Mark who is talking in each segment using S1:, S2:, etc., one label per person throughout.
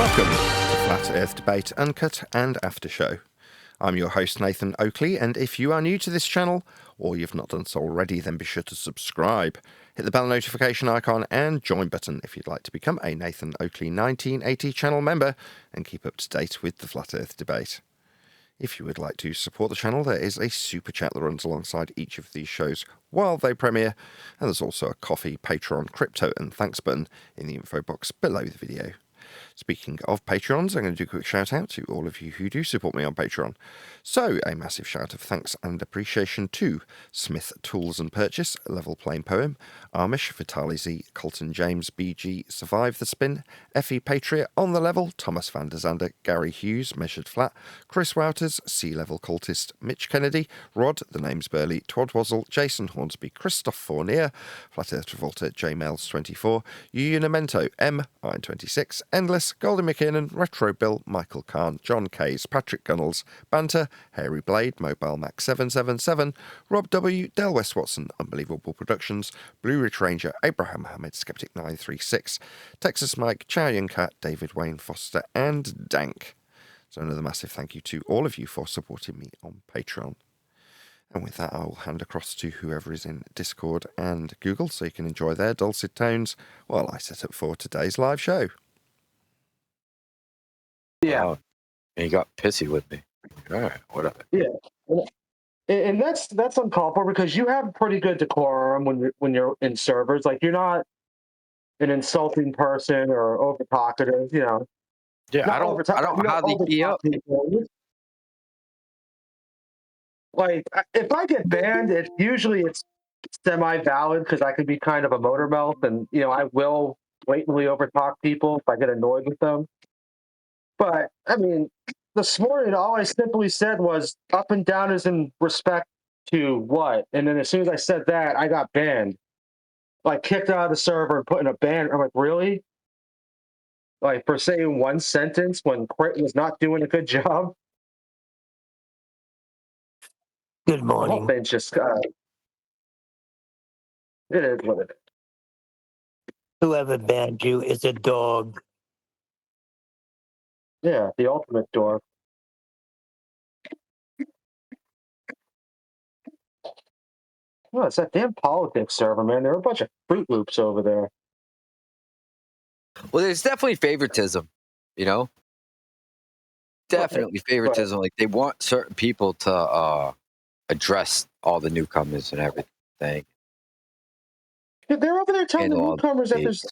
S1: Welcome to Flat Earth Debate Uncut and After Show. I'm your host Nathan Oakley, and if you are new to this channel, or you've not done so already, then be sure to subscribe. Hit the bell notification icon and join button if you'd like to become a Nathan Oakley 1980 channel member and keep up to date with the Flat Earth Debate. If you would like to support the channel, there is a super chat that runs alongside each of these shows while they premiere, and there's also a Coffee, Patreon, crypto and thanks button in the info box below the video. Speaking of Patreons, I'm going to do a quick shout out to all of you who do support me on Patreon. So, a massive shout of thanks and appreciation to Smith Tools and Purchase, Level Plain Poem, Amish, Vitali Z, Colton James, BG, Survive the Spin, Effie Patriot, On the Level, Thomas van der Zander, Gary Hughes, Measured Flat, Chris Wouters, Sea Level Cultist, Mitch Kennedy, Rod, The Name's Burley, Twodwazzle, Jason Hornsby, Christoph Fournier, Flat Earth Revolter, JMails24, Unamento, M, Iron26, Endless, Golden McKeegan, Retro Bill, Michael Kahn, John Kays, Patrick Gunnels, Banter, Hairy Blade, Mobile Mac 777, Rob W, Del West Watson, Unbelievable Productions, Blue Ridge Ranger, Abraham Mohammed, Skeptic 936, Texas Mike, Chow Yun Cat, David Wayne Foster, and Dank. So another massive thank you to all of you for supporting me on Patreon. And with that, I'll hand across to whoever is in Discord and Google so you can enjoy their dulcet tones while I set up for today's live show.
S2: Yeah,
S3: Oh, and he got pissy with me. All right, whatever.
S2: yeah, and that's uncalled for because you have pretty good decorum when you're in servers. Like you're not an insulting person or over talkative. You know,
S3: Yeah, I don't know how they key up.
S2: Like if I get banned, it's semi-valid because I could be kind of a motor mouth, and you know I will blatantly overtalk people if I get annoyed with them. But I mean, this morning, all I simply said was up and down is in respect to what? And then as soon as I said that, I got banned. Like kicked out of the server and put in a ban. I'm like, really? Like for saying one sentence when Crit was not doing a good job?
S4: Good
S2: The whole
S4: morning.
S2: thing's just, it is what it is.
S4: Whoever banned you is a dog.
S2: Yeah, the ultimate dork. Well, it's that damn politics server, man. There are a bunch of Fruit Loops over there.
S3: Well, there's definitely favoritism, you know? Definitely favoritism. Like they want certain people to address all the newcomers and everything.
S2: Yeah, they're over there telling the
S3: And all
S2: newcomers that there's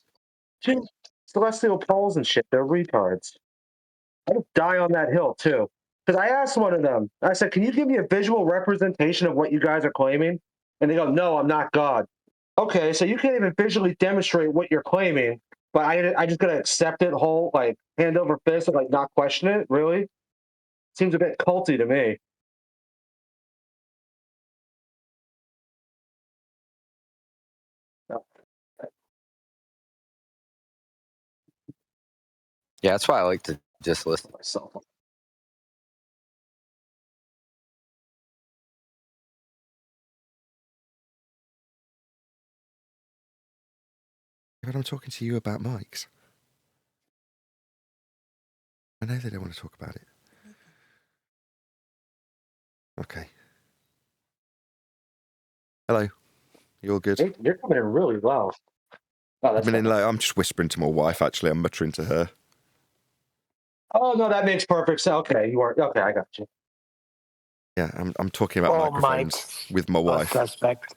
S2: two celestial poles and shit. They're retards. I would die on that hill, too. Because I asked one of them, I said, can you give me a visual representation of what you guys are claiming? And they go, no, I'm not God. Okay, so you can't even visually demonstrate what you're claiming, but I just gotta accept it whole, like, hand over fist and, like, not question it? Really? Seems a bit culty to me.
S3: yeah, that's why I like to just listen.
S2: Myself.
S1: But I'm talking to you about mics. I know they don't want to talk about it. Okay. Hello. You all good?
S2: You're coming in really low. Oh, that's
S1: I'm just whispering to my wife, actually. I'm muttering to her.
S2: Oh, no, that makes perfect sense. Okay, you are. Okay, I got you.
S1: Yeah, I'm talking about
S4: All
S1: microphones
S4: mics
S1: with my
S4: are
S1: wife.
S4: suspect.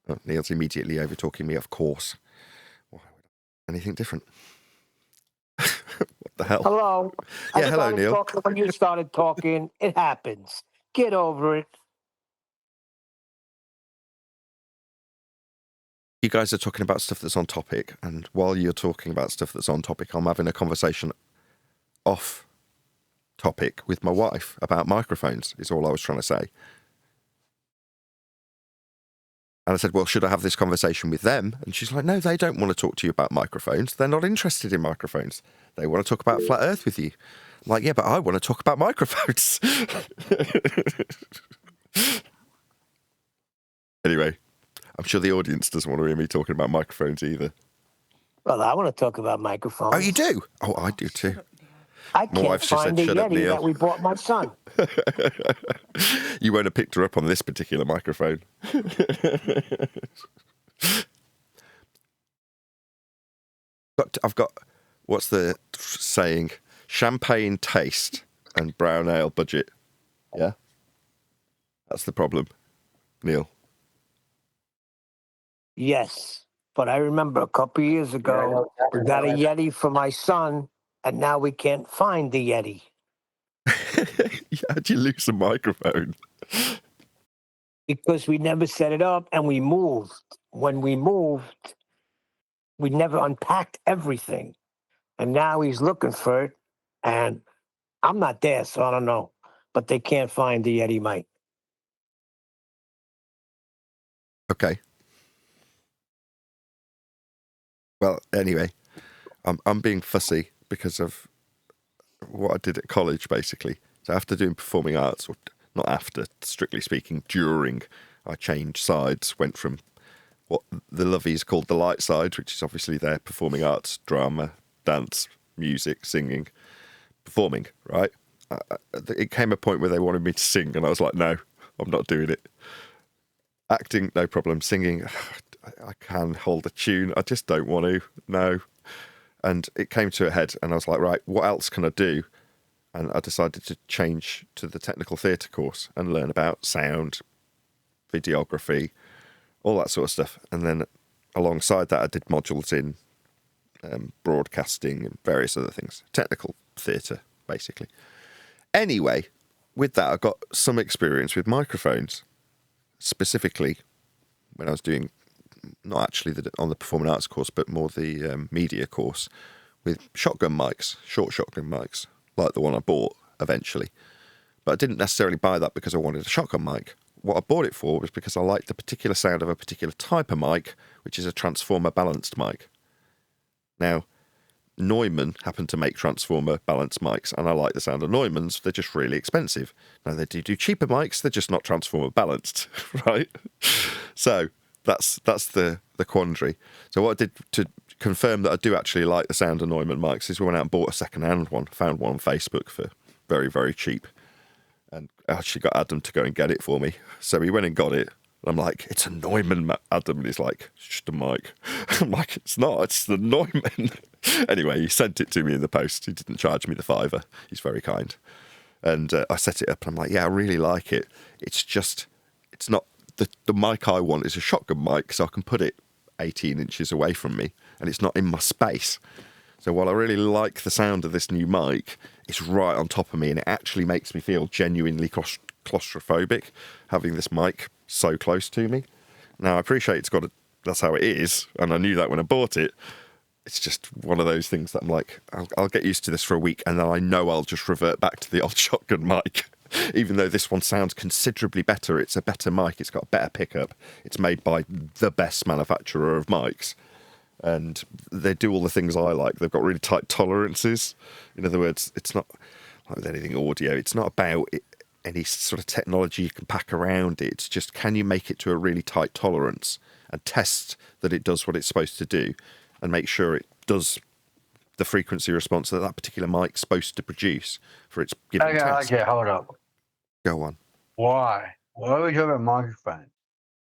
S1: Oh, Neil's immediately over talking me, of course. Why would anything different? What the hell?
S4: Hello. I
S1: Yeah, hello,
S4: started
S1: Neil.
S4: talking when you started talking. It happens. Get over it.
S1: You guys are talking about stuff that's on topic, and while you're talking about stuff that's on topic, I'm having a conversation off topic with my wife about microphones, is all I was trying to say. And I said, well, should I have this conversation with them? And she's like, no, they don't want to talk to you about microphones. They're not interested in microphones. They want to talk about flat earth with you. I'm like, yeah, but I want to talk about microphones. Anyway, I'm sure the audience doesn't want to hear me talking about microphones either.
S4: Well, I want to talk about microphones.
S1: Oh, you do? Oh, I do too.
S4: I
S1: My
S4: can't
S1: wife's just
S4: find
S1: said,
S4: the
S1: "Shut up,
S4: Yeti
S1: Neil."
S4: that we bought my son.
S1: You won't have picked her up on this particular microphone. But I've got, what's the saying? Champagne taste and brown ale budget. Yeah? That's the problem, Neil.
S4: Yes, but I remember a couple of years
S2: Yeah, I
S4: ago,
S2: know exactly
S4: we got a
S2: what
S4: Yeti for my son, and now we can't find the Yeti.
S1: How'd you lose a microphone?
S4: Because we never set it up and we moved. When we moved, we never unpacked everything. And now he's looking for it. And I'm not there, so I don't know. But they can't find the Yeti mic.
S1: Okay. Well, anyway, I'm being fussy because of what I did at college, basically. So after doing performing arts, or not after, strictly speaking, during, I changed sides, went from what the lovies called the light side, which is obviously their performing arts, drama, dance, music, singing, performing, right? It came a point where they wanted me to sing, and I was like, no, I'm not doing it. Acting, no problem. Singing, I can hold a tune. I just don't want to, no. And it came to a head, and I was like, right, what else can I do? And I decided to change to the technical theatre course and learn about sound, videography, all that sort of stuff. And then alongside that, I did modules in broadcasting and various other things. Technical theatre, basically. Anyway, with that, I got some experience with microphones. Specifically, when I was doing, not actually on the performing arts course, but more the media course, with shotgun mics, short shotgun mics, like the one I bought eventually. But I didn't necessarily buy that because I wanted a shotgun mic. What I bought it for was because I liked the particular sound of a particular type of mic, which is a transformer balanced mic. Now, Neumann happened to make transformer balanced mics, and I like the sound of Neumann's. They're just really expensive. Now, they do cheaper mics, they're just not transformer balanced, right? So that's the quandary. So what I did to confirm that I do actually like the sound of Neumann mics is we went out and bought a second-hand one, found one on Facebook for very, very cheap, and I actually got Adam to go and get it for me. So he went and got it. I'm like, it's a Neumann, Adam. And he's like, it's just a mic. I'm like, it's not, it's the Neumann. Anyway, he sent it to me in the post. He didn't charge me the £5. He's very kind. And I set it up and I'm like, yeah, I really like it. It's just, it's not, the mic I want is a shotgun mic so I can put it 18 inches away from me and it's not in my space. So while I really like the sound of this new mic, it's right on top of me and it actually makes me feel genuinely claustrophobic having this mic so close to me. Now, I appreciate that's how it is, and I knew that when I bought it. It's just one of those things that I'm like, I'll get used to this for a week, and then I know I'll just revert back to the old shotgun mic. Even though this one sounds considerably better, it's a better mic, it's got a better pickup, it's made by the best manufacturer of mics, and they do all the things I like. They've got really tight tolerances. In other words, it's not like with anything audio, it's not about any sort of technology you can pack around it. It's just, can you make it to a really tight tolerance and test that it does what it's supposed to do and make sure it does the frequency response that particular mic's supposed to produce for its given test.
S5: Okay, hold up.
S1: Go on.
S5: Why? Why are we talking about microphones?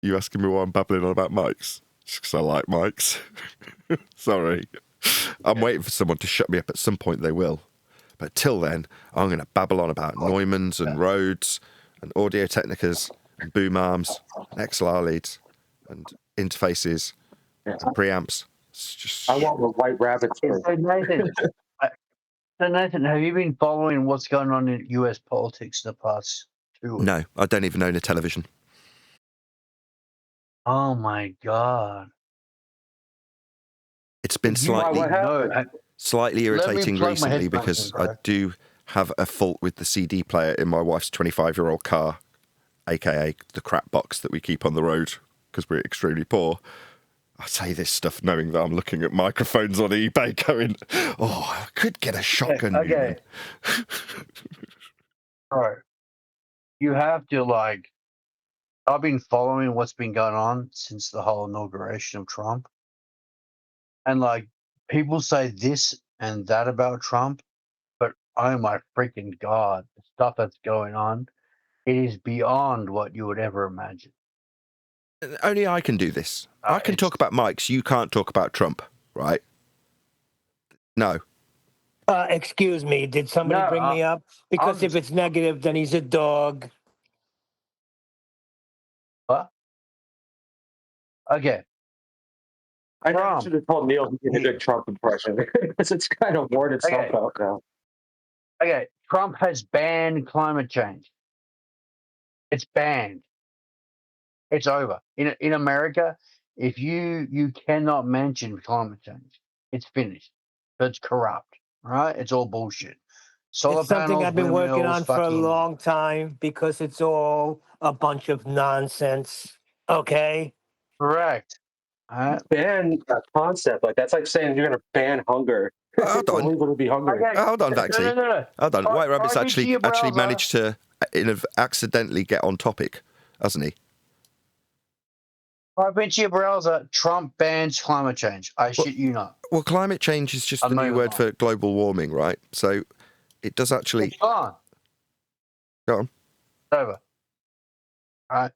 S1: You asking me why I'm babbling on about mics? Just because I like mics. Sorry. I'm waiting for someone to shut me up. At some point they will. But till then, I'm going to babble on about Neumanns and Rhodes and Audio Technicas and boom arms, and XLR leads and interfaces and preamps. It's just...
S2: I want the white rabbits.
S5: So Nathan, have you been following what's going on in US politics the past 2 weeks?
S1: No, I don't even own a television.
S5: Oh my God.
S1: It's been slightly irritating recently because I do have a fault with the CD player in my wife's 25-year-old car, aka the crap box that we keep on the road because we're extremely poor. I say this stuff knowing that I'm looking at microphones on eBay going, oh, I could get a shotgun.
S5: Okay. All right. You have to I've been following what's been going on since the whole inauguration of Trump. And people say this and that about Trump, but oh my freaking God, the stuff that's going on, it is beyond what you would ever imagine.
S1: Only I can do this. I can talk about Mike's. You can't talk about Trump, right? No.
S4: Excuse me, did somebody
S5: No,
S4: bring me up? Because
S5: I'm-
S4: if it's negative, then he's a dog.
S5: What? Okay.
S2: I think you
S5: Trump.
S2: should have told Neil he did a good Trump impression because it's kind of worn itself
S5: Okay.
S2: out now.
S5: Okay, Trump has banned climate change. It's banned. It's over. In America, if you cannot mention climate change, it's finished. It's corrupt, right? It's all bullshit. Solar
S4: It's something
S5: panels,
S4: I've been working
S5: windmills,
S4: on for a
S5: fucking
S4: long time because it's all a bunch of nonsense. Okay?
S5: correct.
S2: Ban that concept, like that's like saying you're going to ban hunger.
S1: Hold
S2: It's
S1: on.
S2: illegal to be hungry.
S5: Okay.
S1: Hold on, Vaxi.
S5: No.
S1: Hold on. White Rabbit's
S5: Type into your
S1: actually
S5: browser.
S1: managed to accidentally get on topic, hasn't he?
S5: Type into your browser, Trump bans climate change. I shit you not.
S1: Well, climate change is just
S5: I'm
S1: the
S5: not
S1: new
S5: even
S1: word
S5: lying.
S1: for global warming, right? So it does actually.
S5: It's gone.
S1: Go on.
S5: It's over. All right.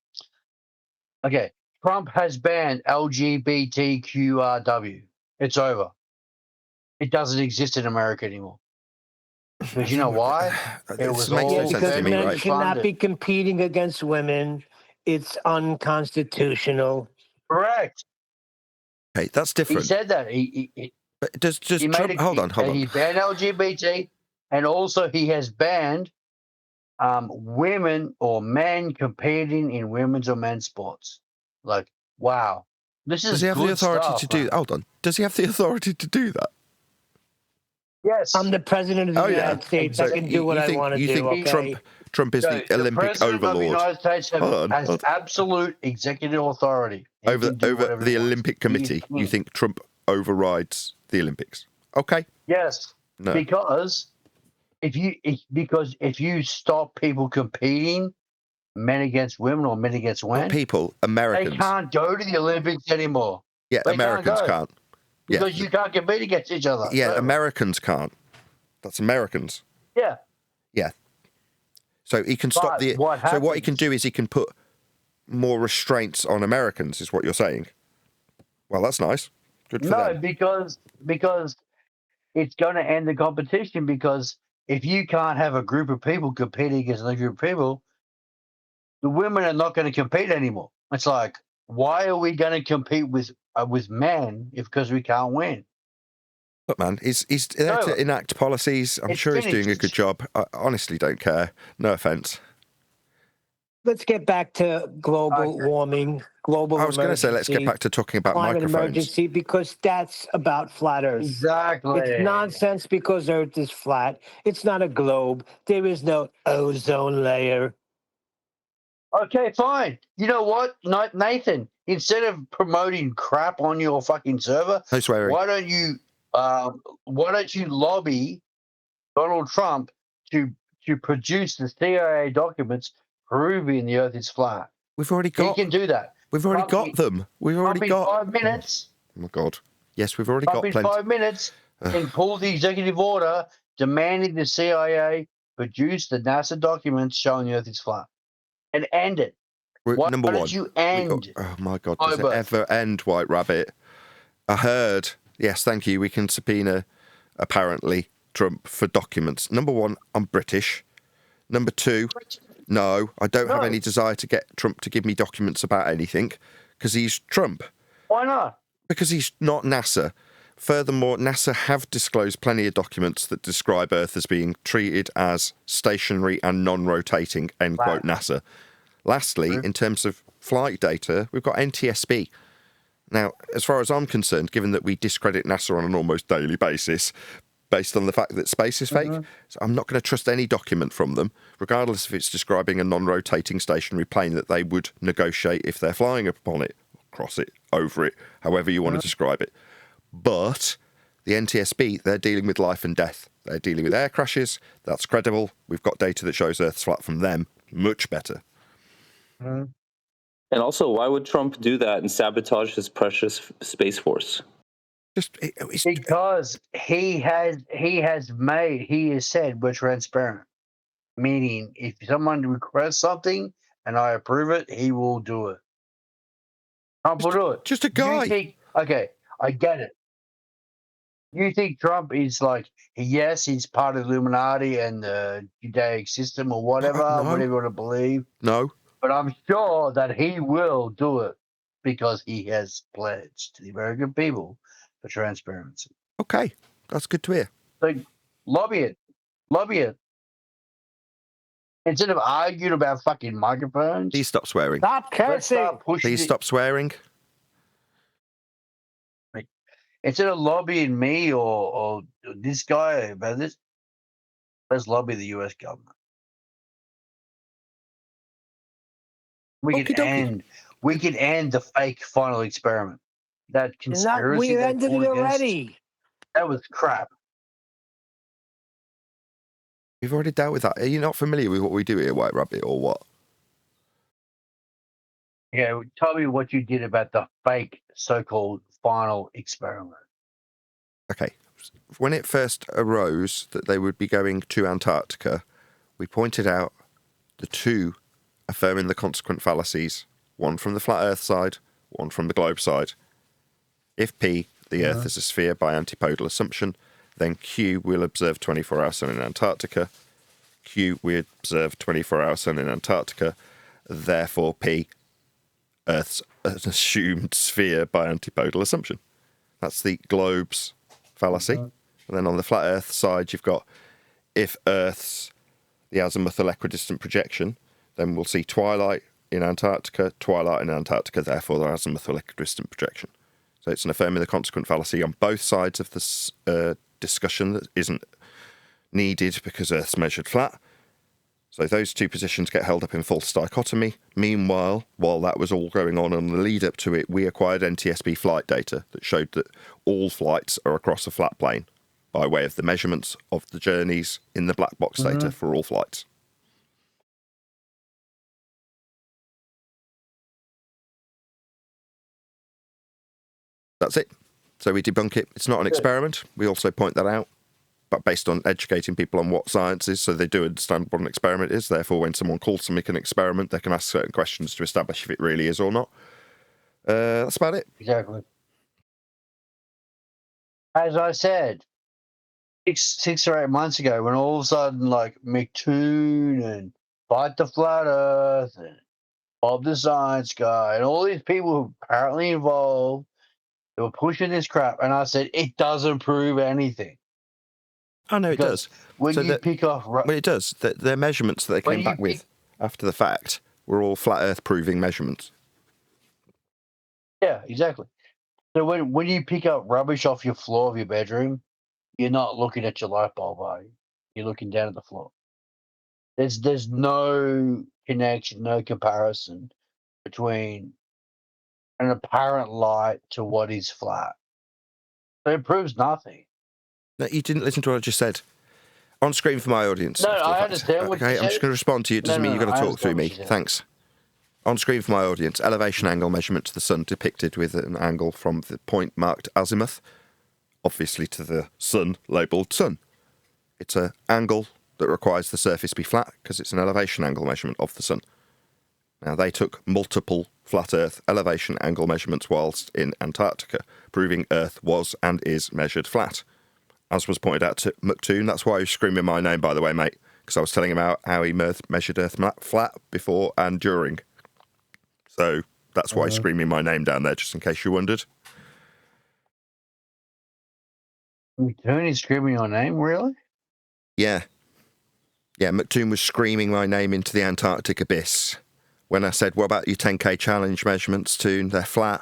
S5: Okay. Trump has banned LGBTQRW. It's over. It doesn't exist in America anymore. Because you know why? It was
S1: makes
S5: all
S1: no sense
S4: Because
S1: to me,
S4: men
S1: right?
S4: cannot be
S5: funded.
S4: competing against women. It's unconstitutional.
S5: Correct.
S1: Okay, that's
S5: He
S1: different.
S5: said that.
S1: But does
S5: He
S1: Trump?
S5: made
S1: Hold on.
S5: He banned LGBT, and also he has banned women or men competing in women's or men's sports. Like, wow, this is
S1: Does he have the
S5: good
S1: authority
S5: stuff,
S1: to do?
S5: man.
S1: Hold on. Does he have the authority to do that?
S5: Yes.
S4: I'm the president of the
S1: Oh, yeah.
S4: United States. I
S1: So
S4: can do what I want to
S1: you
S4: do,
S1: think
S4: okay?
S1: Trump is
S5: So
S1: the Olympic
S5: president
S1: overlord
S5: of the United States
S1: Hold
S5: has
S1: on.
S5: absolute executive authority. He
S1: over
S5: can do whatever
S1: the
S5: he wants.
S1: Olympic Committee?
S5: He-
S1: You think Trump overrides the Olympics? Okay.
S5: Yes,
S1: No.
S5: because if you stop people competing, men against women or men against
S1: Not
S5: women,
S1: people,
S5: they
S1: Americans.
S5: can't go to the Olympics anymore.
S1: Yeah,
S5: They
S1: Americans
S5: can't go.
S1: can't. Yeah,
S5: Because you can't compete against each other.
S1: yeah,
S5: So,
S1: Americans can't. That's Americans.
S5: yeah.
S1: Yeah. So he can stop
S5: But
S1: the.
S5: what
S1: So what he can
S5: happens-
S1: do is he can put more restraints on Americans. Is what you're saying? Well, that's nice. Good for
S5: No,
S1: them.
S5: because it's going to end the competition. Because if you can't have a group of people competing against another group of people, the women are not going to compete anymore. It's like, why are we going to compete with men because we can't win?
S1: Look, man, he's there to enact policies. I'm
S5: It's
S1: sure he's doing a
S5: finished.
S1: good job. I honestly don't care. No offense.
S4: Let's get back to global warming, global
S1: I was going to say, let's get
S4: emergency,
S1: back to talking about
S4: climate
S1: microphones.
S4: emergency, because that's about flat Earth.
S5: Exactly.
S4: It's nonsense because Earth is flat. It's not a globe. There is no ozone layer.
S5: Okay, fine. You know what, Nathan? Instead of promoting crap on your fucking server,
S1: No swearing.
S5: why don't you lobby Donald Trump to produce the CIA documents proving the Earth is flat?
S1: We've already
S5: He
S1: got.
S5: can do that.
S1: We've already got them. We've already
S5: Trump in
S1: got.
S5: 5 minutes.
S1: Oh my God. Yes, we've already
S5: Trump
S1: got
S5: in
S1: plenty.
S5: 5 minutes can pull the executive order demanding the CIA produce the NASA documents showing the Earth is flat and end it. Why
S1: Number
S5: don't
S1: one.
S5: you
S1: we got-
S5: end?
S1: oh my God. Does it
S5: Over.
S1: ever end, White Rabbit? I heard. Yes, thank you. We can subpoena, apparently, Trump for documents. Number one, I'm British. Number two, no, I don't have
S5: No.
S1: any desire to get Trump to give me documents about anything because he's Trump.
S5: Why not?
S1: Because he's not NASA. Furthermore, NASA have disclosed plenty of documents that describe Earth as being treated as stationary and non-rotating, end quote, NASA. Lastly, in terms of flight data, we've got NTSB. Now, as far as I'm concerned, given that we discredit NASA on an almost daily basis, based on the fact that space is fake, so I'm not going to trust any document from them, regardless if it's describing a non-rotating stationary plane that they would negotiate if they're flying upon it, across it, over it, however you want to describe it. But the NTSB, they're dealing with life and death. They're dealing with air crashes. That's credible. We've got data that shows Earth's flat from them. Much better.
S6: And also, why would Trump do that and sabotage his precious Space Force?
S5: Because he has said we're transparent. Meaning, if someone requests something and I approve it, he will do it. Trump will do it.
S1: Just a guy.
S5: Okay, I get it. You think Trump is like, yes, he's part of the Illuminati and the Judaic system or whatever,
S1: No.
S5: whatever you want to believe.
S1: No.
S5: But I'm sure that he will do it because he has pledged to the American people for transparency.
S1: Okay, that's good to hear.
S5: So lobby it. Instead of arguing about fucking microphones.
S1: Please stop swearing.
S4: Stop cursing.
S1: Please stop swearing.
S5: Instead of lobbying me or this guy about this, let's lobby the US government. We can end the fake final experiment. That conspiracy.
S4: We ended it already.
S5: That was crap.
S1: We've already dealt with that. Are you not familiar with what we do here, White Rabbit, or what?
S5: Yeah, tell me what you did about the fake so-called final experiment.
S1: Okay. When it first arose that they would be going to Antarctica, we pointed out the two affirming the consequent fallacies, one from the flat Earth side, one from the globe side. If P, the Earth is a sphere by antipodal assumption, then Q will observe 24-hour sun in Antarctica. Q, we observe 24-hour sun in Antarctica. Therefore, P, Earth's an assumed sphere by antipodal assumption. That's the globe's fallacy. And then on the flat Earth side, you've got if Earth's the azimuthal equidistant projection, then we'll see twilight in Antarctica, therefore the azimuthal equidistant projection. So it's an affirming the consequent fallacy on both sides of this discussion that isn't needed because Earth's measured flat. So those two positions get held up in false dichotomy. Meanwhile, while that was all going on the lead up to it, we acquired NTSB flight data that showed that all flights are across a flat plane by way of the measurements of the journeys in the black box data for all flights. That's it. So we debunk it. It's not an experiment. We also point that out, but based on educating people on what science is, so they do understand what an experiment is. Therefore, when someone calls something an experiment, they can ask certain questions to establish if it really is or not. That's about it.
S5: Exactly. As I said, six or 8 months ago, when all of a sudden, like Mckeegan and Fight the Flat Earth and Bob the Science Guy and all these people who are apparently involved, they were pushing this crap, and I said, it doesn't prove anything.
S1: I know it does.
S5: When
S1: so
S5: you pick off...
S1: Well, it does. Their measurements that they came back with after the fact were all flat Earth proving measurements.
S5: Yeah, exactly. So when you pick up rubbish off your floor of your bedroom, you're not looking at your light bulb, are you? You're looking down at the floor. There's no connection, no comparison between an apparent light to what is flat. So it proves nothing.
S1: No, you didn't listen to what I just said. On screen for my audience.
S5: No, I understand what you said.
S1: I'm just going to respond to you. It doesn't mean you've got to talk through me. Thanks. On screen for my audience, elevation angle measurement to the sun depicted with an angle from the point marked azimuth, obviously to the sun, labelled sun. It's an angle that requires the surface be flat because it's an elevation angle measurement of the sun. Now, they took multiple flat Earth elevation angle measurements whilst in Antarctica, proving Earth was and is measured flat. As was pointed out to Mckeegan, that's why he was screaming my name, by the way, mate, because I was telling him how he measured Earth flat before and during. So that's why he's screaming my name down there, just in case you wondered.
S5: Mckeegan is screaming your name, really?
S1: Yeah. Yeah, Mckeegan was screaming my name into the Antarctic abyss. When I said, what about your 10K challenge measurements, Toon? They're flat.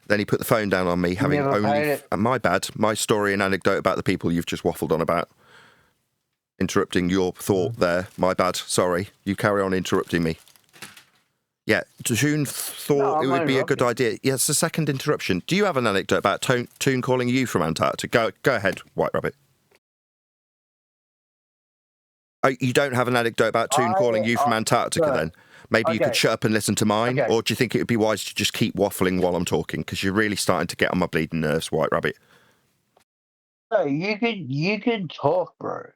S1: Then he put the phone down on me, having only... My bad. My story and anecdote about the people you've just waffled on about. Interrupting your thought there. My bad. Sorry. You carry on interrupting me. Yeah, Toon thought it would be a good idea. Yeah, it's the second interruption. Do you have an anecdote about Toon calling you from Antarctica? Go ahead, White Rabbit. Oh, you don't have an anecdote about Toon calling you from Antarctica then? Maybe you could shut up and listen to mine, or do you think it would be wise to just keep waffling while I'm talking? Because you're really starting to get on my bleeding nerves, White Rabbit.
S5: No, you can talk, bro.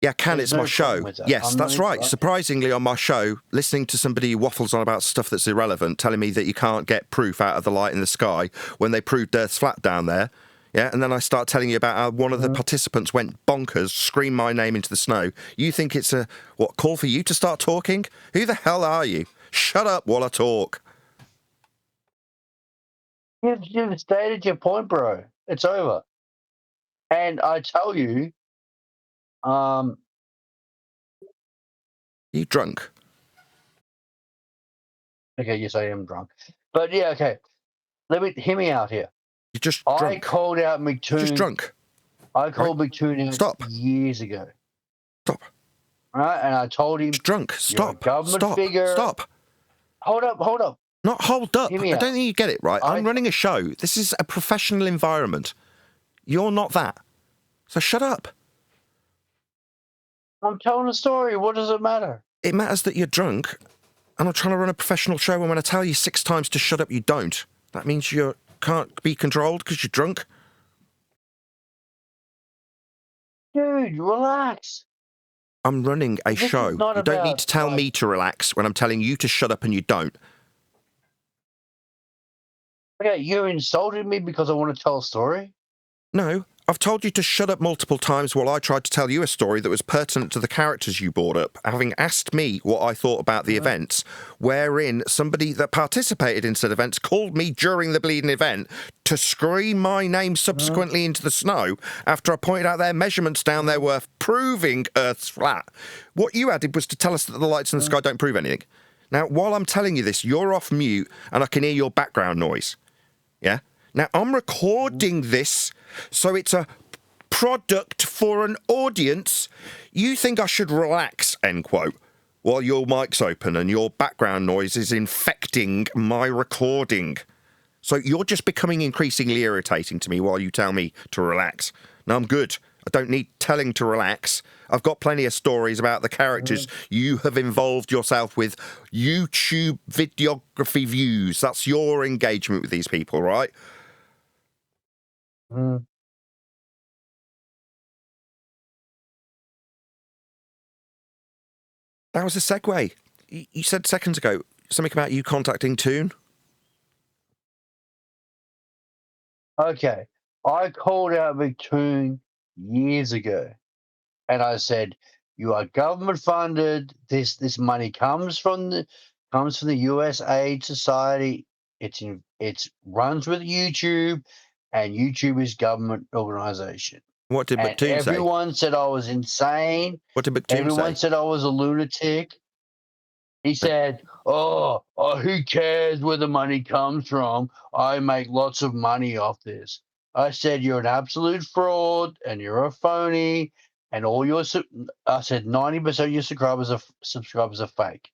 S1: Yeah, can.
S5: There's
S1: It's my
S5: no problem
S1: show.
S5: with that.
S1: Yes,
S5: I'm
S1: that's
S5: not
S1: right. Surprisingly, on my show, listening to somebody who waffles on about stuff that's irrelevant, telling me that you can't get proof out of the light in the sky when they proved Earth's flat down there. Yeah, and then I start telling you about how one of the participants went bonkers, screamed my name into the snow. You think it's a call for you to start talking? Who the hell are you? Shut up while I talk.
S5: You've stated your point, bro. It's over. And I tell you,
S1: You drunk?
S5: okay, yes, I am drunk. But yeah, okay. Hear me out here.
S1: You're just
S5: I
S1: drunk.
S5: called out
S1: You're just
S5: McToon.
S1: drunk.
S5: I called McToon out
S1: Stop.
S5: years ago.
S1: Stop.
S5: Right? And I told him,
S1: Just drunk.
S5: you're a
S1: Stop.
S5: government
S1: Stop.
S5: figure.
S1: Stop.
S5: Hold up.
S1: Not hold up.
S5: Hear
S1: I
S5: me
S1: don't
S5: out.
S1: think you get it right. I'm running a show. This is a professional environment. You're not that. So shut up.
S5: I'm telling a story. What does it matter?
S1: It matters that you're drunk, and I'm trying to run a professional show, and when I tell you 6 times to shut up, you don't. That means you can't be controlled because you're drunk.
S5: Dude, relax.
S1: I'm running a
S5: This is
S1: show.
S5: not
S1: You don't need
S5: about,
S1: to tell
S5: like-
S1: me to relax when I'm telling you to shut up and you don't.
S5: Okay, you insulted me because I want to tell a story?
S1: No, I've told you to shut up multiple times while I tried to tell you a story that was pertinent to the characters you brought up, having asked me what I thought about the events, wherein somebody that participated in said events called me during the bleeding event to scream my name subsequently into the snow after I pointed out their measurements down there were proving Earth's flat. What you added was to tell us that the lights in the sky don't prove anything. Now, while I'm telling you this, you're off mute and I can hear your background noise. Yeah? Now, I'm recording this, so it's a product for an audience. You think I should relax, end quote, while your mic's open and your background noise is infecting my recording. So you're just becoming increasingly irritating to me while you tell me to relax. Now, I'm good. I don't need telling to relax. I've got plenty of stories about the characters you have involved yourself with. YouTube videography views. That's your engagement with these people, right? That was a segue. You said seconds ago something about you contacting Toon.
S5: Okay, I called out McToon years ago, and I said, "You are government funded. This money comes from the U.S. Aid Society. It's runs with YouTube, and YouTube is government organization."
S1: What did
S5: And
S1: McToon say?
S5: everyone said I was insane.
S1: What did McToon
S5: Everyone
S1: say?
S5: said I was a lunatic. He said, oh, who cares where the money comes from? I make lots of money off this. I said, you're an absolute fraud and you're a phony. And I said 90% of your subscribers are fake.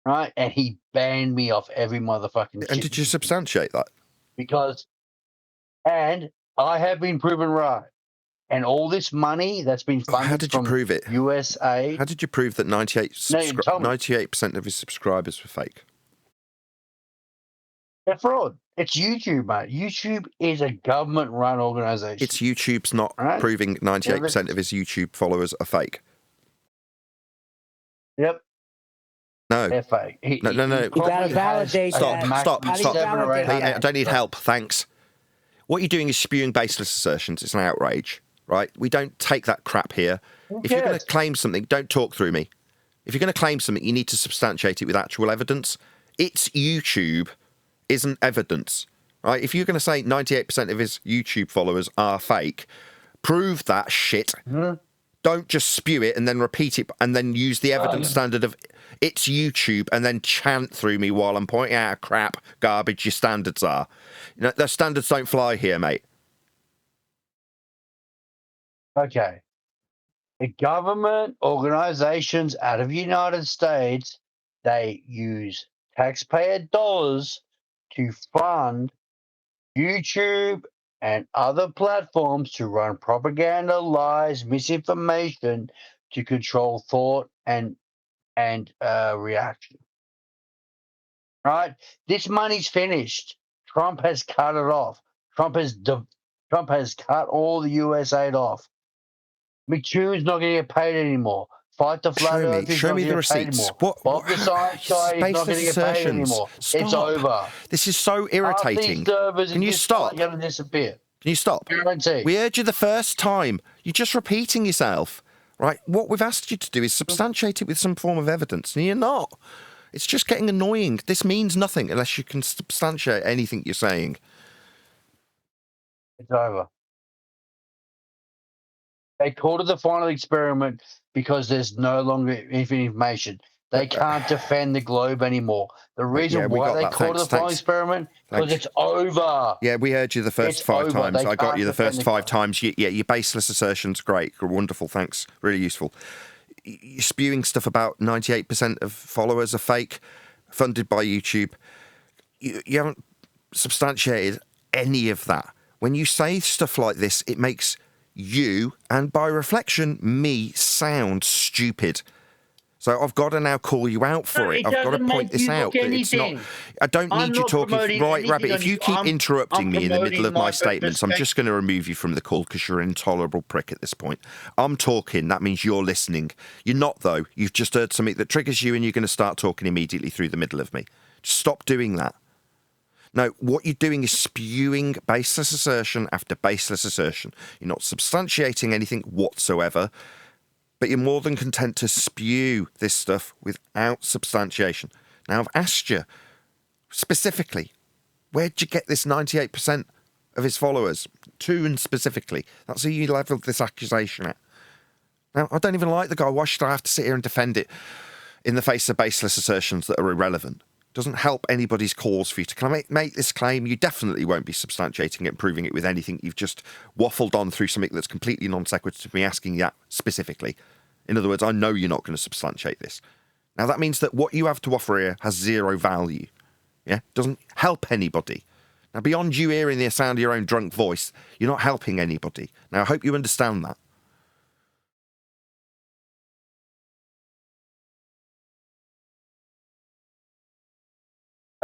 S5: Right? And he banned me off every motherfucking shit.
S1: And did you substantiate that?
S5: And I have been proven right. And all this money that's been funded
S1: How did you
S5: from
S1: prove it?
S5: USA.
S1: How did you prove that 98% of his subscribers were fake?
S5: They're fraud. It's YouTube, mate. YouTube is a government-run organization.
S1: It's YouTube's not proving 98% of his YouTube followers are fake.
S5: Yep.
S1: No.
S5: They're fake.
S1: No.
S4: You gotta validate that.
S1: Stop.
S4: How do you validate
S1: Hey,
S4: that?
S1: I don't need help, thanks. What you're doing is spewing baseless assertions. It's an outrage, right? We don't take that crap here. If you're going to claim something, don't talk through me. If you're going to claim something, you need to substantiate it with actual evidence. It's YouTube isn't evidence, right? If you're going to say 98% of his YouTube followers are fake, prove that shit. Don't just spew it and then repeat it and then use the evidence standard of it's YouTube and then chant through me while I'm pointing out how crap garbage your standards are. You know, the standards don't fly here, mate.
S5: Okay. The government organizations out of the United States, they use taxpayer dollars to fund YouTube and other platforms to run propaganda, lies, misinformation to control thought and reaction. Right? This money's finished. Trump has cut it off. Trump has Trump has cut all the US aid off. McKeegan's not going to get paid anymore. Fight the Flat Earth is
S1: Show
S5: not
S1: me
S5: going
S1: the
S5: to get paid
S1: receipts.
S5: anymore. Bob the Science Guy is not going to get paid anymore. It's over.
S1: This is so irritating.
S5: Half these servers
S1: Can you stop?
S5: are going to disappear.
S1: Can you stop?
S5: Guarantee.
S1: We heard you the first time. You're just repeating yourself, right? What we've asked you to do is substantiate it with some form of evidence, and you're not. It's just getting annoying. This means nothing unless you can substantiate anything you're saying.
S5: It's over. They called it the final experiment because there's no longer infinite information. They can't defend the globe anymore. The reason why they called it the final experiment because it's over.
S1: Yeah, we heard you the first 5 times. I got you the first 5 times. Yeah, your baseless assertions, great, wonderful, thanks, really useful. You're spewing stuff about 98% of followers are fake, funded by YouTube. You haven't substantiated any of that. When you say stuff like this, it makes you, and by reflection, me, sound stupid. So I've got to now call you out for it. I've got to point this out. That it's not. I don't need you talking. Right, Rabbit, if you keep interrupting me in the middle of my statements, I'm just going to remove you from the call because you're an intolerable prick at this point. I'm talking. That means you're listening. You're not, though. You've just heard something that triggers you and you're going to start talking immediately through the middle of me. Just stop doing that. No, what you're doing is spewing baseless assertion after baseless assertion. You're not substantiating anything whatsoever, but you're more than content to spew this stuff without substantiation. Now, I've asked you specifically, where'd you get this 98% of his followers? Toon specifically. That's who you levelled this accusation at. Now, I don't even like the guy. Why should I have to sit here and defend it in the face of baseless assertions that are irrelevant? Doesn't help anybody's cause for you to. Can I make this claim? You definitely won't be substantiating it and proving it with anything. You've just waffled on through something that's completely non sequitur to me asking that specifically. In other words, I know you're not going to substantiate this. Now, that means that what you have to offer here has zero value. Yeah? Doesn't help anybody. Now, beyond you hearing the sound of your own drunk voice, you're not helping anybody. Now, I hope you understand that.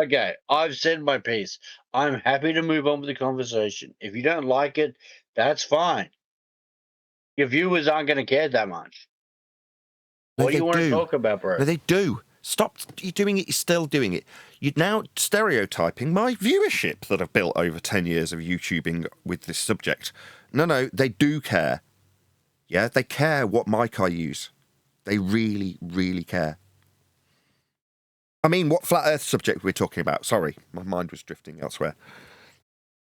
S5: Okay, I've said my piece. I'm happy to move on with the conversation. If you don't like it, that's fine. Your viewers aren't going to care that much.
S1: No,
S5: what do you want to talk about, bro?
S1: No, they do. Stop. You're doing it. You're still doing it. You're now stereotyping my viewership that I've built over 10 years of YouTubing with this subject. No, they do care. Yeah, they care what mic I use. They really, really care. I mean, what flat earth subject we're talking about? Sorry, my mind was drifting elsewhere.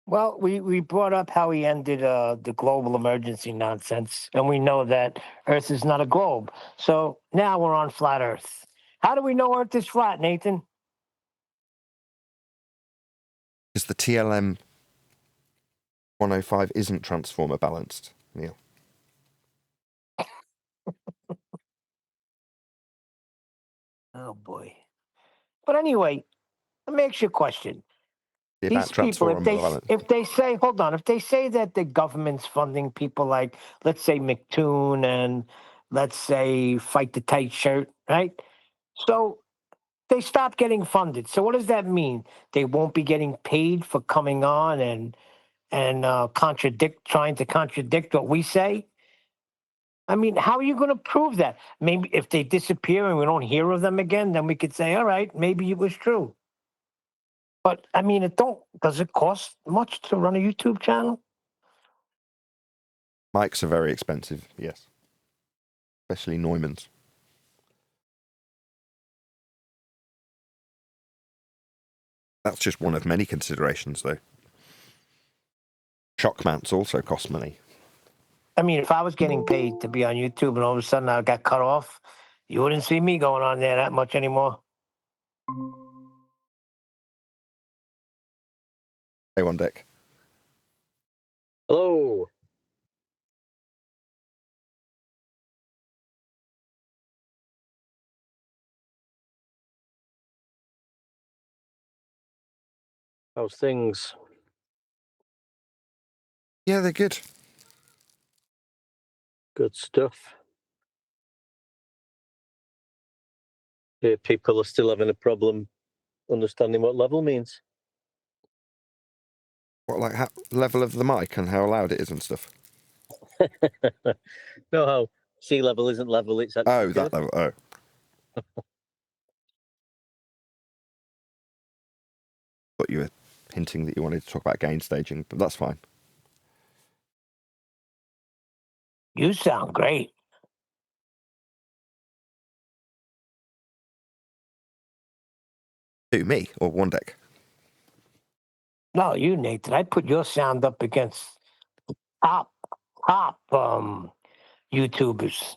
S4: Well, we brought up how he ended the global emergency nonsense, and we know that Earth is not a globe. So now we're on flat Earth. How do we know Earth is flat, Nathan?
S1: Because the TLM 105 isn't transformer balanced, Neil.
S4: Oh, boy. But anyway, let me ask you a question. These people, if they say, hold on, if they say that the government's funding people like, let's say McToon and let's say Fight the Tight Shirt, right? So they stop getting funded. So what does that mean? They won't be getting paid for coming on and trying to contradict what we say? I mean, how are you going to prove that? Maybe if they disappear and we don't hear of them again, then we could say, all right, maybe it was true. But I mean, does it cost much to run a YouTube channel?
S1: Mics are very expensive, yes. Especially Neumann's. That's just one of many considerations, though. Shock mounts also cost money.
S4: I mean, if I was getting paid to be on YouTube and all of a sudden I got cut off, you wouldn't see me going on there that much anymore.
S1: Hey, One Deck.
S6: Hello. How's things?
S1: Yeah, they're good.
S6: Good stuff. Yeah, people are still having a problem understanding what level means.
S1: What, like level of the mic and how loud it is and stuff?
S6: No, how sea level isn't level, it's actually
S1: Oh, that level. Oh. But you were hinting that you wanted to talk about gain staging, but that's fine.
S4: You sound great.
S1: Who, me or One Deck?
S4: No, you, Nathan. I put your sound up against top YouTubers.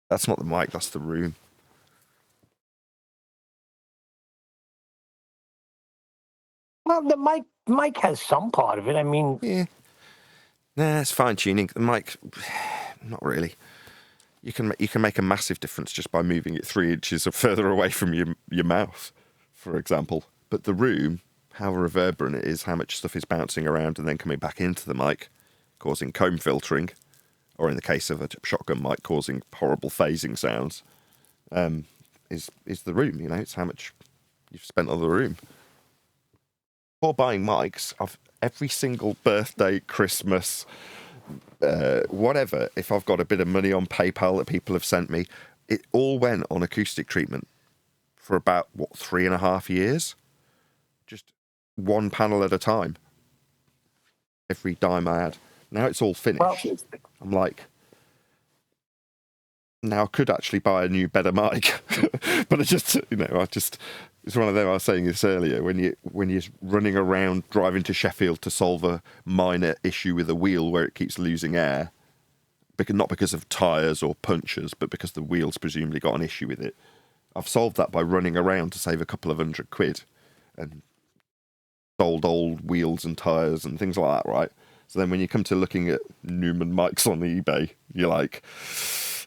S1: That's not the mic, that's the room.
S4: Well, the mic has some part of it. I mean,
S1: Yeah. Nah, it's fine tuning. The mic, not really. You can make a massive difference just by moving it 3 inches or further away from your mouth, for example. But the room, how reverberant it is, how much stuff is bouncing around and then coming back into the mic, causing comb filtering, or in the case of a shotgun mic, causing horrible phasing sounds, is the room. You know, it's how much you've spent on the room. Before buying mics, every single birthday, Christmas, whatever, if I've got a bit of money on PayPal that people have sent me, it all went on acoustic treatment for about, 3.5 years? Just one panel at a time. Every dime I had. Now it's all finished.
S4: well,
S1: I'm like, now I could actually buy a new, better mic. But it's one of them. I was saying this earlier, when you're running around driving to Sheffield to solve a minor issue with a wheel where it keeps losing air, not because of tyres or punctures, but because the wheel's presumably got an issue with it. I've solved that by running around to save a couple of £100 and sold old wheels and tyres and things like that, right? So then when you come to looking at Neumann mics on eBay, you're like,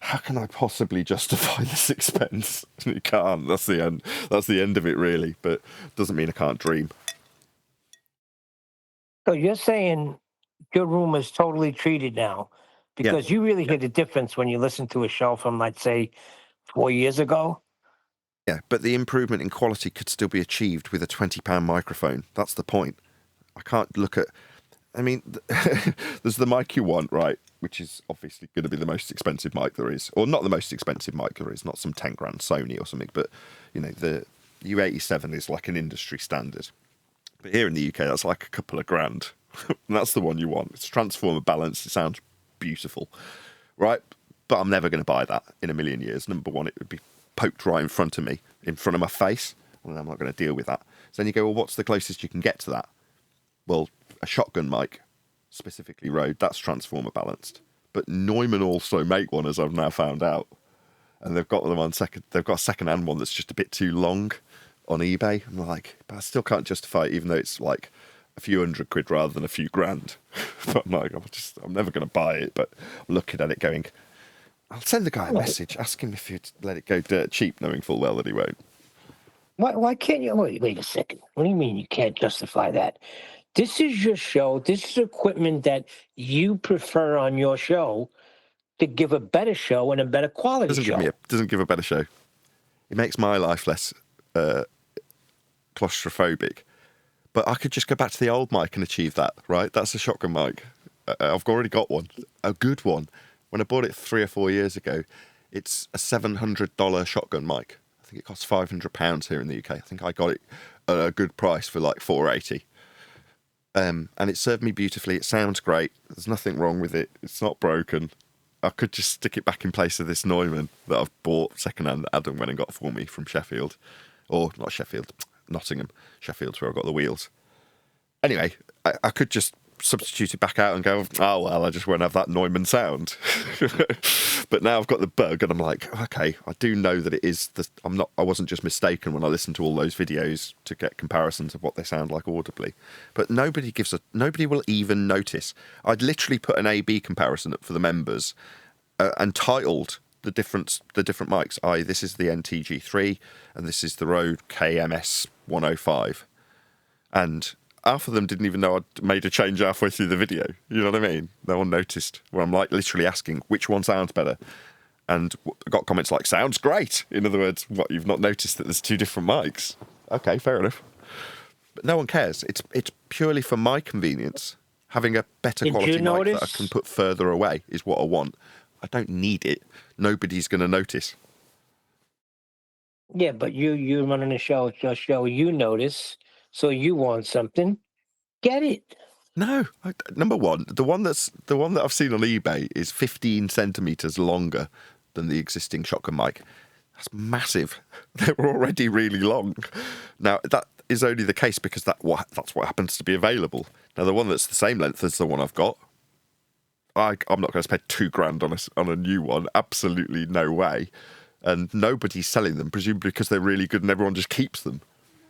S1: how can I possibly justify this expense? You can't. That's the end. That's the end of it, really. But doesn't mean I can't dream.
S4: so you're saying your room is totally treated now because you really hear the difference when you listen to a show from, let's say, 4 years ago.
S1: Yeah, but the improvement in quality could still be achieved with a £20 microphone. That's the point. I can't look at... I mean, there's the mic you want, right? Which is obviously going to be the most expensive mic there is. Or not the most expensive mic there is, not some 10 grand Sony or something. But, you know, the U87 is like an industry standard. But here in the UK, that's like a couple of grand. And that's the one you want. It's transformer balanced. It sounds beautiful, right? But I'm never going to buy that in a million years. Number one, it would be poked right in front of me, in front of my face. And I'm not going to deal with that. So then you go, well, what's the closest you can get to that? Well, a shotgun mic, specifically Rode, that's transformer balanced. But Neumann also make one, as I've now found out. And they've got them on they've got a second-hand one that's just a bit too long on eBay. I'm like, but I still can't justify it, even though it's like a few £100 rather than a few grand. But I'm like, I'm never going to buy it. But I'm looking at it going, I'll send the guy a message, ask him if he'd let it go dirt cheap, knowing full well that he won't.
S4: Why can't you? Wait a second. What do you mean you can't justify that? This is your show. This is equipment that you prefer on your show to give a better show and a better quality show.
S1: Doesn't give a better show. It makes my life less claustrophobic. But I could just go back to the old mic and achieve that, right? That's a shotgun mic. I've already got one, a good one. When I bought it 3 or 4 years ago, it's a $700 shotgun mic. I think it costs £500 here in the UK. I think I got it at a good price for like $480. And it served me beautifully. It sounds great. There's nothing wrong with it. It's not broken. I could just stick it back in place of this Neumann that I've bought secondhand that Adam went and got for me from Sheffield. Or not Sheffield, Nottingham. Sheffield's where I got the wheels. Anyway, I could just substitute it back out and go, oh, well, I just won't have that Neumann sound. But now I've got the bug and I'm like, okay, I do know that it is I wasn't just mistaken when I listened to all those videos to get comparisons of what they sound like audibly. But nobody will even notice. I'd literally put an A/B comparison up for the members and titled the different mics. This is the NTG3 and this is the Rode KMS 105. And half of them didn't even know I'd made a change halfway through the video. You know what I mean? No one noticed. Where I'm like literally asking which one sounds better. And I got comments like, sounds great. In other words, what, you've not noticed that there's two different mics? Okay, fair enough. But no one cares. It's purely for my convenience. Having a better
S4: Did
S1: quality
S4: you
S1: mic that I
S4: notice?
S1: can put further away is what I want. I don't need it. Nobody's going to notice.
S4: Yeah, but you running a show, it's your show. You notice, so you want something, get it.
S1: No, number one, the one that I've seen on eBay is 15 centimeters longer than the existing shotgun mic. That's massive. They're already really long. Now that is only the case because that's what happens to be available. Now the one that's the same length as the one I've got, I'm not going to spend $2,000 on a new one. Absolutely no way. And nobody's selling them, presumably because they're really good and everyone just keeps them.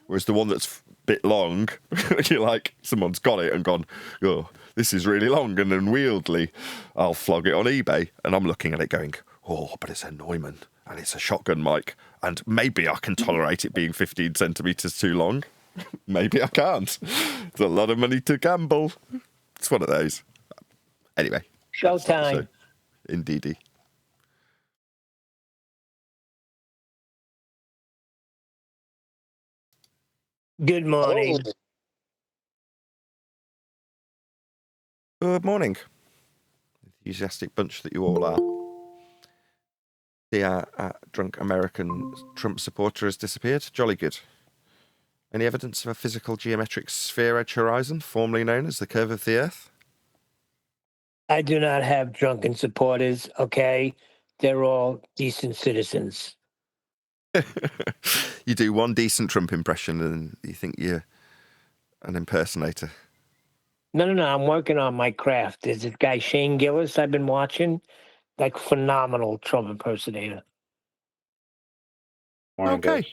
S1: Whereas the one that's a bit long, you're like, someone's got it and gone, oh, this is really long and unwieldy. I'll flog it on eBay. And I'm looking at it going, oh, but it's a Neumann and it's a shotgun mic. And maybe I can tolerate it being 15 centimetres too long. Maybe I can't. It's a lot of money to gamble. It's one of those. Anyway.
S4: Showtime.
S1: Indeedy.
S4: Good morning.
S1: Good morning. Enthusiastic bunch that you all are. The drunk American Trump supporter has disappeared. Jolly good. Any evidence of a physical geometric sphere edge horizon, formerly known as the curve of the Earth?
S4: I do not have drunken supporters, okay? They're all decent citizens.
S1: You do one decent Trump impression and you think you're an impersonator.
S4: No, I'm working on my craft. There's this guy, Shane Gillis, I've been watching. Like, phenomenal Trump impersonator.
S1: Okay.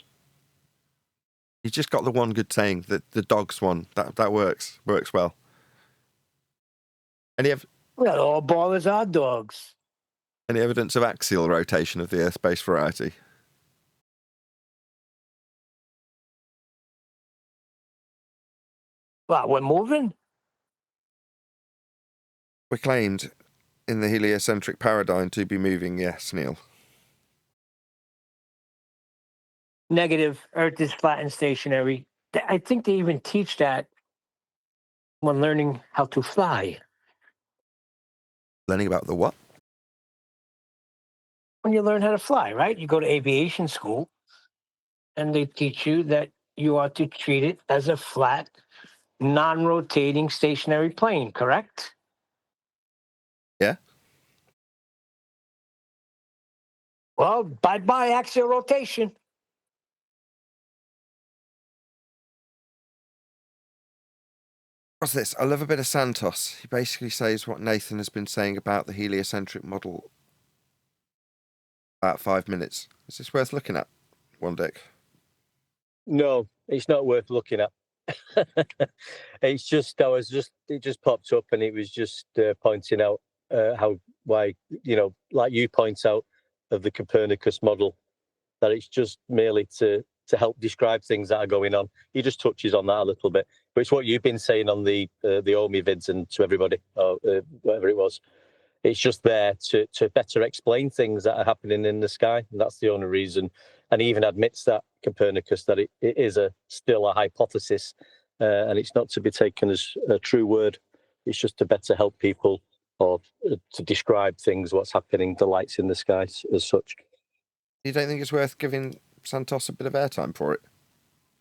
S1: You just got the one good saying, the dogs one. That works well.
S4: Well, all ballers are dogs.
S1: Any evidence of axial rotation of the Earth-based variety?
S4: Well, we're moving?
S1: We're claimed in the heliocentric paradigm to be moving, yes, Neil.
S4: Negative. Earth is flat and stationary. I think they even teach that when learning how to fly.
S1: Learning about the what?
S4: When you learn how to fly, right? You go to aviation school, and they teach you that you are to treat it as a flat, non-rotating stationary plane, correct?
S1: Yeah.
S4: Well, bye-bye axial rotation.
S1: What's this? I love a bit of Santos. He basically says what Nathan has been saying about the heliocentric model about 5 minutes. Is this worth looking at, One Dick?
S6: No, it's not worth looking at. It just popped up and it was just pointing out why, like you point out of the Copernicus model, that it's just merely to help describe things that are going on. He just touches on that a little bit, but it's what you've been saying on the Omi vids and to everybody, or whatever it was. It's just there to better explain things that are happening in the sky, and that's the only reason. And he even admits that, Copernicus, that it is still a hypothesis, and it's not to be taken as a true word. It's just to better help people, or to describe things, what's happening, the lights in the sky as such.
S1: You don't think it's worth giving Santos a bit of airtime for it?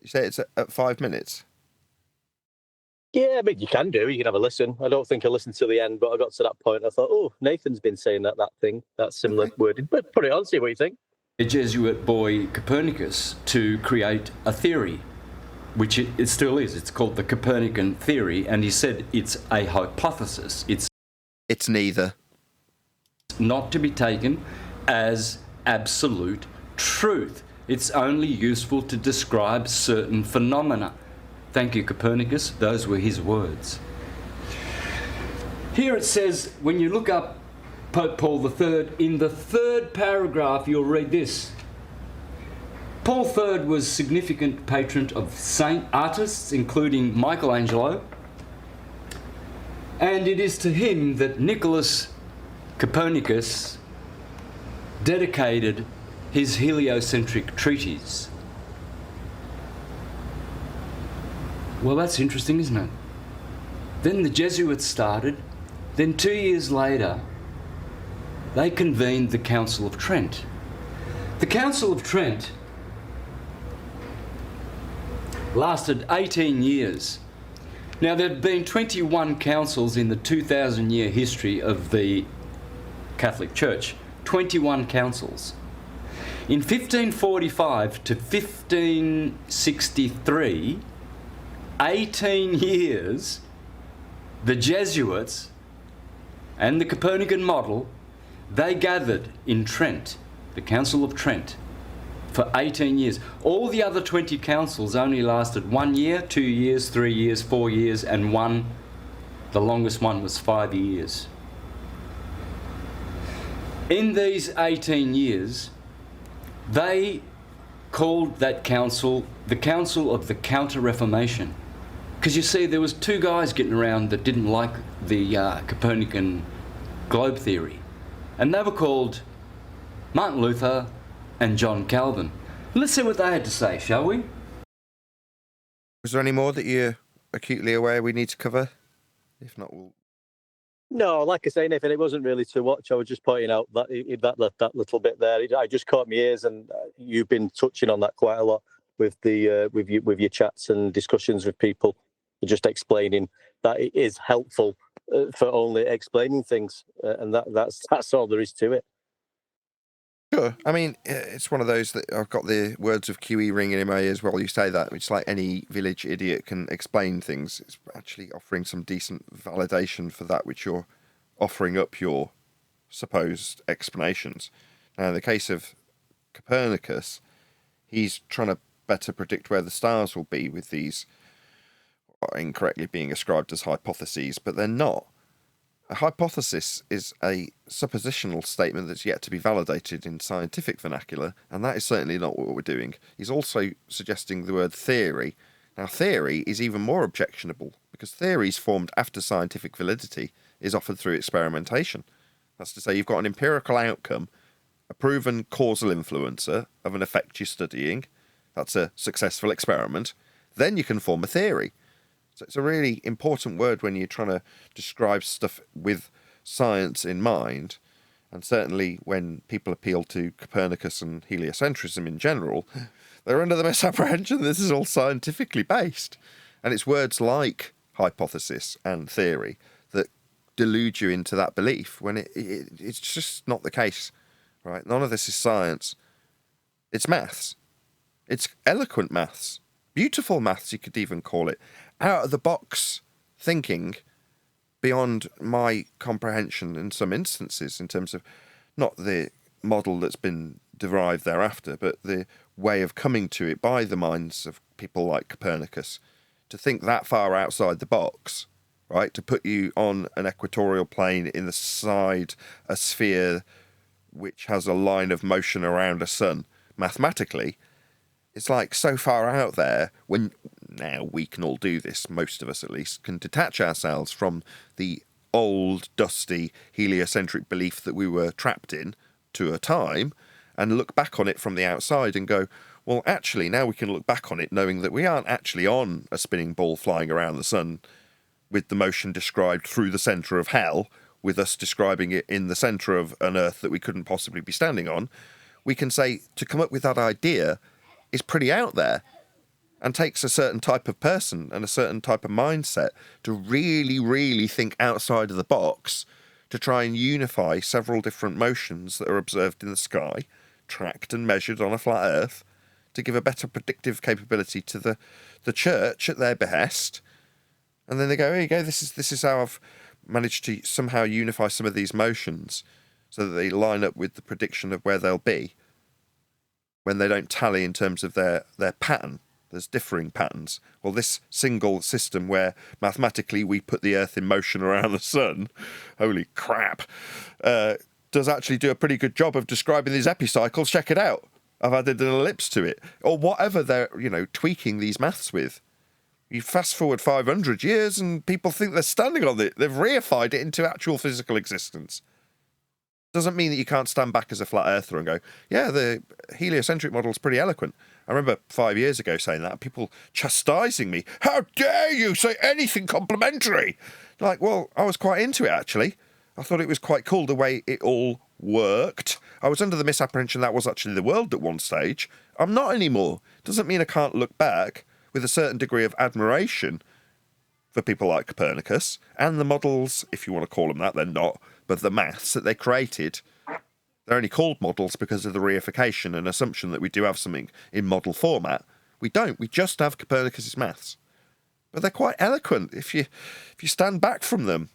S1: You say it's at 5 minutes?
S6: Yeah, I mean, you can have a listen. I don't think I listened to the end, but I got to that point. I thought, oh, Nathan's been saying that thing, that similar wording. But put it on, see what you think.
S7: The Jesuit boy Copernicus to create a theory, which it still is. It's called the Copernican theory, and he said it's a hypothesis.
S1: It's neither.
S7: Not to be taken as absolute truth. It's only useful to describe certain phenomena. Thank you, Copernicus. Those were his words. Here it says, when you look up Pope Paul III, in the third paragraph, you'll read this. Paul III was significant patron of saint artists, including Michelangelo, and it is to him that Nicholas Copernicus dedicated his heliocentric treatise. Well, that's interesting, isn't it? Then the Jesuits started. Then 2 years later, they convened the Council of Trent. The Council of Trent lasted 18 years. Now, there have been 21 councils in the 2,000-year history of the Catholic Church. 21 councils. In 1545 to 1563, 18 years, the Jesuits and the Copernican model, they gathered in Trent, the Council of Trent, for 18 years. All the other 20 councils only lasted 1 year, 2 years, 3 years, 4 years, and one, the longest one was 5 years. In these 18 years, they called that council the Council of the Counter-Reformation. Because you see, there was two guys getting around that didn't like the Copernican globe theory. And they were called Martin Luther and John Calvin. Let's see what they had to say, shall we?
S1: Was there any more that you're acutely aware we need to cover? If not, we'll...
S6: No, like I say, Nathan, it wasn't really to watch. I was just pointing out that little bit there. I just caught my ears, and you've been touching on that quite a lot with the with your chats and discussions with people, just explaining that it is helpful for only explaining things, and that's all there is to it.
S1: Sure. I mean, it's one of those that I've got the words of QE ringing in my ears while you say that. It's like any village idiot can explain things. It's actually offering some decent validation for that which you're offering up your supposed explanations. Now, in the case of Copernicus, he's trying to better predict where the stars will be with these incorrectly being ascribed as hypotheses, but they're not. A hypothesis is a suppositional statement that's yet to be validated in scientific vernacular, and that is certainly not what we're doing. He's also suggesting the word theory. Now, theory is even more objectionable, because theories formed after scientific validity is offered through experimentation. That's to say, you've got an empirical outcome, a proven causal influencer of an effect you're studying. That's a successful experiment. Then you can form a theory. So it's a really important word when you're trying to describe stuff with science in mind, and certainly when people appeal to Copernicus and heliocentrism in general, they're under the misapprehension this is all scientifically based. And it's words like hypothesis and theory that delude you into that belief when it's just not the case, right? None of this is science. It's maths. It's eloquent maths. Beautiful maths, you could even call it. Out of the box thinking beyond my comprehension in some instances, in terms of not the model that's been derived thereafter, but the way of coming to it by the minds of people like Copernicus. To think that far outside the box, right, to put you on an equatorial plane in the side a sphere which has a line of motion around a sun, mathematically, it's like so far out there when now we can all do this, most of us at least, can detach ourselves from the old, dusty, heliocentric belief that we were trapped in to a time and look back on it from the outside and go, well, actually, now we can look back on it knowing that we aren't actually on a spinning ball flying around the sun with the motion described through the centre of hell, with us describing it in the centre of an earth that we couldn't possibly be standing on. We can say to come up with that idea is pretty out there and takes a certain type of person and a certain type of mindset to really, really think outside of the box to try and unify several different motions that are observed in the sky, tracked and measured on a flat earth, to give a better predictive capability to the church at their behest. And then they go, here you go, this is how I've managed to somehow unify some of these motions so that they line up with the prediction of where they'll be when they don't tally in terms of their pattern. There's differing patterns. Well, this single system where mathematically we put the Earth in motion around the sun, holy crap, does actually do a pretty good job of describing these epicycles. Check it out. I've added an ellipse to it. Or whatever they're, tweaking these maths with. You fast forward 500 years and people think they're standing on it. They've reified it into actual physical existence. Doesn't mean that you can't stand back as a flat earther and go, yeah, the heliocentric model is pretty eloquent. I remember 5 years ago saying that, people chastising me. How dare you say anything complimentary? Like, well, I was quite into it, actually. I thought it was quite cool the way it all worked. I was under the misapprehension that was actually the world at one stage. I'm not anymore. Doesn't mean I can't look back with a certain degree of admiration for people like Copernicus and the models, if you want to call them that, they're not, but the maths that they created. They're only called models because of the reification and assumption that we do have something in model format. We don't. We just have Copernicus's maths. But they're quite eloquent if you stand back from them.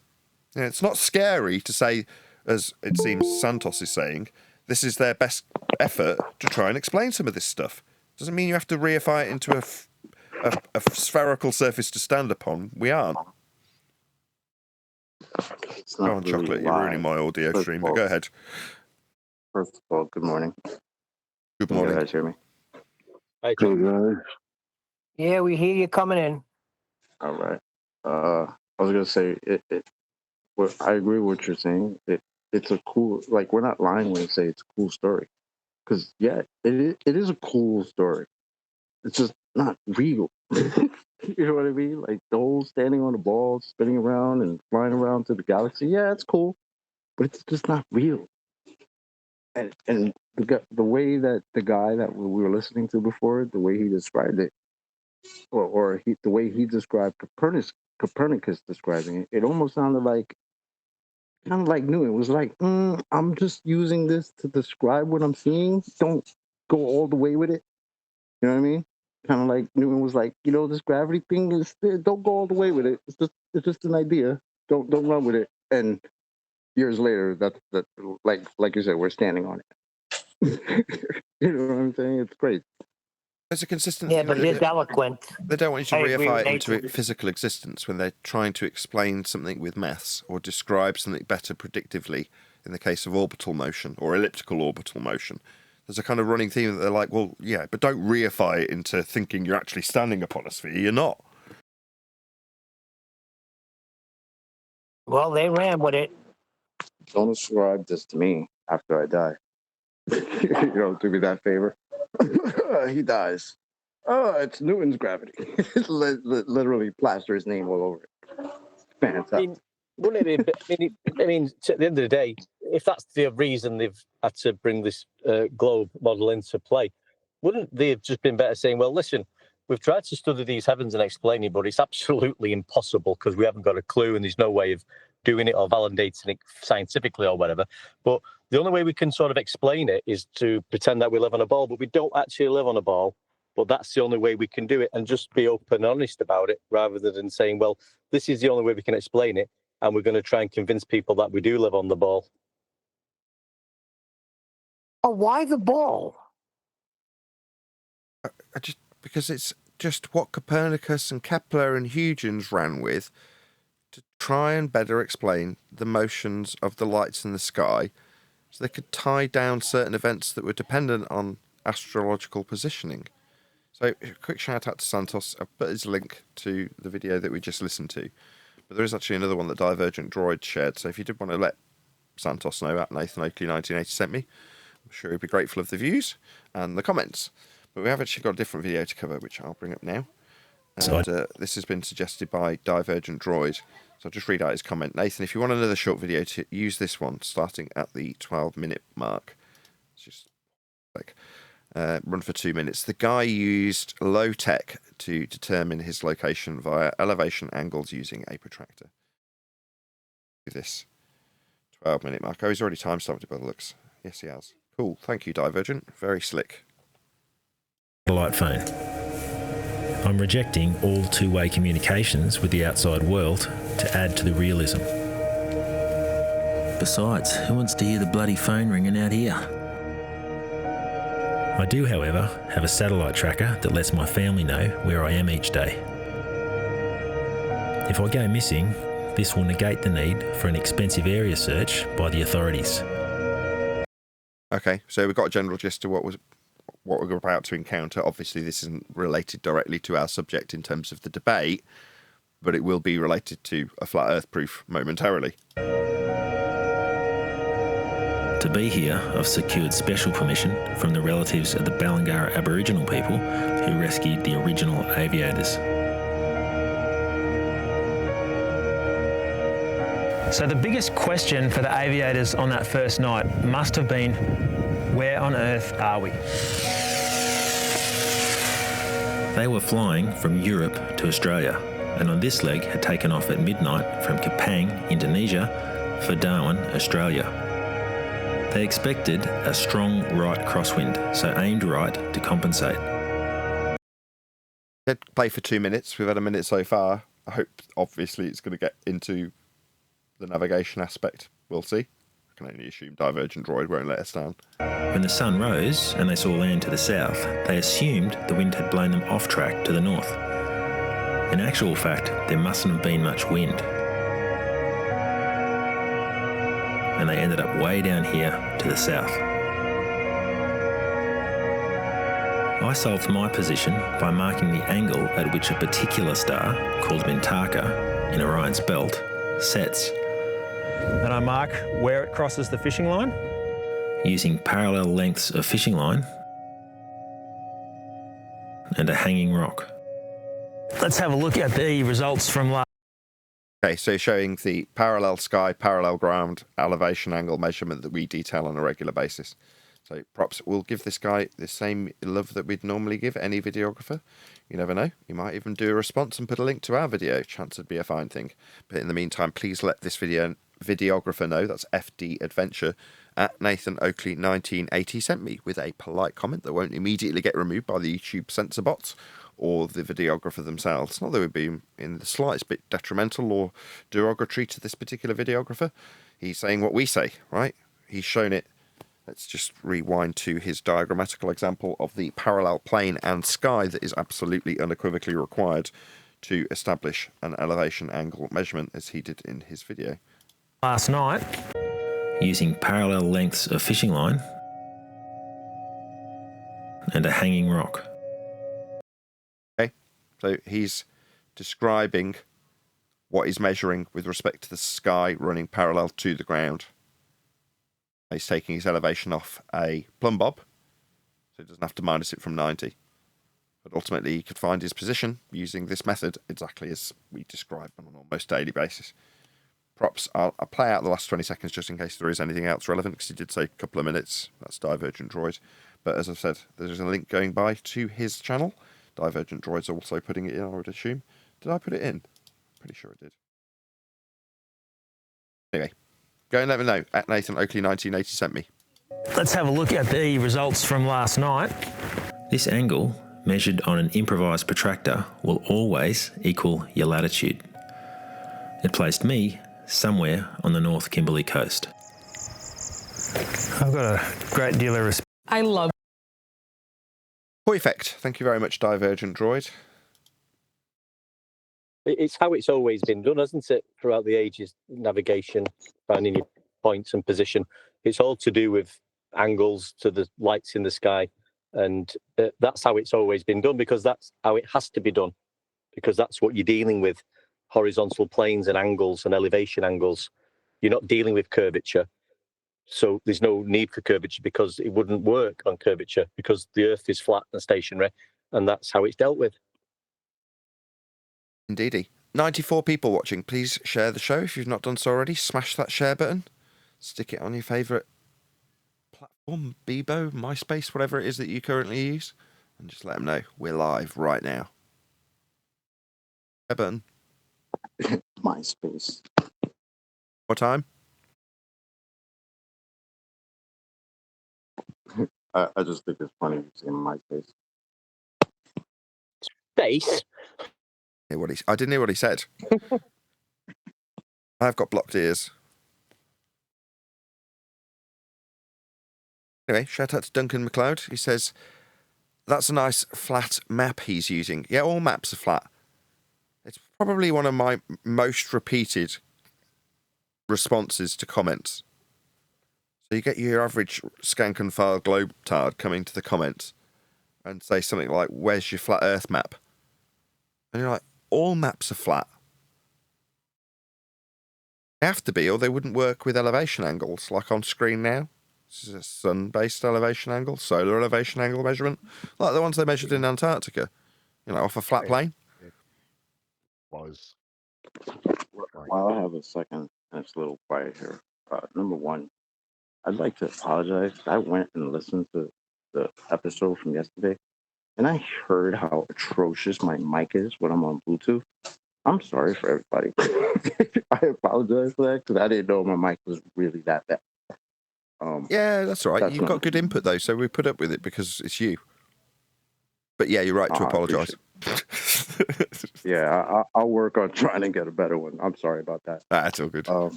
S1: You know, it's not scary to say, as it seems Santos is saying, this is their best effort to try and explain some of this stuff. Doesn't mean you have to reify it into a spherical surface to stand upon. We aren't. Go on,
S8: Really
S1: Chocolate, you're ruining my audio stream, but go ahead.
S8: First of all, good morning.
S1: Good
S8: Can you
S1: morning.
S8: guys hear me?
S6: Hey,
S8: Hey guys.
S4: Yeah, we hear you coming in.
S8: All right. I was gonna say I agree with what you're saying. It's a cool, like, we're not lying when we say it's a cool story, because it is a cool story. It's just not real. You know what I mean? Like the whole standing on the ball, spinning around and flying around to the galaxy. Yeah, it's cool, but it's just not real. And the way that the guy that we were listening to before, the way he described it, the way he described Copernicus describing it, it almost sounded like kind of like Newton. It was like, I'm just using this to describe what I'm seeing. Don't go all the way with it. You know what I mean? Kind of like Newton was like, this gravity thing is, don't go all the way with it. It's just an idea. Don't run with it. And years later, that like you said, we're standing on it. You know what I'm saying? It's great.
S1: It's a consistent
S4: Yeah,
S1: thing.
S4: but it is eloquent.
S1: They don't want you
S4: I
S1: to
S4: agree
S1: reify
S4: with
S1: it into
S4: Nathan.
S1: physical existence when they're trying to explain something with maths or describe something better predictively in the case of orbital motion or elliptical orbital motion. There's a kind of running theme that they're like, well, yeah, but don't reify it into thinking you're actually standing upon a sphere. You're not.
S4: Well, they ran with it.
S8: Don't ascribe this to me after I die. Do me that favor. He dies. Oh, it's Newton's gravity. Literally plaster his name all over it. Fantastic.
S6: Wouldn't it be? I mean, at the end of the day, if that's the reason they've had to bring this globe model into play, wouldn't they have just been better saying, well, listen, we've tried to study these heavens and explain it, but it's absolutely impossible because we haven't got a clue and there's no way of doing it or validating it scientifically or whatever. But the only way we can sort of explain it is to pretend that we live on a ball, but we don't actually live on a ball. But that's the only way we can do it, and just be open and honest about it rather than saying, well, this is the only way we can explain it, and we're going to try and convince people that we do live on the ball.
S4: Oh, why the ball?
S1: Because it's just what Copernicus and Kepler and Huygens ran with to try and better explain the motions of the lights in the sky so they could tie down certain events that were dependent on astrological positioning. So, a quick shout out to Santos. I've put his link to the video that we just listened to. But there is actually another one that Divergent Droid shared. So, if you did want to let Santos know, at Nathan Oakley 1980 sent me, I'm sure he'd be grateful of the views and the comments. But we have actually got a different video to cover, which I'll bring up now. And this has been suggested by Divergent Droid. So I'll just read out his comment. Nathan, if you want another short video, to use this one, starting at the 12-minute mark. It's just like run for 2 minutes. The guy used low tech to determine his location via elevation angles using a protractor. This 12-minute mark. Oh, he's already time-stamped it by the looks. Yes, he has. Cool. Thank you, Divergent. Very slick.
S9: Lite phone. I'm rejecting all two-way communications with the outside world to add to the realism.
S10: Besides, who wants to hear the bloody phone ringing out here?
S9: I do, however, have a satellite tracker that lets my family know where I am each day. If I go missing, this will negate the need for an expensive area search by the authorities.
S1: Okay, so we've got a general gist of what we're about to encounter. Obviously, this isn't related directly to our subject in terms of the debate, but it will be related to a flat Earth proof momentarily.
S10: To be here, I've secured special permission from the relatives of the Balangara Aboriginal people who rescued the original aviators.
S11: So the biggest question for the aviators on that first night must have been, where on earth are we?
S10: They were flying from Europe to Australia, and on this leg had taken off at midnight from Kupang, Indonesia, for Darwin, Australia. They expected a strong right crosswind, so aimed right to compensate.
S1: Did play for 2 minutes. We've had a minute so far. I hope, obviously, it's going to get into the navigation aspect. We'll see. I can only assume Divergent Droid won't let us down.
S10: When the sun rose and they saw land to the south, they assumed the wind had blown them off track to the north. In actual fact, there mustn't have been much wind. And they ended up way down here to the south. I solved my position by marking the angle at which a particular star, called Mintaka, in Orion's belt, sets.
S11: And I mark where it crosses the fishing line.
S10: Using parallel lengths of fishing line and a hanging rock.
S11: Let's have a look at the results from last.
S1: Okay, so showing the parallel sky, parallel ground, elevation angle measurement that we detail on a regular basis. So props, we'll give this guy the same love that we'd normally give any videographer. You never know. You might even do a response and put a link to our video. Chance would be a fine thing. But in the meantime, please let this videographer know, that's FD Adventure, at Nathan Oakley 1980 sent me with a polite comment that won't immediately get removed by the YouTube censor bots or the videographer themselves. Not that it would be in the slightest bit detrimental or derogatory to this particular videographer. He's saying what we say, right? He's shown it. Let's just rewind to his diagrammatical example of the parallel plane and sky that is absolutely unequivocally required to establish an elevation angle measurement as he did in his video.
S11: Last night.
S10: Using parallel lengths of fishing line and a hanging rock.
S1: Okay, so he's describing what he's measuring with respect to the sky running parallel to the ground. He's taking his elevation off a plumb bob, so he doesn't have to minus it from 90. But ultimately, he could find his position using this method exactly as we describe on an almost daily basis. Props, I'll play out the last 20 seconds just in case there is anything else relevant, because he did say a couple of minutes. That's Divergent Droid. But as I've said, there's a link going by to his channel. Divergent Droid's also putting it in, I would assume. Did I put it in? Pretty sure I did. Anyway, go and let me know at Nathan Oakley 1980 sent me.
S11: Let's have a look at the results from last night.
S10: This angle, measured on an improvised protractor, will always equal your latitude. It placed me somewhere on the North Kimberley coast.
S11: I've got a great deal of respect.
S12: I love.
S1: Perfect. Thank you very much, Divergent Droid.
S6: It's how it's always been done, hasn't it? Throughout the ages, navigation, finding your points and position. It's all to do with angles to the lights in the sky. And that's how it's always been done, because that's how it has to be done, because that's what you're dealing with. Horizontal planes and angles and elevation angles. You're not dealing with curvature. So there's no need for curvature, because it wouldn't work on curvature, because the Earth is flat and stationary, and that's how it's dealt with.
S1: Indeedy. 94 people watching. Please share the show if you've not done so already. Smash that share button. Stick it on your favourite platform, Bebo, MySpace, whatever it is that you currently use. And just let them know we're live right now. Share button.
S8: MySpace.
S1: What time?
S8: I just think it's funny saying MySpace.
S6: Space?
S1: I didn't hear what he said. I've got blocked ears. Anyway, shout out to Duncan McLeod. He says, that's a nice flat map he's using. Yeah, all maps are flat. It's probably one of my most repeated responses to comments. So you get your average skank and file globetard coming to the comments and say something like, where's your flat earth map? And you're like, all maps are flat. They have to be, or they wouldn't work with elevation angles like on screen now. This is a sun-based elevation angle, solar elevation angle measurement, like the ones they measured in Antarctica, off a flat plane.
S12: Was.
S8: While I have a second, and it's a little quiet here. Number one, I'd like to apologize. I went and listened to the episode from yesterday, and I heard how atrocious my mic is when I'm on Bluetooth. I'm sorry for everybody. I apologize for that because I didn't know my mic was really that bad.
S1: Yeah, that's all right. You've got good input, though, so we put up with it because it's you. But yeah, you're right to apologise.
S8: Yeah, I'll work on trying to get a better one. I'm sorry about that.
S1: That's all good.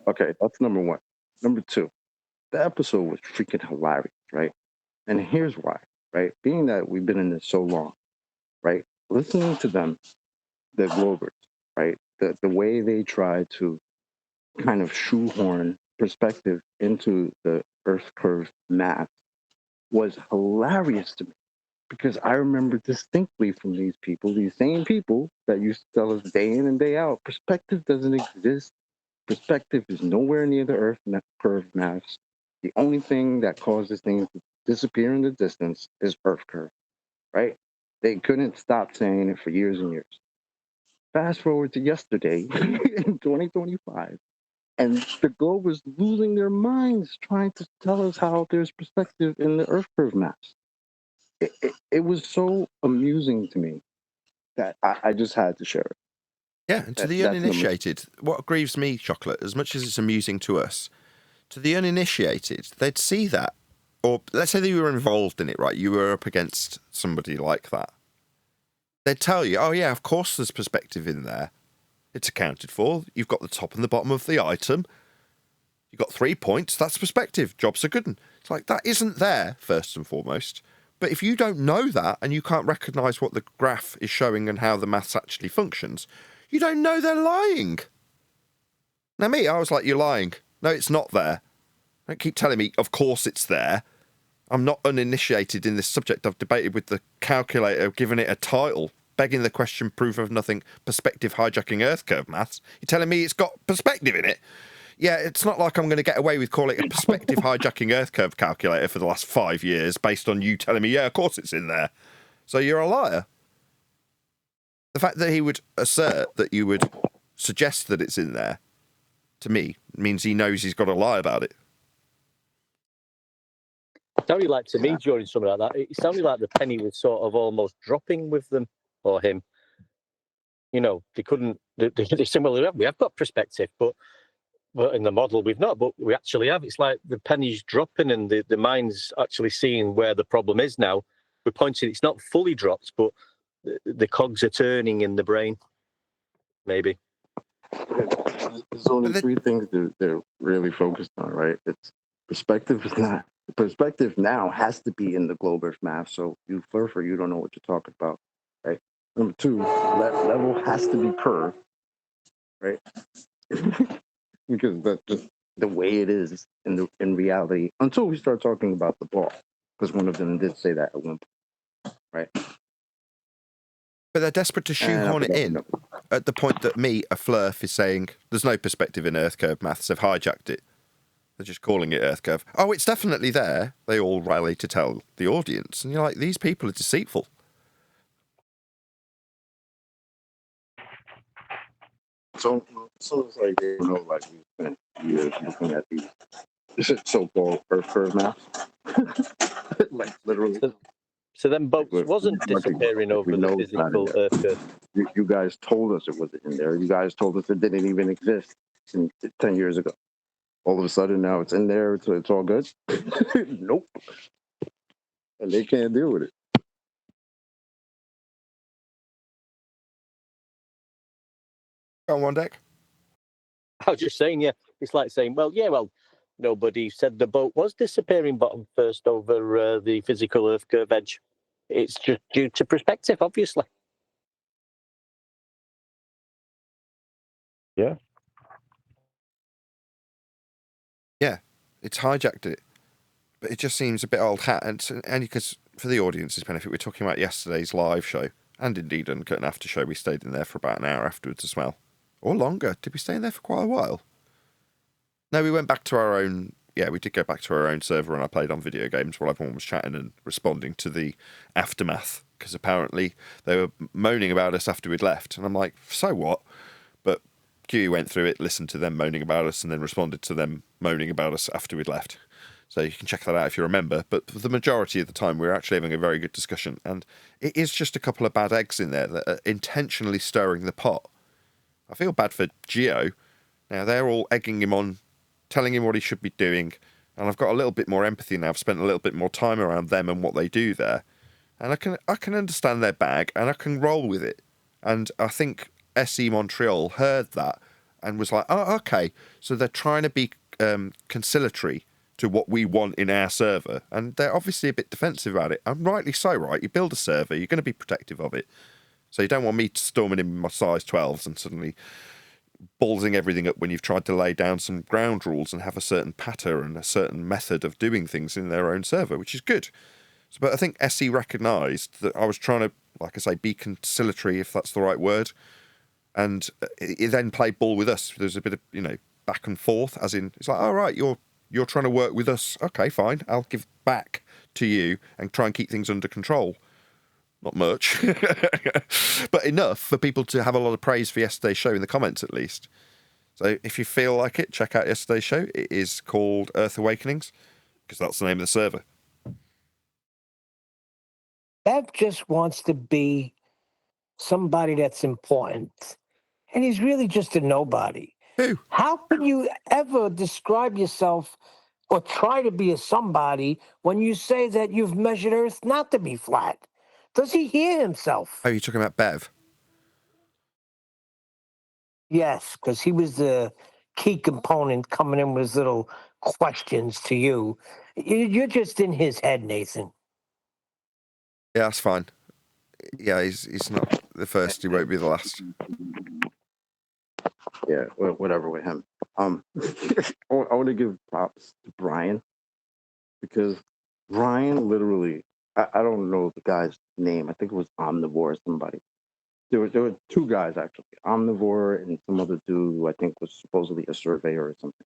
S8: Okay, that's number one. Number two, the episode was freaking hilarious, right? And here's why, right? Being that we've been in this so long, right? Listening to them, the Globers, right? The way they try to kind of shoehorn perspective into the Earth curve math was hilarious to me. Because I remember distinctly from these people, these same people that used to tell us day in and day out, perspective doesn't exist. Perspective is nowhere near the Earth curve mass. The only thing that causes things to disappear in the distance is Earth curve, right? They couldn't stop saying it for years and years. Fast forward to yesterday in 2025, and the globe was losing their minds trying to tell us how there's perspective in the Earth curve mass. It was so amusing to me that I just had to share it.
S1: Yeah, and to the uninitiated, what grieves me, Chocolate, as much as it's amusing to us, to the uninitiated, they'd see that. Or let's say that you were involved in it, right? You were up against somebody like that. They'd tell you, oh yeah, of course there's perspective in there. It's accounted for. You've got the top and the bottom of the item. You've got 3 points. That's perspective. Job's a good one. It's like, that isn't there, first and foremost. But if you don't know that and you can't recognise what the graph is showing and how the maths actually functions, you don't know they're lying. Now me, I was like, you're lying. No, it's not there. Don't keep telling me, of course it's there. I'm not uninitiated in this subject. I've debated with the calculator, given it a title, begging the question, proof of nothing, perspective hijacking Earth curve maths. You're telling me it's got perspective in it? Yeah, it's not like I'm going to get away with calling it a perspective hijacking Earth curve calculator for the last 5 years based on you telling me, yeah, of course it's in there. So you're a liar. The fact that he would assert that you would suggest that it's in there, to me, means he knows he's got to lie about it.
S6: It sounded like to me during something like that, it sounded like the penny was sort of almost dropping with them or him. They couldn't, they said, well, we have got perspective, but in the model we've not, but we actually have. It's like the penny's dropping and the mind's actually seeing where the problem is now. We're pointing, it's not fully dropped, but the cogs are turning in the brain, maybe.
S8: There's only three things they're really focused on, right? It's perspective is not. The perspective now has to be in the globe Earth math, so you furfer, you don't know what you're talking about, right? Number two, level has to be curved, right? Because that's just the way it is in reality until we start talking about the ball, because one of them did say that at one point, right?
S1: But they're desperate to shoehorn it in at the point that me, a flurf, is saying there's no perspective in Earth curve maths. They've hijacked it. They're just calling it Earth curve. Oh, it's definitely there. They all rally to tell the audience. And you're like, these people are deceitful.
S8: So it's like they know, like we spent years looking at these so-called Earth curve maps, like literally.
S6: So then boats wasn't disappearing over the physical Earth curve.
S8: You guys told us it wasn't in there. You guys told us it didn't even exist 10 years ago. All of a sudden now it's in there, so it's all good. Nope. And they can't deal with it.
S1: On one deck.
S6: I was just saying, yeah, it's like saying, well, nobody said the boat was disappearing bottom first over the physical Earth curve edge. It's just due to perspective, obviously.
S8: Yeah.
S1: Yeah, it's hijacked it. But it just seems a bit old hat. And because, for the audience's benefit, we're talking about yesterday's live show, and indeed Uncut and After Show. We stayed in there for about an hour afterwards as well. Or longer. Did we stay in there for quite a while? No, we went back to our own yeah, we did go back to our own server and I played on video games while everyone was chatting and responding to the aftermath, because apparently they were moaning about us after we'd left. And I'm like, so what? But Q went through it, listened to them moaning about us, and then responded to them moaning about us after we'd left. So you can check that out if you remember. But for the majority of the time, we were actually having a very good discussion. And it is just a couple of bad eggs in there that are intentionally stirring the pot. I feel bad for Gio. Now, they're all egging him on, telling him what he should be doing. And I've got a little bit more empathy now. I've spent a little bit more time around them and what they do there. And I can understand their bag and I can roll with it. And I think SE Montreal heard that and was like, oh, okay. So they're trying to be conciliatory to what we want in our server. And they're obviously a bit defensive about it. And rightly so, right? You build a server, you're going to be protective of it. So you don't want me storming in my size 12s and suddenly ballsing everything up when you've tried to lay down some ground rules and have a certain pattern and a certain method of doing things in their own server, which is good. So, but I think SE recognised that I was trying to, like I say, be conciliatory, if that's the right word. And he then played ball with us. There's a bit of, back and forth, as in, it's like, all right, you're trying to work with us. Okay, fine. I'll give back to you and try and keep things under control. Not much, but enough for people to have a lot of praise for yesterday's show in the comments, at least. So if you feel like it, check out yesterday's show. It is called Earth Awakenings, because that's the name of the server.
S4: Bev just wants to be somebody that's important. And he's really just a nobody.
S1: Who?
S4: How can you ever describe yourself or try to be a somebody when you say that you've measured Earth not to be flat? Does he hear himself?
S1: Oh, you're talking about Bev?
S4: Yes, because he was the key component coming in with his little questions to you. You're just in his head, Nathan.
S1: Yeah, that's fine. Yeah, he's not the first. He won't be the last.
S8: Yeah, whatever with him. I want to give props to Brian, because Brian literally, I don't know the guy's name. I think it was Omnivore or somebody. There were two guys, actually. Omnivore and some other dude who I think was supposedly a surveyor or something.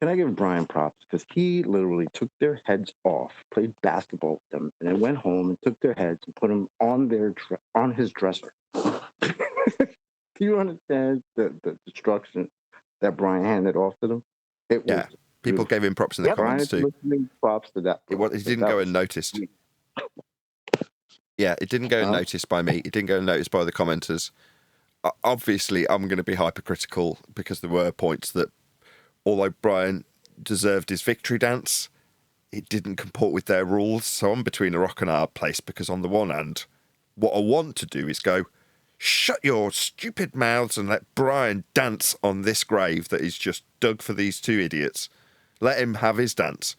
S8: Can I give Brian props? Because he literally took their heads off, played basketball with them, and then went home and took their heads and put them on on his dresser. Do you understand the destruction that Brian handed off to them?
S1: Yeah, people gave him props in the comments too.
S8: Props to that.
S1: It didn't go unnoticed. Yeah, it didn't go unnoticed by me. It didn't go unnoticed by the commenters. Obviously, I'm going to be hypercritical because there were points that, although Brian deserved his victory dance, it didn't comport with their rules. So I'm between a rock and a hard place, because on the one hand, what I want to do is go, shut your stupid mouths and let Brian dance on this grave that he's just dug for these two idiots. Let him have his dance.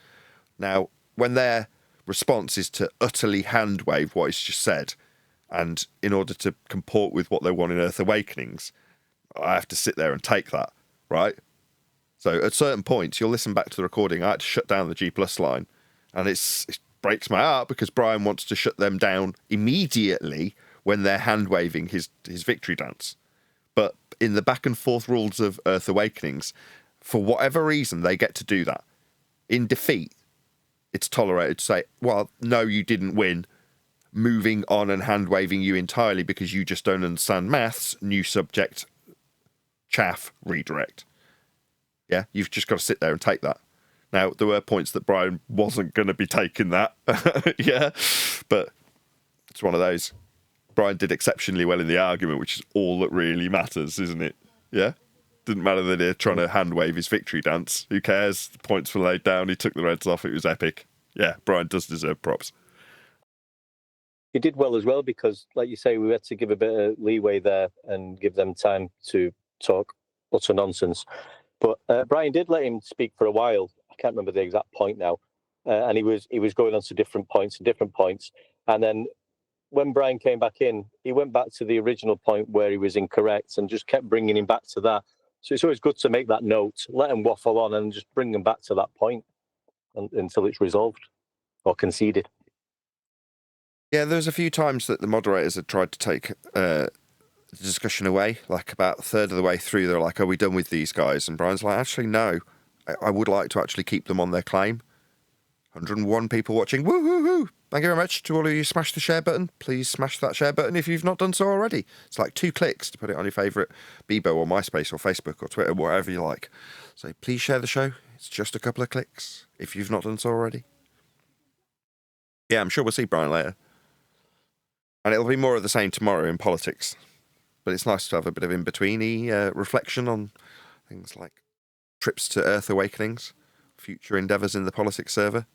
S1: Now, when their response is to utterly hand-wave what he's just said, and in order to comport with what they want in Earth Awakenings, I have to sit there and take that, right? So at certain points, you'll listen back to the recording, I had to shut down the G+ line, and it breaks my heart because Brian wants to shut them down immediately when they're hand-waving his victory dance. But in the back and forth rules of Earth Awakenings, for whatever reason, they get to do that. In defeat, it's tolerated to say, well, no, you didn't win. Moving on and hand-waving you entirely because you just don't understand maths, new subject, chaff, redirect. Yeah, you've just got to sit there and take that. Now, there were points that Brian wasn't going to be taking that. Yeah, but it's one of those. Brian did exceptionally well in the argument, which is all that really matters, isn't it? Yeah? Didn't matter that they're trying to hand-wave his victory dance. Who cares? The points were laid down. He took the reds off. It was epic. Yeah, Brian does deserve props.
S6: He did well as well because, like you say, we had to give a bit of leeway there and give them time to talk utter nonsense. But Brian did let him speak for a while. I can't remember the exact point now. And he was going on to different points. And then when Brian came back in, he went back to the original point where he was incorrect and just kept bringing him back to that. So it's always good to make that note, let him waffle on and just bring him back to that point until it's resolved or conceded.
S1: Yeah, there's a few times that the moderators had tried to take the discussion away, like about a third of the way through, they're like, are we done with these guys? And Brian's like, actually, no. I would like to actually keep them on their claim. 101 people watching. Woo hoo hoo! Thank you very much to all of you. Smash the share button. Please smash that share button if you've not done so already. It's like 2 clicks to put it on your favourite Bebo or MySpace or Facebook or Twitter, whatever you like. So please share the show. It's just a couple of clicks if you've not done so already. Yeah, I'm sure we'll see Brian later. And it'll be more of the same tomorrow in politics. But it's nice to have a bit of in-betweeny reflection on things like trips to Earth Awakenings, future endeavours in the politics server.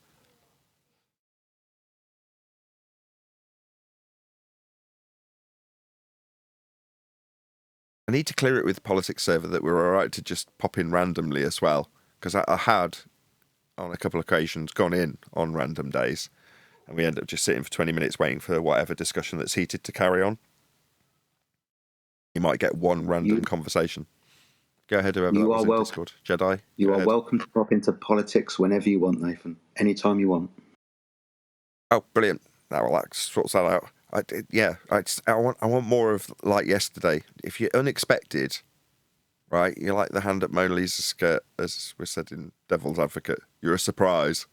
S1: I need to clear it with the politics server that we're all right to just pop in randomly as well, because I had, on a couple of occasions, gone in on random days, and we end up just sitting for 20 minutes waiting for whatever discussion that's heated to carry on. You might get one random conversation. Go ahead, whoever that was in Discord. Jedi.
S13: You are welcome to pop into politics whenever you want, Nathan. Anytime you want.
S1: Oh, brilliant. Now, well, that sorts that out. I want more of like yesterday. If you're unexpected, right, you're like the hand up Mona Lisa's skirt, as we said in Devil's Advocate. You're a surprise.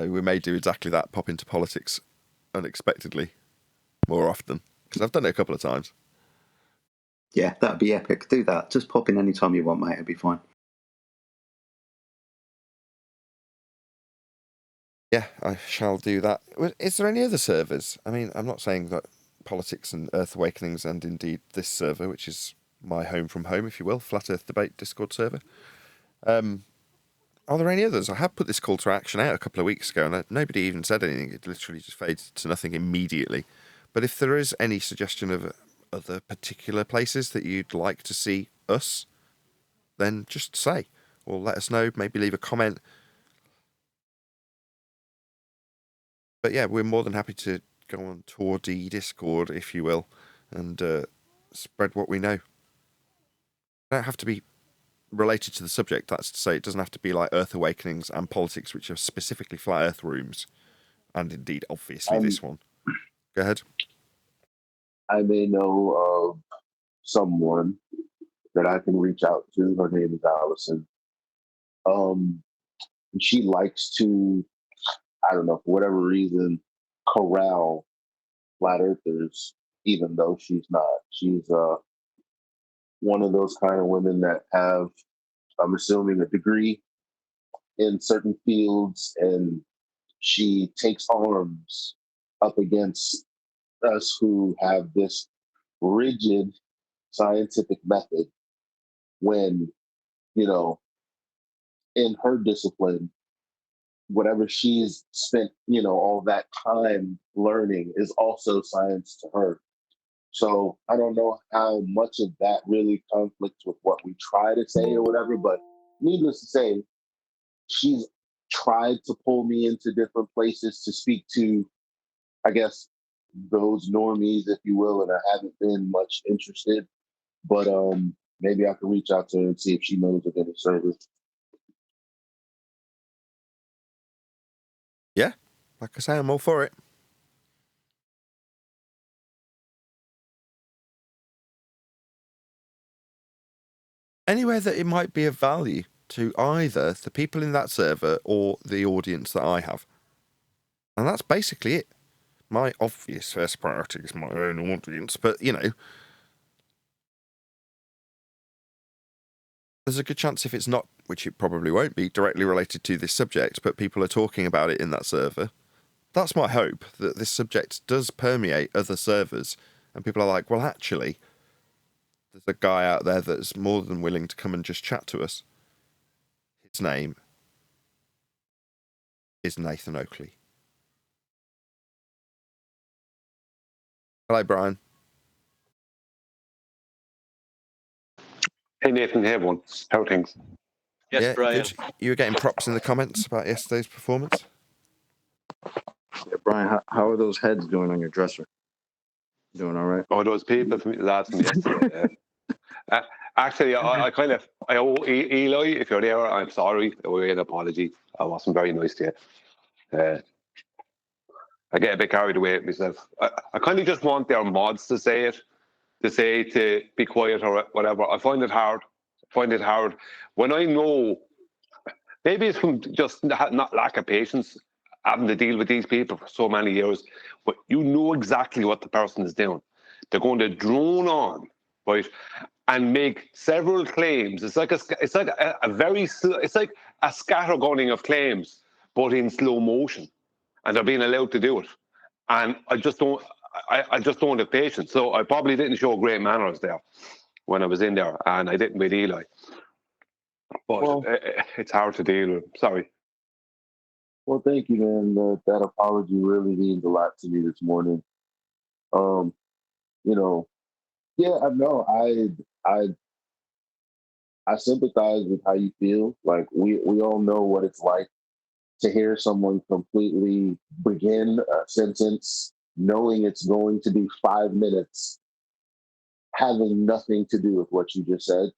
S1: So we may do exactly that, pop into politics unexpectedly more often, because I've done it a couple of times.
S13: Yeah, that'd be epic. Do that. Just pop in anytime you want, mate. It'll be fine.
S1: Yeah, I shall do that. Is there any other servers? I mean, I'm not saying that politics and Earth Awakenings and indeed this server, which is my home from home, if you will, Flat Earth Debate Discord server. Are there any others? I have put this call to action out a couple of weeks ago and nobody even said anything. It literally just faded to nothing immediately. But if there is any suggestion of other particular places that you'd like to see us, then just say, or let us know, maybe leave a comment. But yeah, we're more than happy to go on tour the Discord, if you will, and spread what we know. It don't have to be related to the subject. That's to say, it doesn't have to be like Earth Awakenings and politics, which are specifically flat Earth rooms, and indeed, obviously, this one. Go ahead.
S14: I may know of someone that I can reach out to. Her name is Allison. She likes to, I don't know, for whatever reason, corral flat earthers, even though she's not. She's one of those kind of women that have, I'm assuming, a degree in certain fields, and she takes arms up against us who have this rigid scientific method when, you know, in her discipline, whatever she's spent, you know, all that time learning is also science to her. So I don't know how much of that really conflicts with what we try to say or whatever, but needless to say, she's tried to pull me into different places to speak to, I guess, those normies, if you will, and I haven't been much interested. But maybe I can reach out to her and see if she knows of any service.
S1: Yeah, like I say, I'm all for it. Anywhere that it might be of value to either the people in that server or the audience that I have. And that's basically it. My obvious first priority is my own audience, but, you know, there's a good chance if it's not, which it probably won't be, directly related to this subject, but people are talking about it in that server. That's my hope, that this subject does permeate other servers, and people are like, well, actually, there's a guy out there that's more than willing to come and just chat to us. His name is Nathan Oakley. Hello, Brian.
S15: Hey, Nathan. Hey, everyone. How are things?
S1: Yes, yeah, Brian. Good. You were getting props in the comments about yesterday's performance.
S8: Yeah, Brian, how are those heads doing on your dresser? Doing all right?
S15: Oh, those people from lads from yesterday. Actually, I owe Eli, if you're there, I'm sorry. I owe you an apology. I wasn't very nice to you. I get a bit carried away with myself. I kind of just want their mods to say it, to say to be quiet or whatever. I find it hard. find it hard when I know. Maybe it's from just not lack of patience, having to deal with these people for so many years. But you know exactly what the person is doing. They're going to drone on, right, and make several claims. It's like a scattergunning of claims, but in slow motion, and they're being allowed to do it. And I just don't have patience. So I probably didn't show great manners there when I was in there, and I didn't with Eli. But it's hard to deal with. Sorry.
S14: Well, thank you, man. That apology really means a lot to me this morning. Yeah, I know. I sympathize with how you feel. Like we all know what it's like to hear someone completely begin a sentence knowing it's going to be 5 minutes, having nothing to do with what you just said.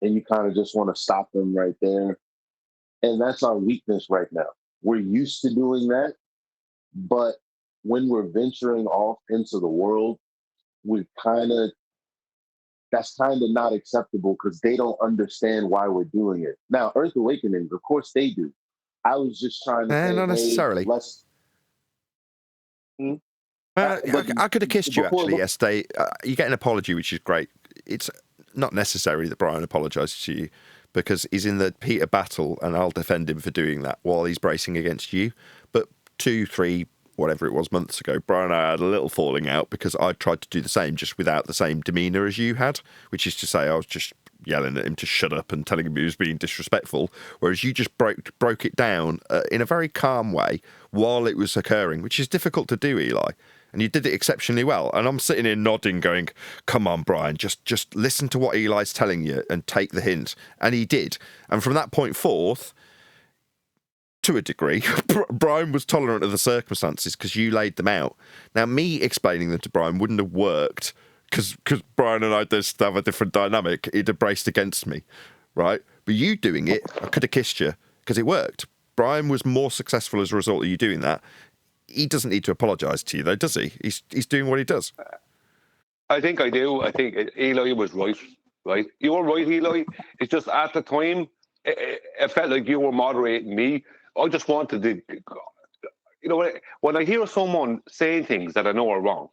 S14: And you kind of just want to stop them right there. And that's our weakness right now. We're used to doing that. But when we're venturing off into the world, that's kind of not acceptable because they don't understand why we're doing it. Now, Earth Awakenings, of course they do. I was just trying to say,
S1: not necessarily. I could have kissed you actually yesterday. You get an apology, which is great. It's not necessary that Brian apologises to you because he's in the heat of battle and I'll defend him for doing that while he's bracing against you. But 2, 3, whatever it was, months ago, Brian and I had a little falling out because I tried to do the same just without the same demeanour as you had, which is to say I was just yelling at him to shut up and telling him he was being disrespectful, whereas you just broke it down in a very calm way while it was occurring, which is difficult to do, Eli. And you did it exceptionally well. And I'm sitting here nodding, going, come on, Brian, just listen to what Eli's telling you and take the hint. And he did. And from that point forth, to a degree, Brian was tolerant of the circumstances because you laid them out. Now, me explaining them to Brian wouldn't have worked because Brian and I just have a different dynamic. He'd have braced against me, right? But you doing it, I could have kissed you because it worked. Brian was more successful as a result of you doing that. He doesn't need to apologise to you, though, does he? He's doing what he does.
S15: I think I do. I think Eli was right? You were right, Eli. It's just at the time, it felt like you were moderating me. I just wanted to, when I hear someone saying things that I know are wrong,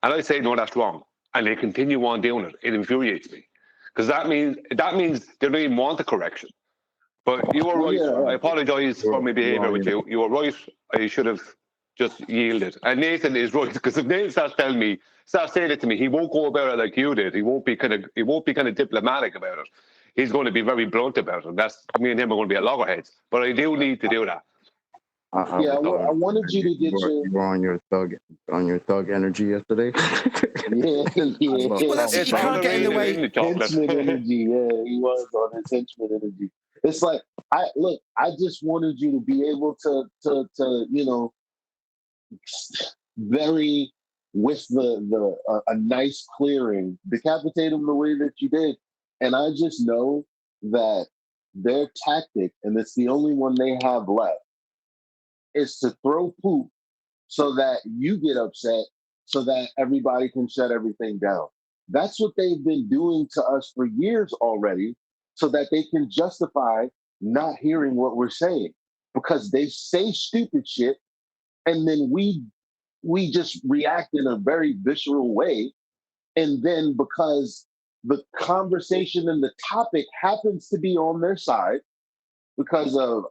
S15: and I say, no, that's wrong, and they continue on doing it, it infuriates me. Because that means they don't even want the correction. But you were right. Yeah, I apologise for my behaviour with you. You were right. I should have just yielded. And Nathan is right, because if Nathan starts saying it to me, he won't go about it like you did. He won't be kind of diplomatic about it. He's going to be very blunt about it. That's me and him are going to be at loggerheads. But I do need to do that.
S14: I wanted you to get you were on your thug energy yesterday. Yeah.
S1: Well, that's it. You can't get in the way.
S14: Henchman energy. Yeah, he was on his henchman energy. It's like I just wanted you to be able to very with a nice clearing, decapitate him the way that you did. And I just know that their tactic, and it's the only one they have left, is to throw poop so that you get upset so that everybody can shut everything down. That's what they've been doing to us for years already, so that they can justify not hearing what we're saying, because they say stupid shit and then we just react in a very visceral way. And then because the conversation and the topic happens to be on their side because of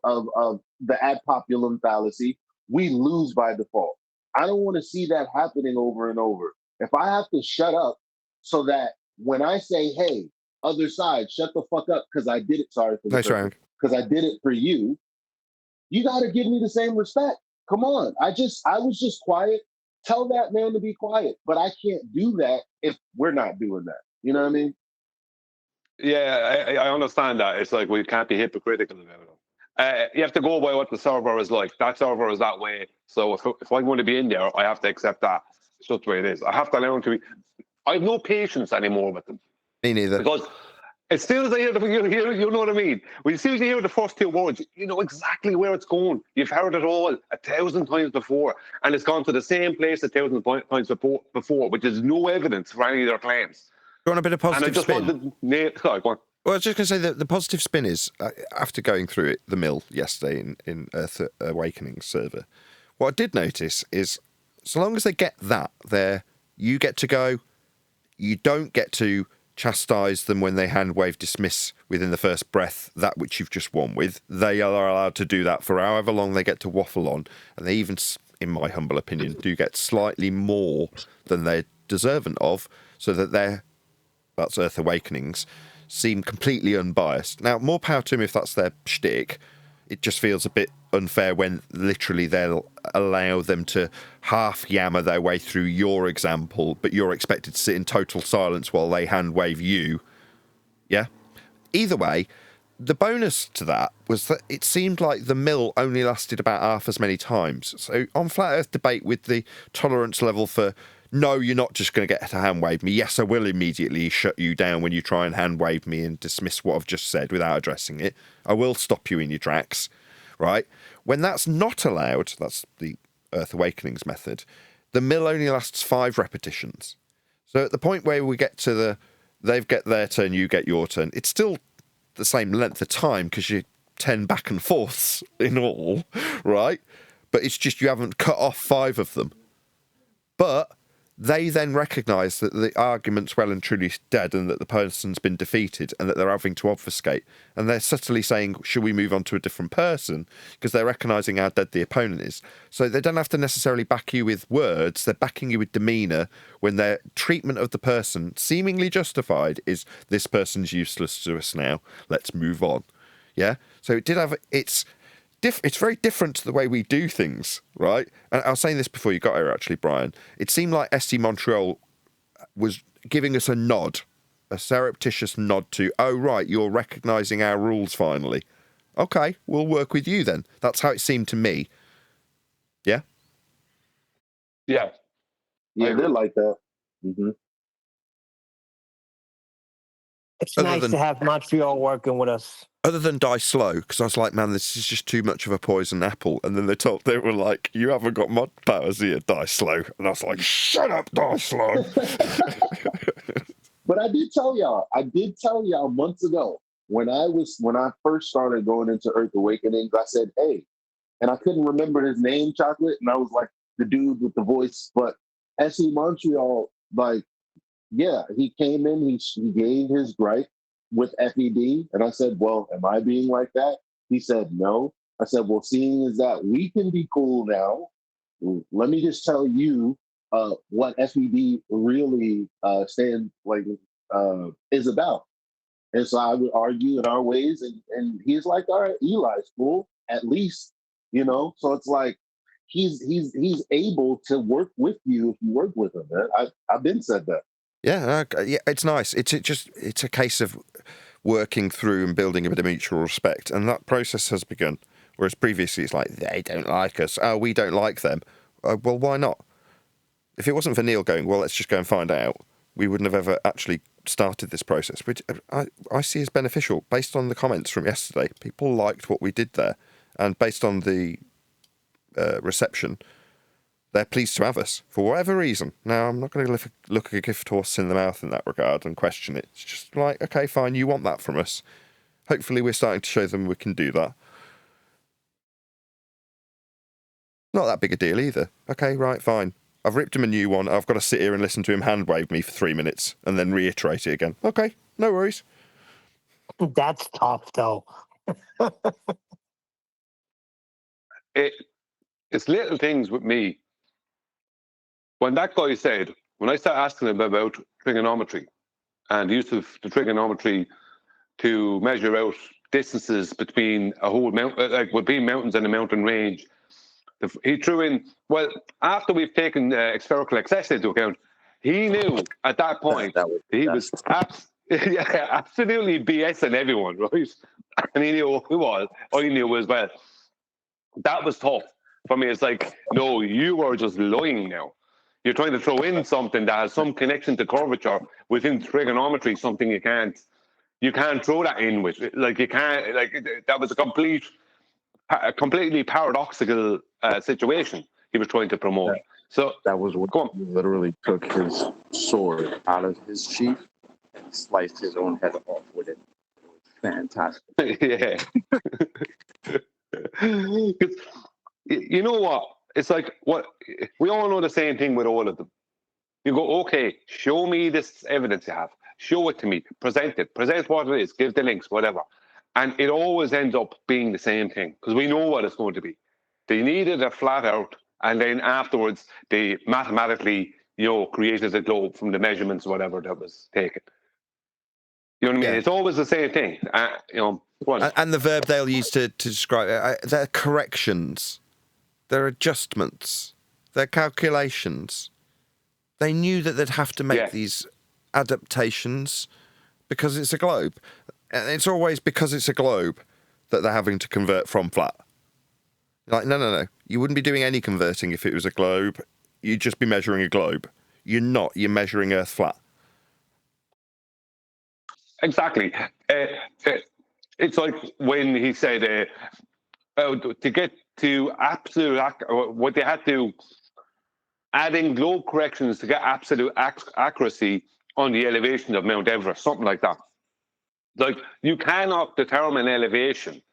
S14: the ad populum fallacy, we lose by default. I don't want to see that happening over and over. If I have to shut up so that when I say, hey, other side, shut the fuck up because I did it, because I did it for you, you got to give me the same respect. Come on. I was just quiet. Tell that man to be quiet. But I can't do that if we're not doing that. You know what I mean?
S15: Yeah, I understand that. It's like we can't be hypocritical about it. You have to go by what the server is like. That server is that way. So if I'm going to be in there, I have to accept that. It's just the way it is. I have to learn to be... I have no patience anymore with them.
S1: Me neither.
S15: Because as soon as I hear you know what I mean? When as soon as you hear the first two words, you know exactly where it's going. You've heard it all 1,000 times before, and it's gone to the same place 1,000 times before, which is no evidence for any of their claims.
S1: You want a bit of positive spin?
S15: Sorry, go on.
S1: Well, I was just going to say that the positive spin is, after going through it, the mill yesterday in Earth Awakening server, what I did notice is, so long as they get that, you get to go, you don't get to chastise them when they hand wave dismiss within the first breath that which you've just won with. They are allowed to do that for however long they get to waffle on, and they even, in my humble opinion, do get slightly more than they're deserving of, so that that's Earth Awakenings, seem completely unbiased. Now, more power to them if that's their shtick. It just feels a bit unfair when literally they'll allow them to half yammer their way through your example, but you're expected to sit in total silence while they hand wave you. Yeah? Either way, the bonus to that was that it seemed like the mill only lasted about half as many times. So on Flat Earth Debate, with the tolerance level for, no, you're not just going to get to hand wave me. Yes, I will immediately shut you down when you try and hand wave me and dismiss what I've just said without addressing it. I will stop you in your tracks, right? When that's not allowed, that's the Earth Awakenings method, the mill only lasts 5 repetitions. So at the point where we get to they get their turn, you get your turn, it's still the same length of time because you're 10 back and forths in all, right? But it's just you haven't cut off 5 of them. But they then recognise that the argument's well and truly dead and that the person's been defeated and that they're having to obfuscate. And they're subtly saying, should we move on to a different person? Because they're recognising how dead the opponent is. So they don't have to necessarily back you with words. They're backing you with demeanour when their treatment of the person, seemingly justified, is this person's useless to us now. Let's move on. Yeah? So it did have... It's very different to the way we do things, right? And I was saying this before you got here, actually, Brian. It seemed like SC Montreal was giving us a nod, a surreptitious nod to, oh, right, you're recognising our rules finally. Okay, we'll work with you then. That's how it seemed to me. Yeah?
S14: Yeah. Yeah, they're like that. Mm-hmm.
S4: It's nice to have Montreal working with us.
S1: Other than Die Slow, because I was like, man, this is just too much of a poison apple. And then they were like, you haven't got mod powers here, Die Slow. And I was like, shut up, Die Slow.
S14: But I did tell y'all months ago when I first started going into Earth Awakenings, I said, hey, and I couldn't remember his name, Chocolate, and I was like the dude with the voice, but SC Montreal, like, yeah, he came in, he gave his gripe with FED, and I said, well, am I being like that? He said, no. I said, well, seeing as that we can be cool now, let me just tell you what FED really is about. And so I would argue in our ways, and he's like, all right, Eli's cool, at least, so it's like he's able to work with you if you work with him, man. I've been said that.
S1: Yeah, it's nice. It's a case of working through and building a bit of mutual respect, and that process has begun. Whereas previously it's like, they don't like us. Oh, we don't like them. Well, why not? If it wasn't for Neil going, well, let's just go and find out, we wouldn't have ever actually started this process, which I see as beneficial. Based on the comments from yesterday, people liked what we did there, and based on the reception, they're pleased to have us for whatever reason. Now, I'm not going to look a gift horse in the mouth in that regard and question it. It's just like, okay, fine, you want that from us. Hopefully we're starting to show them we can do that. Not that big a deal either. Okay, right, fine. I've ripped him a new one. I've got to sit here and listen to him hand wave me for 3 minutes and then reiterate it again. Okay, no worries.
S4: That's tough, though.
S15: It's little things with me. When that guy said, when I started asking him about trigonometry and the use of the trigonometry to measure out distances between a whole mountain, like between mountains and a mountain range, he threw in, well, after we've taken spherical excess into account, he knew at that point he was absolutely BSing everyone, right? And he knew who was. I knew as well. That was tough for me. It's like, no, you are just lying now. You're trying to throw in something that has some connection to curvature within trigonometry, something you can't throw that in with. Like, you can't, like, that was a completely paradoxical situation he was trying to promote. So
S8: that was what he literally took his sword out of his sheath and sliced his own head off with it. fantastic.
S15: Yeah. 'Cause you know what? It's like what we all know the same thing with all of them. You go, okay, show me this evidence you have. Show it to me. Present it. Present what it is. Give the links, whatever. And it always ends up being the same thing because we know what it's going to be. They needed a flat Earth, and then afterwards they mathematically, created a globe from the measurements, whatever that was taken. You know what I mean?
S1: Yeah.
S15: It's always the same thing.
S1: And the verb they'll use to describe it, they're corrections, they're adjustments, they're calculations. They knew that they'd have to make these adaptations because it's a globe. And it's always because it's a globe that they're having to convert from flat. Like, no. You wouldn't be doing any converting if it was a globe. You'd just be measuring a globe. You're not. You're measuring Earth flat.
S15: Exactly. It's like when he said to get to absolute what they had to add in globe corrections to get absolute accuracy on the elevation of Mount Everest, something like that. Like, you cannot determine elevation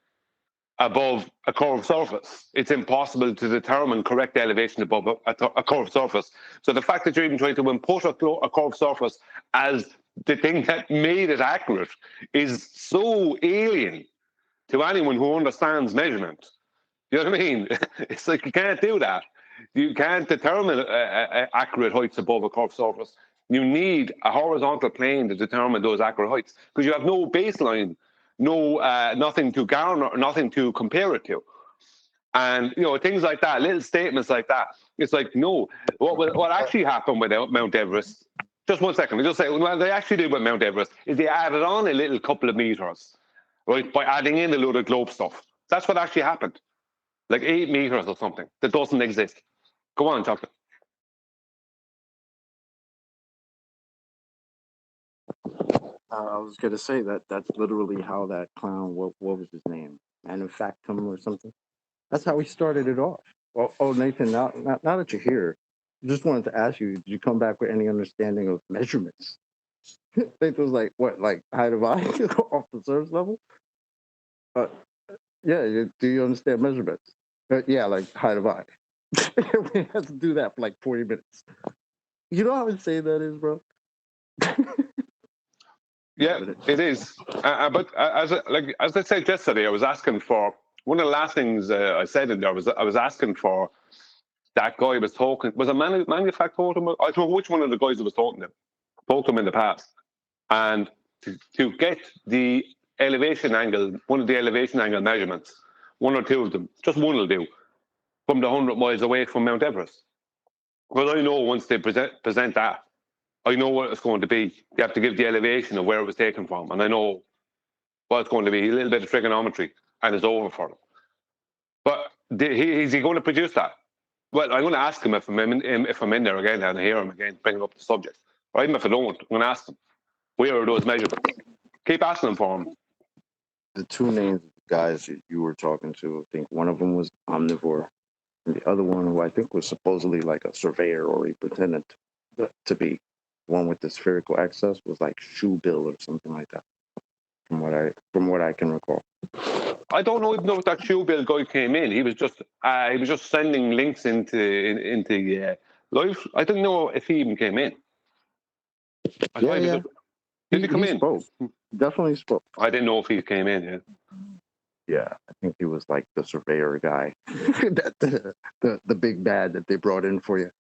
S15: above a curved surface. It's impossible to determine correct elevation above a curved surface. So the fact that you're even trying to input a curved surface as the thing that made it accurate is so alien to anyone who understands measurement. You know what I mean? It's like you can't do that. You can't determine accurate heights above a curved surface. You need a horizontal plane to determine those accurate heights because you have no baseline, nothing to garner, nothing to compare it to. And, things like that, little statements like that. It's like, no, what actually happened with Mount Everest, just 1 second, just say, what they actually did with Mount Everest is they added on a little couple of meters, right, by adding in a load of globe stuff. That's what actually happened. Like 8 meters or something that doesn't exist. Go on, Tucker.
S8: I was going to say that's literally how that clown, what was his name? Manufactum or something? That's how he started it off. Oh, Nathan, now that you're here, I just wanted to ask you, did you come back with any understanding of measurements? Nathan was like, what, like height of eye off the surface level? Yeah, do you understand measurements? Yeah, like height of eye. We had to do that for like 40 minutes. You know how insane that is, bro?
S15: Yeah, it is. But as I said yesterday, I was asking for one of the last things I said in there was I was asking for that guy was talking. Was a manufacturer? I don't know which one of the guys that was talking to him. Spoke to him in the past, and to get the elevation angle, one of the elevation angle measurements, one or two of them, just one will do, from the 100 miles away from Mount Everest. Because I know once they present that, I know what it's going to be. You have to give the elevation of where it was taken from, and I know what it's going to be. A little bit of trigonometry, and it's over for them. But is he going to produce that? Well, I'm going to ask him if I'm in there again and I hear him again bringing up the subject. Or even if I don't, I'm going to ask him, where are those measurements? Keep asking him for him.
S8: The two names of the guys that you were talking to, I think one of them was omnivore, and the other one, who I think was supposedly like a surveyor, or he pretended to be, one with the spherical axis, was like Shoe Bill or something like that, from what I can recall.
S15: I don't know even if that Shoe Bill guy came in. He was just sending links into live. I don't know if he even came in.
S8: Yeah.
S15: Did he come in?
S8: Spoke. Definitely spoke.
S15: I didn't know if he came in. Yeah.
S8: Yeah, I think he was like the surveyor guy, the big bad that they brought in for you,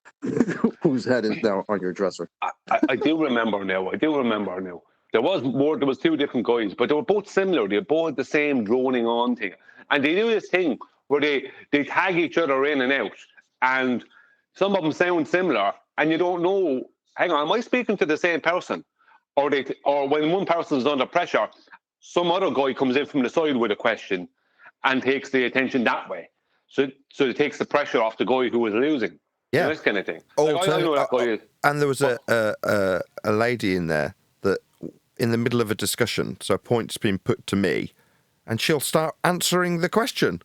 S8: whose head is now on your dresser.
S15: I do remember now. There was two different guys, but they were both similar. They both had the same droning on thing, and they do this thing where they tag each other in and out, and some of them sound similar, and you don't know. Hang on, am I speaking to the same person? Or when one person is under pressure, some other guy comes in from the side with a question and takes the attention that way. So it takes the pressure off the guy who was losing.
S1: Yeah,
S15: you know, this kind of thing.
S1: I
S15: know that guy is.
S1: And there was a lady in there that, in the middle of a discussion, so a point's been put to me, and she'll start answering the question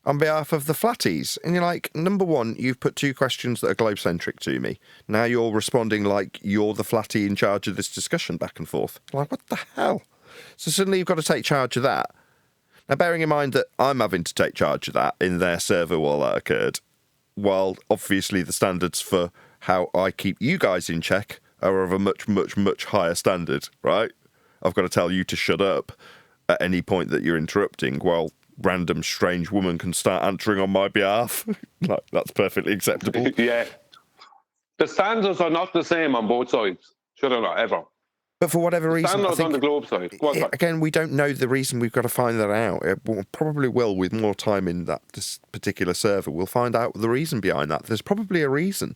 S1: on behalf of the flatties. And you're like, number one, you've put two questions that are globe-centric to me. Now you're responding like you're the flatty in charge of this discussion back and forth. Like, what the hell? So suddenly you've got to take charge of that. Now, bearing in mind that I'm having to take charge of that in their server while that occurred, while obviously the standards for how I keep you guys in check are of a much, much, much higher standard, right? I've got to tell you to shut up at any point that you're interrupting while random strange woman can start answering on my behalf. Like, that's perfectly acceptable.
S15: Yeah. The standards are not the same on both sides. Should I not, ever.
S1: But for whatever reason, I
S15: Standards
S1: think,
S15: on the globe side. Go on,
S1: again, we don't know the reason. We've got to find that out. We probably will with more time in this particular server. We'll find out the reason behind that. There's probably a reason.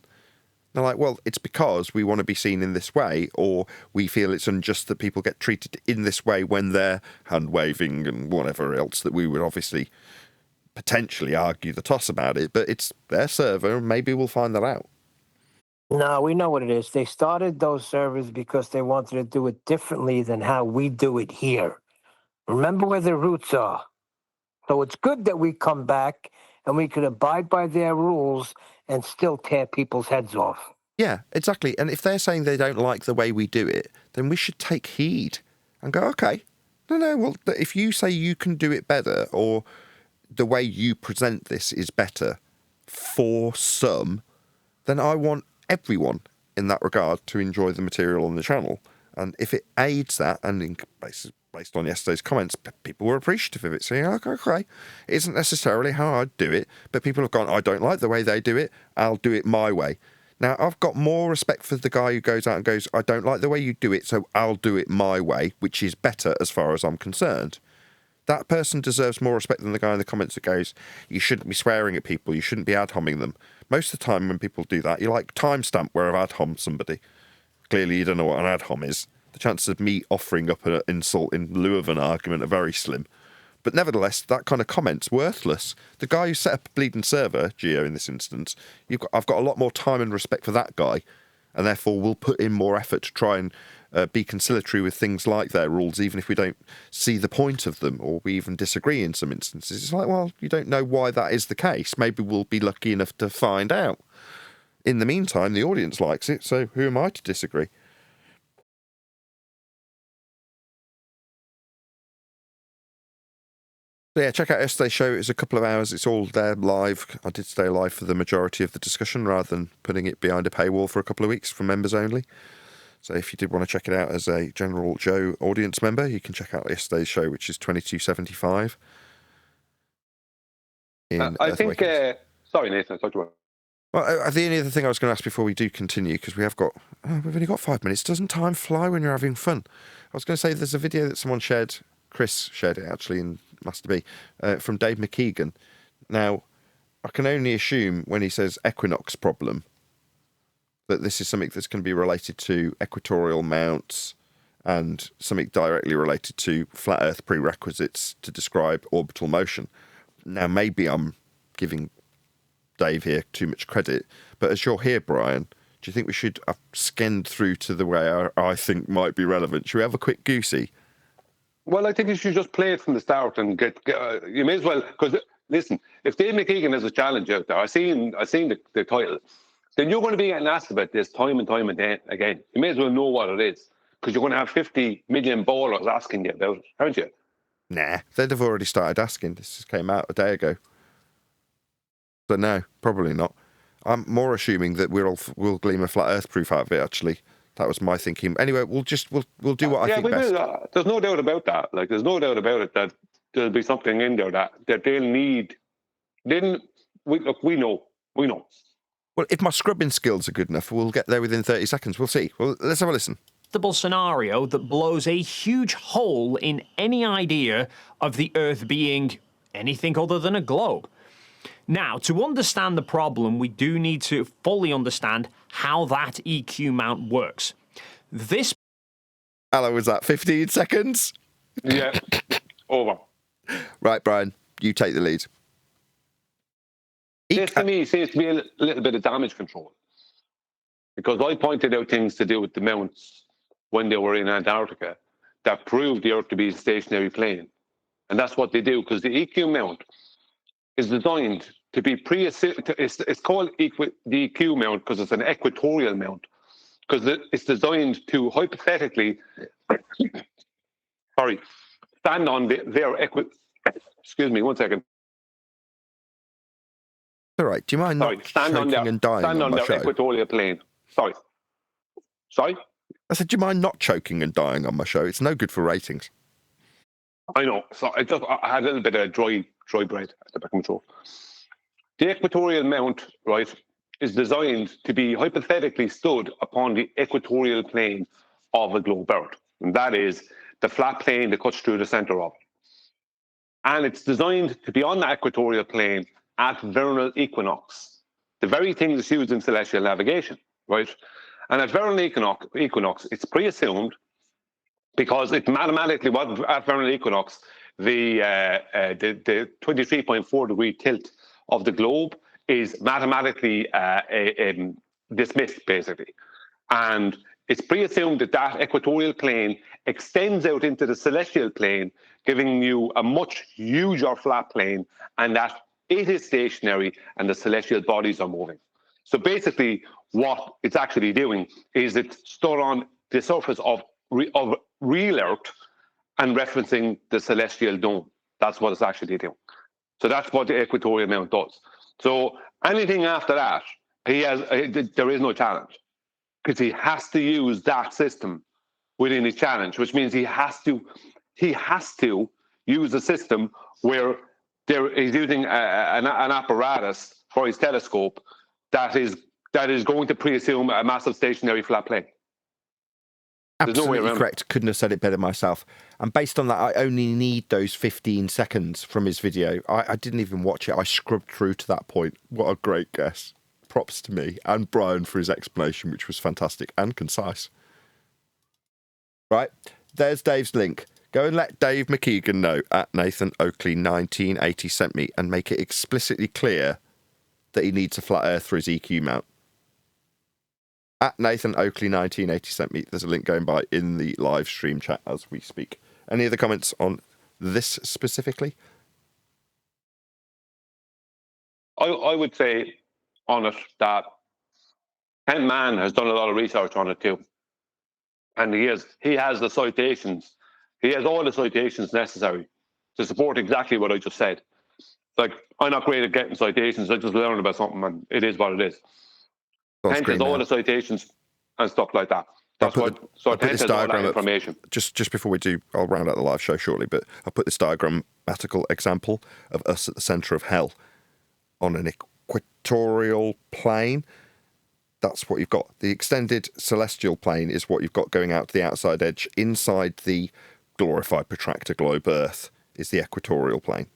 S1: They're like, well, it's because we want to be seen in this way, or we feel it's unjust that people get treated in this way when they're hand-waving and whatever else that we would obviously potentially argue the toss about it. But it's their server, and maybe we'll find that out.
S4: No, we know what it is. They started those servers because they wanted to do it differently than how we do it here. Remember where the roots are. So it's good that we come back and we could abide by their rules and still tear people's heads off.
S1: Yeah, exactly. And if they're saying they don't like the way we do it, then we should take heed and go, okay, no, well, if you say you can do it better, or the way you present this is better for some, then I want everyone in that regard to enjoy the material on the channel. And if it aids that, and based on yesterday's comments, people were appreciative of it, saying, okay, it isn't necessarily how I'd do it, but people have gone, I don't like the way they do it, I'll do it my way. Now, I've got more respect for the guy who goes out and goes, I don't like the way you do it, so I'll do it my way, which is better as far as I'm concerned. That person deserves more respect than the guy in the comments that goes, you shouldn't be swearing at people, you shouldn't be ad-homming them. Most of the time when people do that, you like timestamp where I've ad-hommed somebody. Clearly you don't know what an ad-hom is. The chances of me offering up an insult in lieu of an argument are very slim. But nevertheless, that kind of comment's worthless. The guy who set up a bleeding server, Geo in this instance, I've got a lot more time and respect for that guy, and therefore will put in more effort to try and be conciliatory with things like their rules, even if we don't see the point of them, or we even disagree in some instances. It's like, well, you don't know why that is the case. Maybe we'll be lucky enough to find out. In the meantime, the audience likes it, so who am I to disagree? So yeah, check out yesterday's show. It was a couple of hours. It's all there live. I did stay live for the majority of the discussion rather than putting it behind a paywall for a couple of weeks for members only. So if you did want to check it out as a General Joe audience member, you can check out yesterday's show, which is 2275.
S15: I think... sorry, Nathan, I thought you were...
S1: Well, the only other thing I was going to ask before we do continue, because we've only got 5 minutes. Doesn't time fly when you're having fun? I was going to say there's a video that someone shared, Chris shared it actually in Master B, from Dave Mckeegan. Now, I can only assume when he says equinox problem, that this is something that's going to be related to equatorial mounts and something directly related to flat Earth prerequisites to describe orbital motion. Now, maybe I'm giving Dave here too much credit, but as you're here, Brian, do you think we should have skimmed through to the way I think might be relevant? Should we have a quick goosey?
S15: Well, I think you should just play it from the start and get you may as well, because listen, if Dave Mckeegan has a challenge out there, I seen the title, then you're going to be getting asked about this time and time again. You may as well know what it is, because you're going to have 50 million ballers asking you about it, aren't you?
S1: Nah, they'd have already started asking. This just came out a day ago. So no, probably not. I'm more assuming that we'll glean a flat Earth proof out of it. Actually, that was my thinking. Anyway, we'll do what I think best.
S15: There's no doubt about that. Like, there's no doubt about it that there'll be something in there that they'll need. We know.
S1: Well, if my scrubbing skills are good enough, we'll get there within 30 seconds. We'll see. Well, let's have a listen.
S16: Scenario that blows a huge hole in any idea of the Earth being anything other than a globe. Now, to understand the problem, we do need to fully understand how that EQ mount works. This...
S1: How long was that? 15 seconds?
S15: Yeah. Over.
S1: Right, Brian, you take the lead.
S15: This to me seems to be a little bit of damage control. Because I pointed out things to do with the mounts when they were in Antarctica that proved the Earth to be a stationary plane. And that's what they do, because the EQ mount is designed to be it's called the EQ mount because it's an equatorial mount, because it's designed to hypothetically sorry, stand on their excuse me, 1 second.
S1: All right. Do you mind not
S15: stand on
S1: choking
S15: their
S1: and dying
S15: stand
S1: on
S15: on
S1: my
S15: their
S1: show?
S15: equatorial plane. Sorry.
S1: I said, do you mind not choking and dying on my show? It's no good for ratings.
S15: I know. So I had a little bit of dry bread at the back of my throat. The equatorial mount, right, is designed to be hypothetically stood upon the equatorial plane of a globe Earth. And that is the flat plane that cuts through the center of it. And it's designed to be on the equatorial plane at vernal equinox, the very thing that's used in celestial navigation, right? And at vernal equinox, it's pre-assumed because it mathematically, at vernal equinox, the 23.4 degree tilt of the globe is mathematically dismissed, basically. And it's pre-assumed that that equatorial plane extends out into the celestial plane, giving you a much huger flat plane, and that it is stationary and the celestial bodies are moving. So basically, what it's actually doing is it's stood on the surface of real Earth and referencing the celestial dome. That's what it's actually doing. So that's what the equatorial mount does. So anything after that, there is no challenge, because he has to use that system within his challenge, which means he has to use a system where he's using an apparatus for his telescope that is going to pre-assume a massive stationary flat plane. There's no way
S1: Absolutely
S15: around
S1: correct. Couldn't have said it better myself. And based on that, I only need those 15 seconds from his video. I didn't even watch it. I scrubbed through to that point. What a great guess. Props to me and Brian for his explanation, which was fantastic and concise. Right, there's Dave's link. Go and let Dave Mckeegan know at Nathan Oakley 1980 sent me, and make it explicitly clear that he needs a flat earth for his EQ mount. At Nathan Oakley 1980 sent me. There's a link going by in the live stream chat as we speak. Any other comments on this specifically?
S15: I would say on it that Ken Mann has done a lot of research on it too. And he has the citations. He has all the citations necessary to support exactly what I just said. Like, I'm not great at getting citations. I just learned about something and it is what it is. Ken has all the citations and stuff like that. That's what. So Ken has all that information.
S1: Just before we do, I'll round out the live show shortly, but I'll put this diagrammatical example of us at the centre of hell on an equatorial plane. That's what you've got. The extended celestial plane is what you've got going out to the outside edge. Inside the glorified protractor globe Earth is the equatorial plane.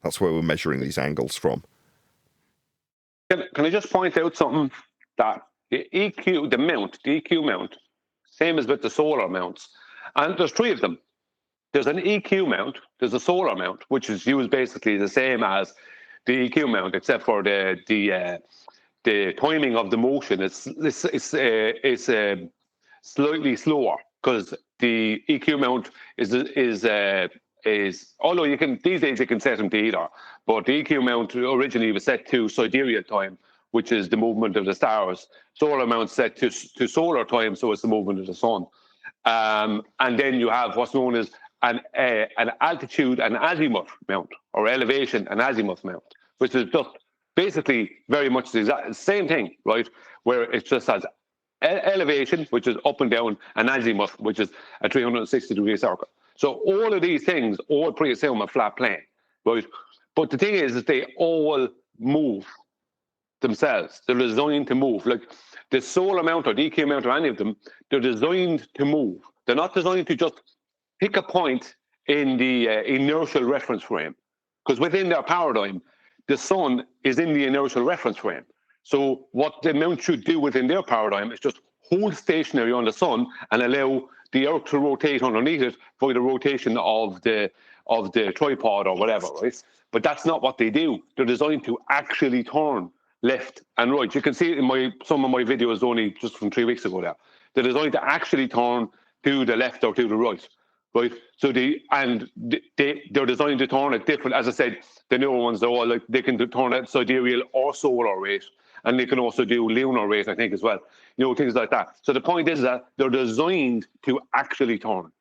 S1: That's where we're measuring these angles from.
S15: Can I just point out something? That the EQ mount, same as with the solar mounts. And there's three of them. There's an EQ mount, there's a solar mount, which is used basically the same as the EQ mount, except for the timing of the motion. It's slightly slower, because the EQ mount is although these days you can set them to either, but the EQ mount originally was set to sidereal time, which is the movement of the stars. Solar mount set to solar time, so it's the movement of the sun. And then you have what's known as an altitude and azimuth mount, or elevation and azimuth mount, which is just basically very much the same thing, right? Where it just has elevation, which is up and down, and azimuth, which is a 360-degree circle. So all of these things all pre-assume a flat plane, right? But the thing is that they all move themselves. They're designed to move. Like the solar mount or the EQ mount or any of them, they're designed to move. They're not designed to just pick a point in the inertial reference frame, because within their paradigm, the sun is in the inertial reference frame. So what the mount should do within their paradigm is just hold stationary on the sun and allow the Earth to rotate underneath it by the rotation of the tripod or whatever, right? But that's not what they do. They're designed to actually turn left and right. You can see it in some of my videos only just from 3 weeks ago there. They're designed to actually turn to the left or to the right, right? So they're designed to turn at different, as I said, the newer ones, they're all like, they can turn at sidereal or solar rate, and they can also do lunar rate, I think, as well. You know, things like that. So the point is that they're designed to actually turn.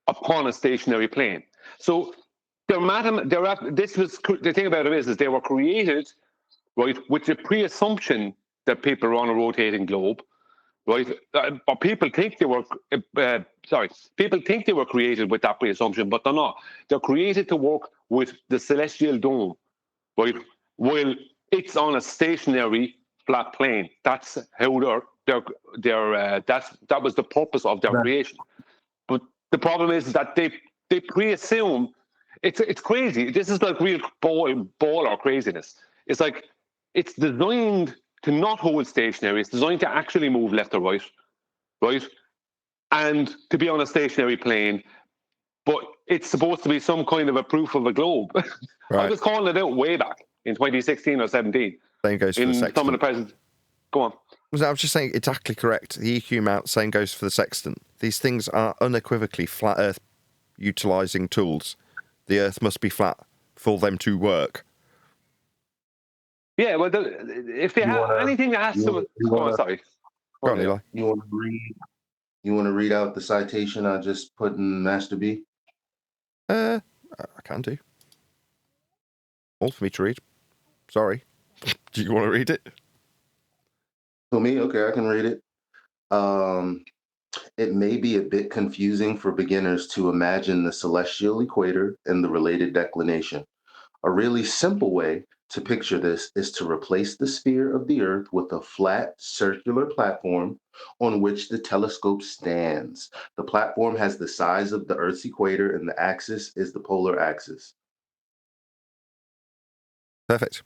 S15: upon a stationary plane. So this was the thing about it is they were created, right, with the pre-assumption that people are on a rotating globe, right? But people think they were people think they were created with that pre-assumption, but they're not. They're created to work with the celestial dome, right? While it's on a stationary flat plane. That's how that was the purpose of their creation. But the problem is that they pre-assume it's crazy. This is like real baller craziness. It's like it's designed to not hold stationary. It's designed to actually move left or right, and to be on a stationary plane. But it's supposed to be some kind of a proof of a globe. I was calling it out way back in 2016 or 17.
S1: Same goes for the sextant.
S15: Some of the present. Go on.
S1: I was just saying exactly correct. The EQ mount, same goes for the sextant. These things are unequivocally flat Earth utilising tools. The Earth must be flat for them to work.
S15: Yeah, well, if they have anything that has to... sorry.
S1: Go on, Eli.
S17: You want to read out the citation I just put in Master B?
S1: I can do. All for me to read. Sorry. Do you want to read it?
S17: For me? Okay, I can read it. It may be a bit confusing for beginners to imagine the celestial equator and the related declination. A really simple way to picture this is to replace the sphere of the Earth with a flat, circular platform on which the telescope stands. The platform has the size of the Earth's equator, and the axis is the polar axis.
S1: Perfect.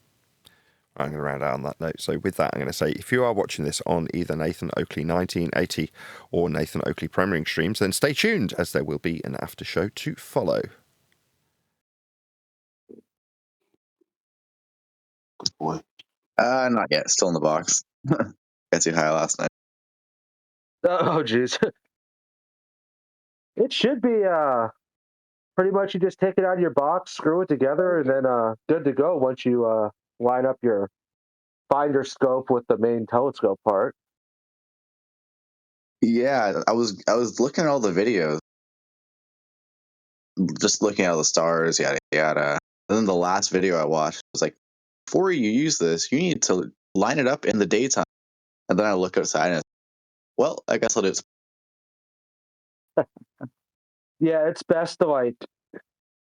S1: I'm going to round out on that note. So with that, I'm going to say, if you are watching this on either Nathan Oakley 1980 or Nathan Oakley Premiering streams, then stay tuned, as there will be an after show to follow.
S17: Good boy.
S18: Not yet. Still in the box. Got too high last night.
S2: Oh, jeez. It should be pretty much you just take it out of your box, screw it together, and then good to go once you line up your finder scope with the main telescope part.
S18: Yeah, I was looking at all the videos, just looking at all the stars, yada yada. And then the last video I watched was like, before you use this, you need to line it up in the daytime. And then I look outside and, well, I guess I'll do it.
S2: Yeah, it's best to like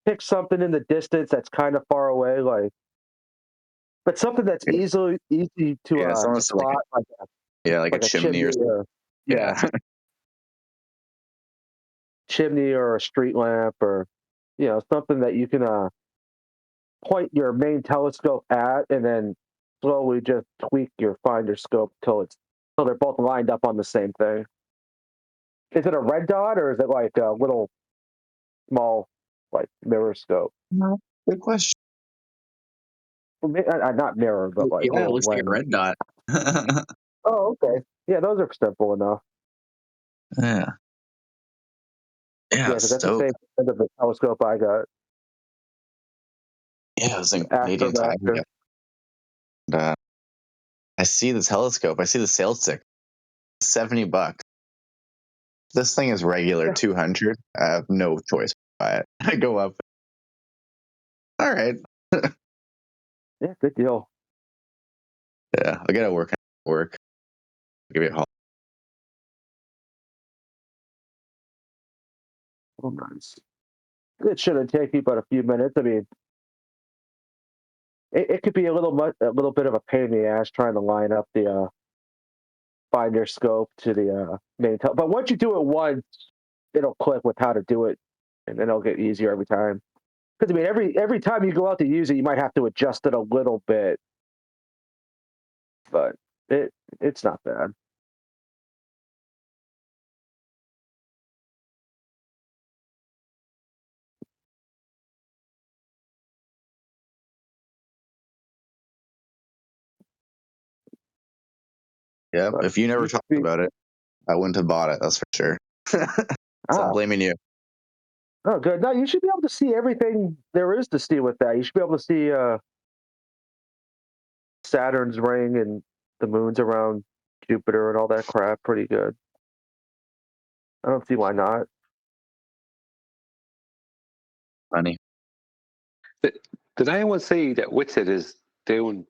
S2: pick something in the distance that's kind of far away, but something that's easy to spot,
S18: like a chimney or something.
S2: Yeah. Chimney or a street lamp, or something that you can point your main telescope at, and then slowly just tweak your finder scope till they're both lined up on the same thing. Is it a red dot, or is it like a little small like mirror scope?
S18: Good question.
S2: Not mirror, but like
S18: it looks like a red dot.
S2: Oh, okay. Yeah, those are simple enough.
S18: Yeah. Yeah,
S2: that's the same end of the telescope I got.
S18: Yeah, it was in Canadian time. And, I see the telescope. I see the sales stick. $70. This thing is regular 200. I have no choice to buy it. I go up. All right.
S2: Yeah, good deal.
S18: Yeah, I'll get it working. I'll give you a call.
S2: Oh, nice. It shouldn't take you but a few minutes. I mean, it could be a little bit of a pain in the ass trying to line up the finder scope to the main but once you do it once, it'll click with how to do it, and then it'll get easier every time. Because I mean, every time you go out to use it, you might have to adjust it a little bit, but it's not bad.
S18: Yeah, if you never talked about it, I wouldn't have bought it. That's for sure. So I'm blaming you.
S2: Oh, good. No, you should be able to see everything there is to see with that. You should be able to see Saturn's ring and the moons around Jupiter and all that crap pretty good. I don't see why not.
S18: Funny.
S15: Did anyone see that Witsit is doing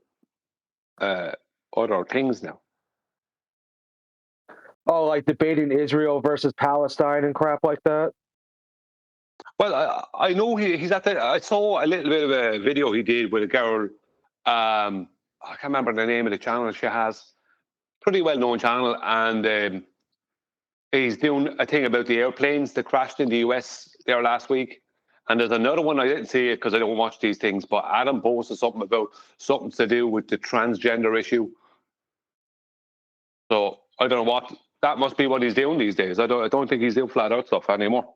S15: other things now?
S2: Oh, like debating Israel versus Palestine and crap like that.
S15: Well, I know he's at the. I saw a little bit of a video he did with a girl. I can't remember the name of the channel she has. Pretty well known channel, and he's doing a thing about the airplanes that crashed in the US there last week. And there's another one, I didn't see it because I don't watch these things, but Adam posted something about something to do with the transgender issue. So I don't know what that must be what he's doing these days. I don't think he's doing flat out stuff anymore,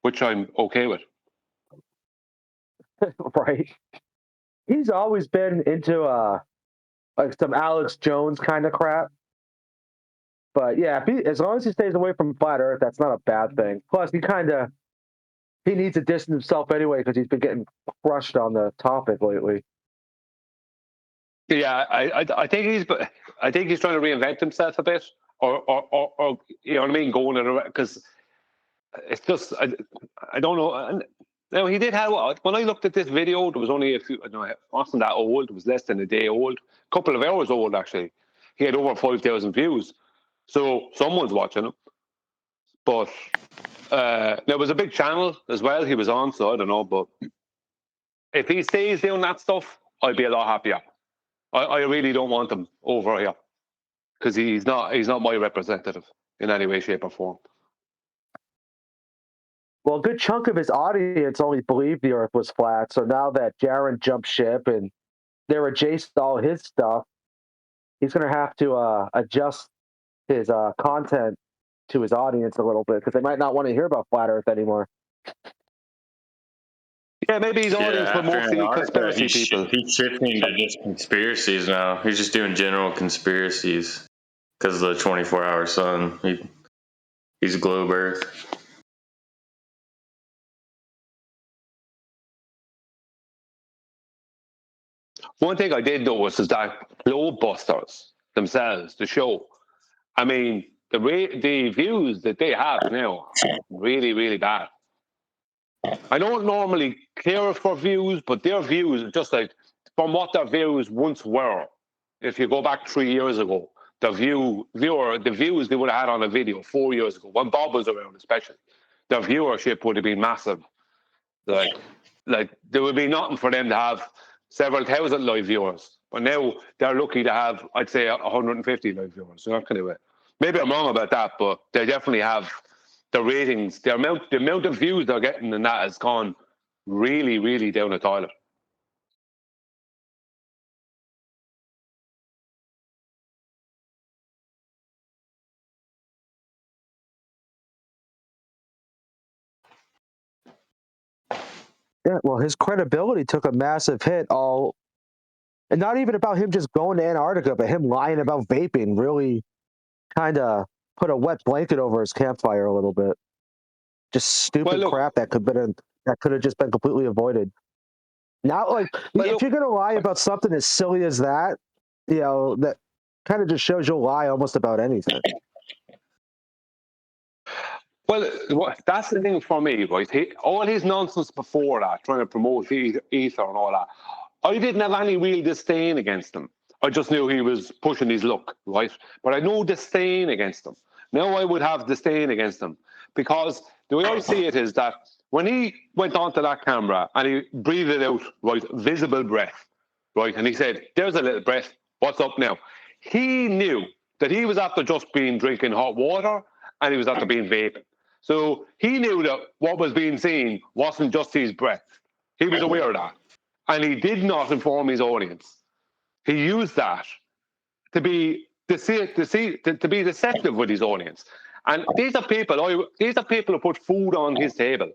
S15: which I'm okay with.
S2: Right. He's always been into like some Alex Jones kind of crap. But yeah, as long as he stays away from flat Earth, that's not a bad thing. Plus, he needs to distance himself anyway because he's been getting crushed on the topic lately.
S15: Yeah, I think he's trying to reinvent himself a bit, or you know what I mean, going around because it's just I don't know. And, you know, he did have when I looked at this video, there was only a few. No, it wasn't that old. It was less than a day old, a couple of hours old actually. He had over 5,000 views, so someone's watching him. But there was a big channel as well he was on, so I don't know. But if he stays doing that stuff, I'd be a lot happier. I really don't want him over here because he's not my representative in any way, shape, or form.
S2: Well, a good chunk of his audience only believed the Earth was flat. So now that Jaron jumped ship and they're adjacent to all his stuff, he's going to have to adjust his content to his audience a little bit because they might not want to hear about flat Earth anymore.
S15: Yeah, maybe his audience were mostly conspiracy people.
S19: He's shifting to just conspiracies now. He's just doing general conspiracies because of the 24-hour sun. He's globe Earth.
S15: One thing I did notice is that Globebusters themselves, the show, I mean, the views that they have now are really, really bad. I don't normally care for views, but their views are just like from what their views once were. If you go back 3 years ago, the views they would have had on a video 4 years ago, when Bob was around especially, their viewership would have been massive. Like there would be nothing for them to have several thousand live viewers. But now they're lucky to have, I'd say, 150 live viewers. So that kind of way. Maybe I'm wrong about that, but they definitely have the ratings, the amount of views they're getting, and that has gone really, really down the toilet.
S2: Yeah, well, his credibility took a massive hit. And not even about him just going to Antarctica, but him lying about vaping really kind of put a wet blanket over his campfire a little bit. Just stupid crap that could have just been completely avoided. Now, if you're gonna lie about something as silly as that, you know, that kind of just shows you'll lie almost about anything.
S15: Well, that's the thing for me, right? All his nonsense before that, trying to promote ether and all that, I didn't have any real disdain against him. I just knew he was pushing his luck, right? But I had no disdain against him. Now I would have disdain against him because the way I see it is that when he went onto that camera and he breathed out, right, visible breath, right, and he said, "There's a little breath. What's up now?" He knew that he was after just drinking hot water and he was after being vaping. So he knew that what was being seen wasn't just his breath. He was aware of that. And he did not inform his audience. He used that to be deceptive with his audience. And these are people who put food on his table.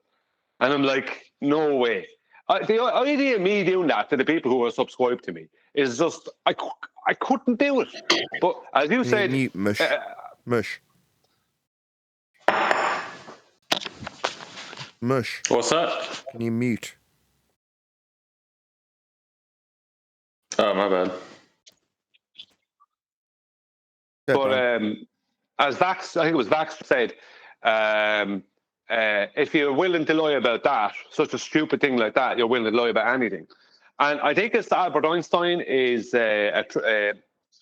S15: And I'm like, no way. The idea of me doing that to the people who are subscribed to me is just, I couldn't do it. But as you said...
S1: Mute, mush. Mush. Mush.
S19: What's that?
S1: Can you mute?
S19: Oh, my bad.
S15: But as Vax, I think it was Vax said, if you're willing to lie about that, such a stupid thing like that, you're willing to lie about anything. And I think it's Albert Einstein is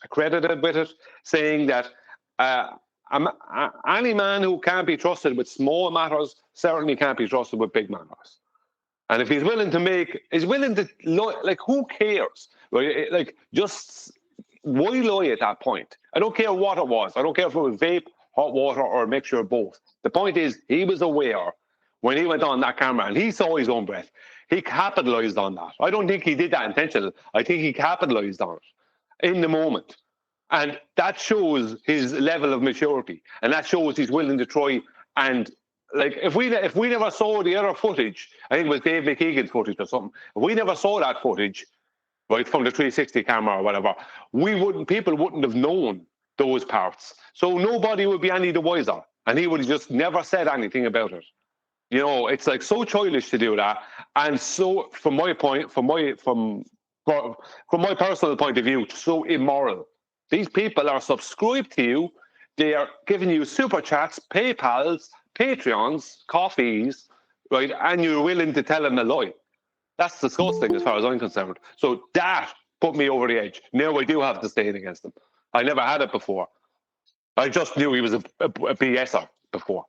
S15: accredited with it, saying that any man who can't be trusted with small matters certainly can't be trusted with big matters. And if he's willing to like, who cares? Like, just why lie at that point? I don't care what it was. I don't care if it was vape, hot water, or a mixture of both. The point is, he was aware when he went on that camera and he saw his own breath. He capitalized on that. I don't think he did that intentionally. I think he capitalized on it in the moment. And that shows his level of maturity. And that shows he's willing to try. And like, if we never saw the other footage, I think it was Dave Mckeegan's footage or something, if we never saw that footage, right, from the 360 camera or whatever, people wouldn't have known those parts. So nobody would be any the wiser. And he would have just never said anything about it. You know, it's like so childish to do that. And so from my personal point of view, so immoral. These people are subscribed to you. They are giving you super chats, PayPals, Patreons, coffees, right? And you're willing to tell them a lie. That's disgusting as far as I'm concerned. So that put me over the edge. Now I do have to stand against him. I never had it before. I just knew he was a BSer before.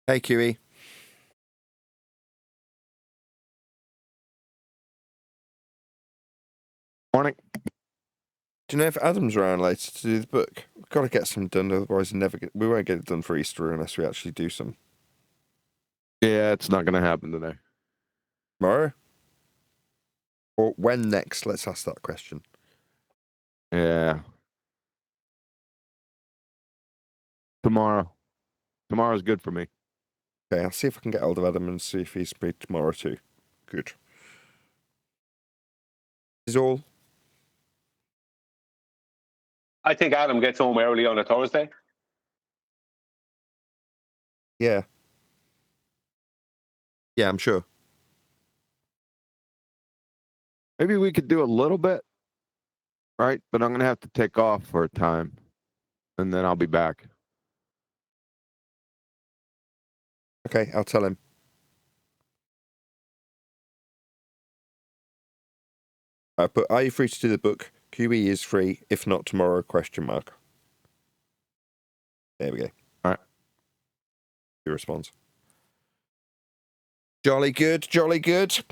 S1: Hey, QE.
S20: Morning.
S1: Do you know if Adam's around later to do the book? We've got to get some done, otherwise we won't get it done for Easter unless we actually do some.
S20: Yeah, it's not going to happen today.
S1: Tomorrow? Or when next? Let's ask that question.
S20: Yeah. Tomorrow. Tomorrow's good for me.
S1: Okay, I'll see if I can get hold of Adam and see if he's free tomorrow too. Good. Is all?
S15: I think Adam gets home early on a Thursday.
S1: Yeah. Yeah, I'm sure.
S20: Maybe we could do a little bit, right? But I'm going to have to take off for a time, and then I'll be back.
S1: Okay, I'll tell him. But are you free to do the book? QE is free. If not tomorrow, ? There we go.
S20: All right.
S1: Your response. Jolly good, jolly good.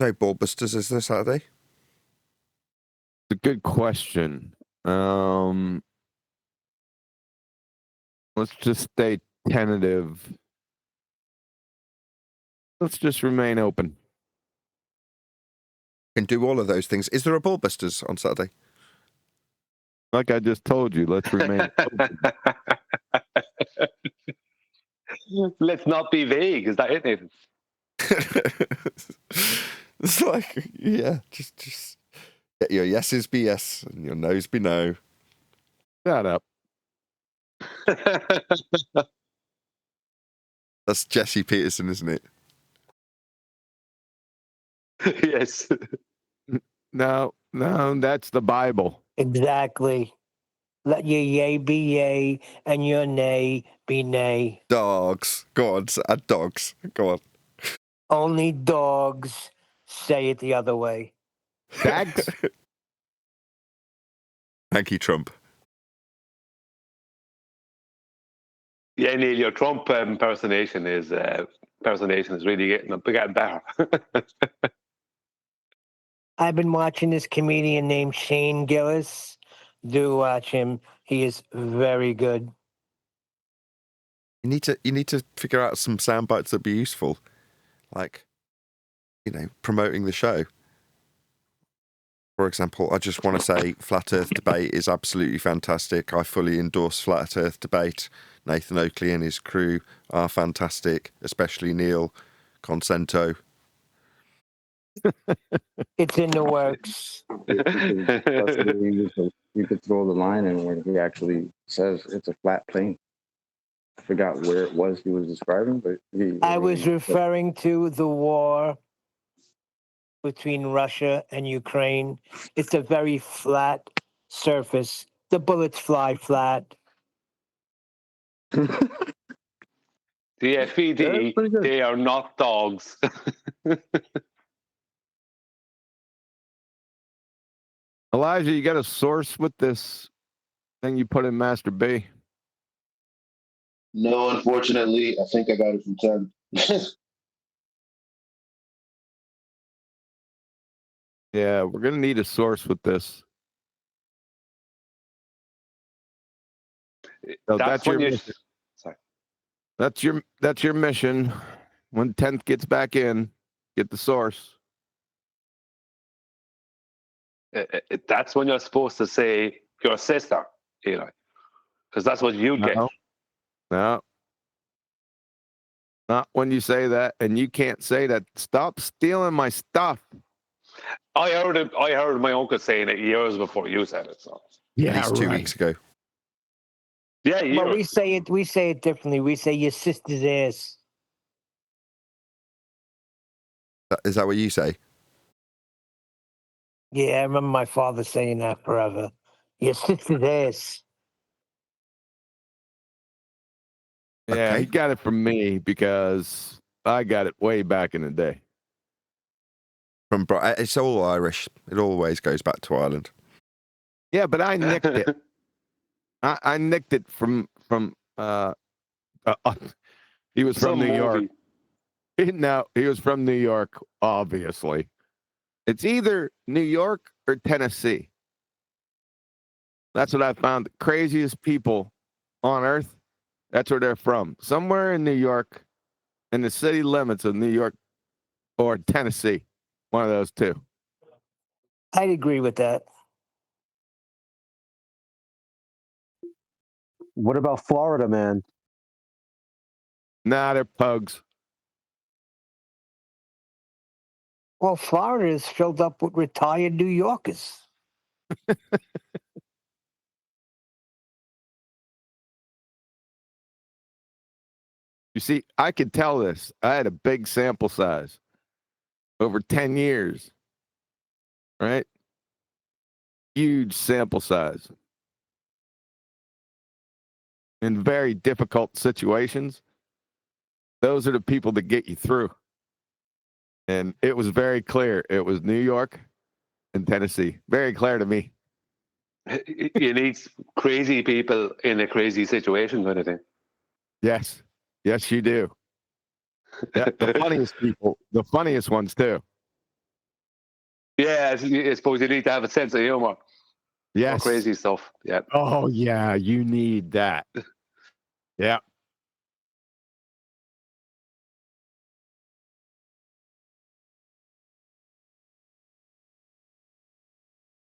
S1: No Ballbusters, is there Saturday?
S20: It's a good question. Let's just stay tentative. Let's just remain open.
S1: Can do all of those things. Is there a Ballbusters on Saturday?
S20: Like I just told you, let's remain open.
S15: Let's not be vague. Is that it, Nathan?
S1: It's like, yeah, just let your yeses be yes and your noes be no.
S20: Shut up.
S1: That's Jesse Peterson, isn't it?
S15: Yes.
S20: No, that's the Bible.
S4: Exactly. Let your yay be yay and your nay be nay.
S1: Dogs. Go on, add dogs. Go on.
S4: Only dogs say it the other way.
S20: Dags?
S1: Thank you, Trump.
S15: Yeah, Neil, your Trump impersonation is really getting better.
S4: I've been watching this comedian named Shane Gillis. Do watch him. He is very good.
S1: You need to figure out some sound bites that'd be useful, like, promoting the show. For example, I just want to say Flat Earth Debate is absolutely fantastic. I fully endorse Flat Earth Debate. Nathan Oakley and his crew are fantastic, especially Neil Consento.
S4: It's in the works.
S8: You could throw the line in where he actually says it's a flat plane. I forgot where it was he was describing, but
S4: I was referring to the war between Russia and Ukraine. It's a very flat surface. The bullets fly flat.
S15: The FED, they are not dogs.
S20: Elijah, you got a source with this thing you put in Master B?
S14: No, unfortunately, I think I got it from 10.
S20: Yeah, we're gonna need a source with this. So that's your mission.
S15: Sorry.
S20: That's your mission. When 10th gets back in, get the source.
S15: That's when you're supposed to say your sister, Eli, because that's what you get.
S20: No. Not when you say that, and you can't say that. Stop stealing my stuff.
S15: I heard my uncle saying it years before you said it. So
S20: yeah,
S1: at least 2 weeks ago.
S15: Yeah,
S4: But we say it differently. We say your sister's ass.
S1: Is that what you say?
S4: Yeah, I remember my father saying that forever. Your sister's ass.
S20: Yeah, he got it from me because I got it way back in the day.
S1: It's all Irish. It always goes back to Ireland.
S20: Yeah, but I nicked it. I nicked it from he was from New York. No, he was from New York, obviously. It's either New York or Tennessee. That's what I found. The craziest people on earth, that's where they're from. Somewhere in New York, in the city limits of New York or Tennessee. One of those two.
S4: I'd agree with that.
S2: What about Florida, man?
S20: Nah, they're pugs.
S4: Well, Florida is filled up with retired New Yorkers.
S20: You see, I could tell this. I had a big sample size over 10 years, right? Huge sample size. In very difficult situations, those are the people that get you through. And it was very clear. It was New York and Tennessee. Very clear to me.
S15: You need crazy people in a crazy situation, kind of thing.
S20: Yes. Yes, you do. Yeah, the funniest people, the funniest ones too.
S15: Yeah, I suppose you need to have a sense of humor.
S20: Yes.
S15: Crazy stuff. Yeah.
S20: Oh, yeah, you need that. Yeah.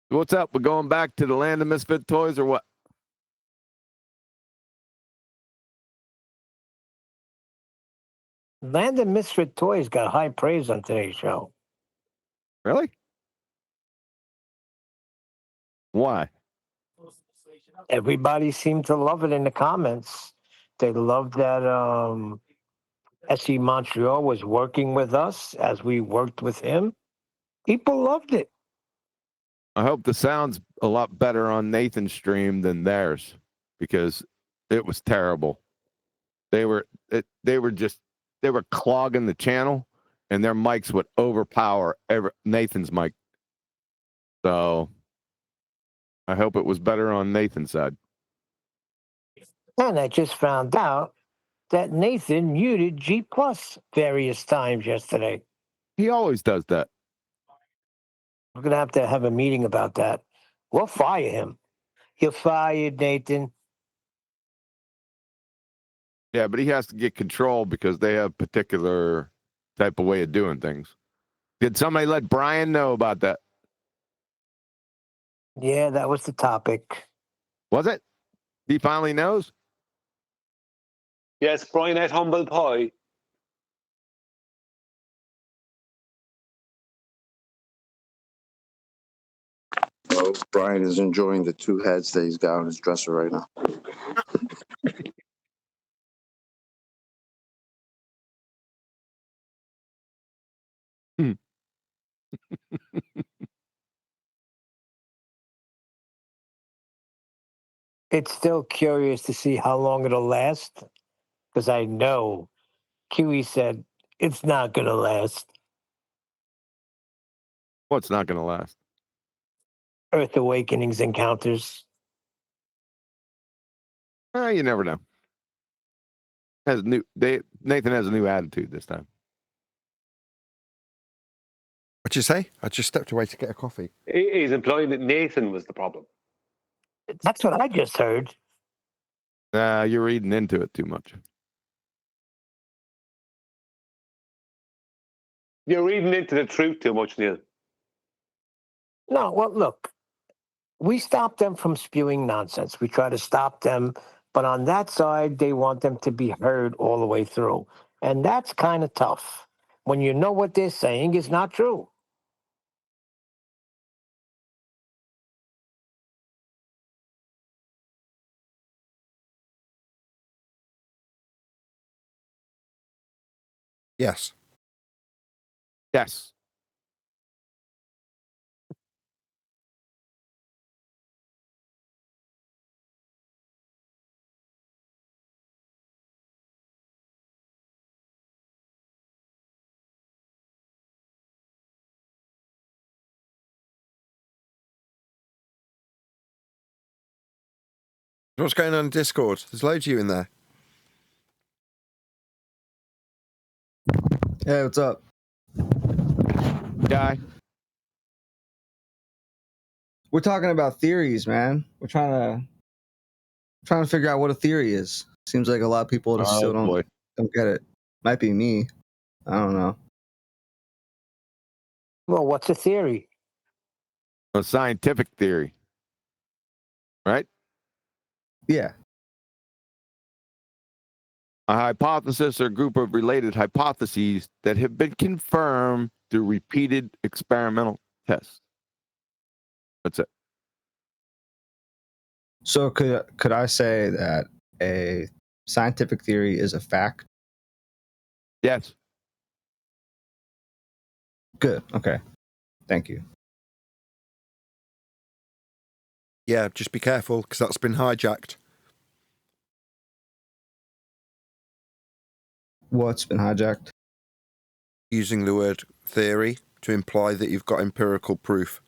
S20: What's up? We're going back to the land of misfit toys or what?
S4: Land of Misfit Toys got high praise on today's show.
S20: Really? Why?
S4: Everybody seemed to love it in the comments. They loved that SE Montreal was working with us as we worked with him. People loved it.
S20: I hope the sound's a lot better on Nathan's stream than theirs because it was terrible. They were clogging the channel and their mics would overpower Nathan's mic. So I hope it was better on Nathan's side.
S4: And I just found out that Nathan muted G Plus various times yesterday.
S20: He always does that.
S4: We're going to have a meeting about that. We'll fire him. You're fired, Nathan.
S20: Yeah, but he has to get control because they have particular type of way of doing things. Did somebody let Brian know about that?
S4: Yeah, that was the topic.
S20: Was it? He finally knows?
S15: Yes, Brian ate humble pie.
S8: Well, Brian is enjoying the two heads that he's got on his dresser right now.
S4: It's still curious to see how long it'll last, because I know Kiwi said it's not going to last.
S20: What's not going to last?
S4: Earth Awakenings encounters.
S20: You never know. Nathan has a new attitude this time.
S1: What'd you say? I just stepped away to get a coffee.
S15: He's implying that Nathan was the problem.
S4: That's what I just heard.
S20: You're reading into it too much.
S15: You're reading into the truth too much, Neil.
S4: No, well, look, we stop them from spewing nonsense. We try to stop them, but on that side, they want them to be heard all the way through. And that's kind of tough when you know what they're saying is not true.
S1: Yes.
S20: Yes.
S1: What's going on in Discord? There's loads of you in there.
S21: Hey, what's up?
S20: Guy.
S21: We're talking about theories, man. We're trying to figure out what a theory is. Seems like a lot of people just still don't get it. Might be me. I don't know.
S4: Well, what's a theory?
S20: A scientific theory. Right?
S21: Yeah.
S20: A hypothesis or group of related hypotheses that have been confirmed through repeated experimental tests. That's it.
S21: So could I say that a scientific theory is a fact?
S20: Yes.
S21: Good. Okay. Thank you.
S1: Yeah, just be careful, because that's been hijacked.
S21: What's been hijacked?
S1: Using the word theory to imply that you've got empirical proof.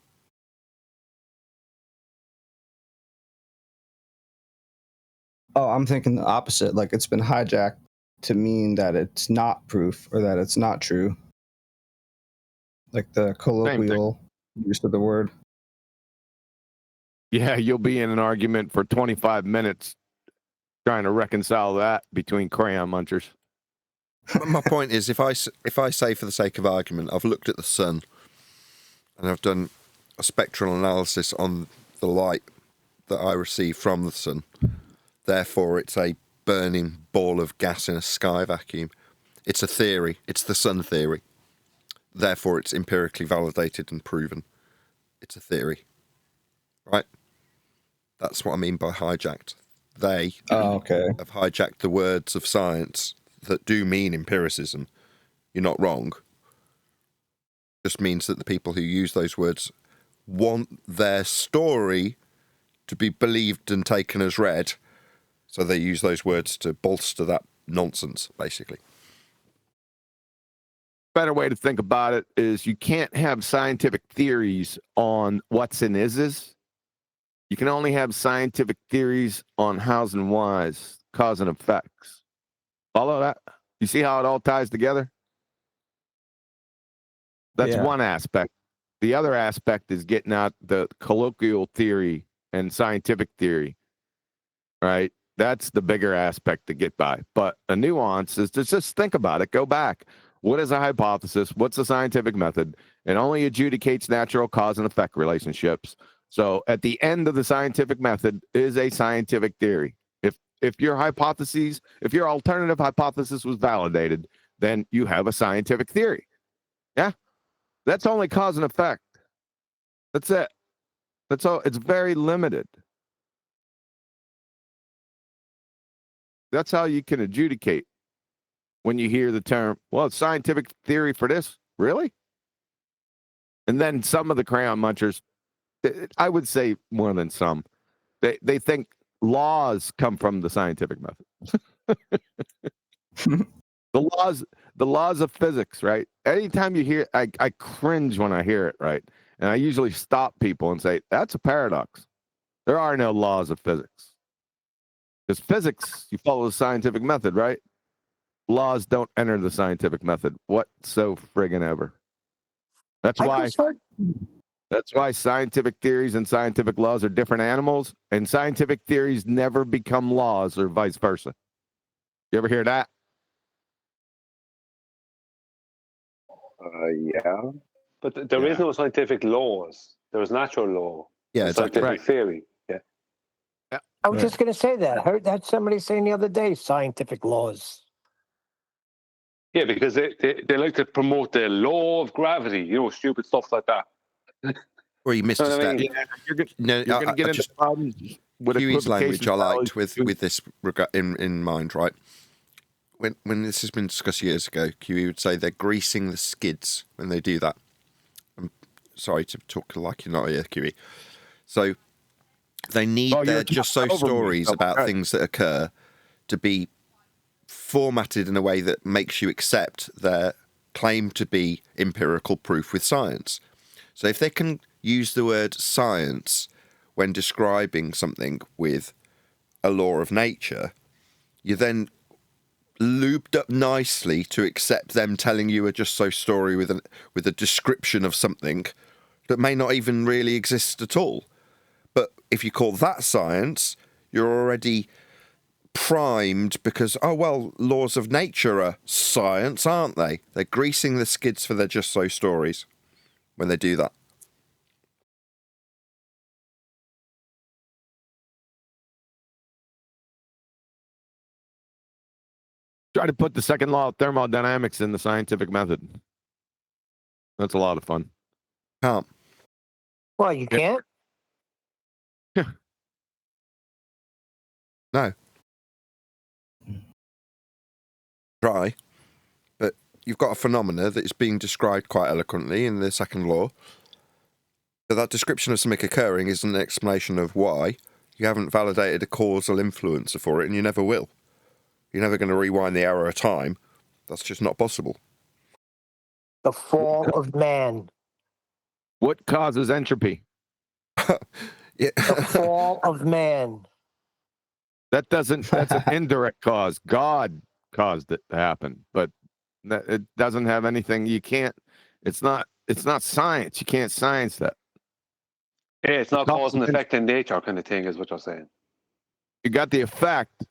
S21: Oh, I'm thinking the opposite. Like it's been hijacked to mean that it's not proof or that it's not true. Like the colloquial use of the word.
S20: Yeah, you'll be in an argument for 25 minutes trying to reconcile that between crayon munchers.
S1: My point is, if I say for the sake of argument, I've looked at the sun and I've done a spectral analysis on the light that I receive from the sun. Therefore, it's a burning ball of gas in a sky vacuum. It's a theory. It's the sun theory. Therefore, it's empirically validated and proven. It's a theory. Right? That's what I mean by hijacked. They have hijacked the words of science that do mean empiricism. You're not wrong. Just means that the people who use those words want their story to be believed and taken as read. So they use those words to bolster that nonsense, basically.
S20: Better way to think about it is you can't have scientific theories on what's and is's. You can only have scientific theories on hows and whys, cause and effects. Follow that? You see how it all ties together? That's one aspect. The other aspect is getting out the colloquial theory and scientific theory, right? That's the bigger aspect to get by. But a nuance is to just think about it. Go back. What is a hypothesis? What's a scientific method? It only adjudicates natural cause and effect relationships. So at the end of the scientific method is a scientific theory. If your hypotheses, if your alternative hypothesis was validated, then you have a scientific theory. Yeah. That's only cause and effect. That's it. That's all. It's very limited. That's how you can adjudicate when you hear the term, well, it's scientific theory for this. Really? And then some of the crayon munchers, I would say more than some, they think laws come from the scientific method. The laws of physics, right? Anytime you hear, I cringe when I hear it, right? And I usually stop people and say, that's a paradox. There are no laws of physics. Because physics, you follow the scientific method, right? Laws don't enter the scientific method whatso friggin' ever. That's why scientific theories and scientific laws are different animals, and scientific theories never become laws or vice versa. You ever hear that?
S15: Yeah. But there is no scientific laws. There is natural law.
S1: Yeah, exactly.
S15: Scientific theory. Yeah.
S4: I was just going to say that. I heard that somebody saying the other day, scientific laws.
S15: Yeah, because they like to promote the law of gravity, stupid stuff like that.
S1: Or you missed a step.
S20: Yeah, you're going to get into problems with
S1: Huey's language I liked
S20: equivocation.
S1: with this in mind, right? When this has been discussed years ago, QE would say they're greasing the skids when they do that. I'm sorry to talk like you're not here, QE. So they need their just so stories about things that occur to be formatted in a way that makes you accept their claim to be empirical proof with science. So if they can use the word science when describing something with a law of nature, you then lubed up nicely to accept them telling you a just so story with a description of something that may not even really exist at all. But if you call that science, you're already primed because, laws of nature are science, aren't they? They're greasing the skids for their just so stories when they do that.
S20: Try to put the second law of thermodynamics in the scientific method. That's a lot of fun.
S1: Can't.
S4: Well, you can't.
S1: No. Try. But you've got a phenomena that is being described quite eloquently in the second law. But that description of something occurring isn't an explanation of why. You haven't validated a causal influencer for it, and you never will. You're never going to rewind the arrow of time. That's just not possible.
S4: The fall of man.
S20: What causes entropy?
S4: The fall of man.
S20: That's an indirect cause. God caused it to happen, but it doesn't have anything. You can't. It's not science. You can't science that.
S15: Yeah, it's not cause and effect in nature kind of thing, is what you're saying.
S20: You got the effect.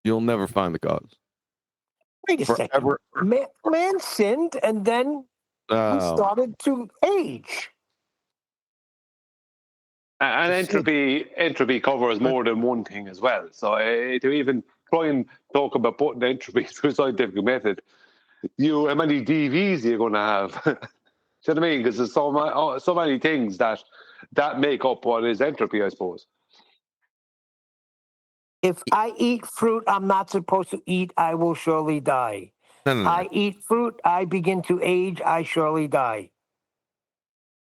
S20: You'll never find the cause.
S4: Wait a second. Man sinned, and then he started to age.
S15: And entropy covers more than one thing as well. So to even try and talk about putting entropy through a scientific method, how many DVs are you going to have? Do you know what I mean? Because there's so many things that make up what is entropy, I suppose.
S4: If I eat fruit I'm not supposed to eat, I will surely die.
S1: No.
S4: I eat fruit, I begin to age, I surely die.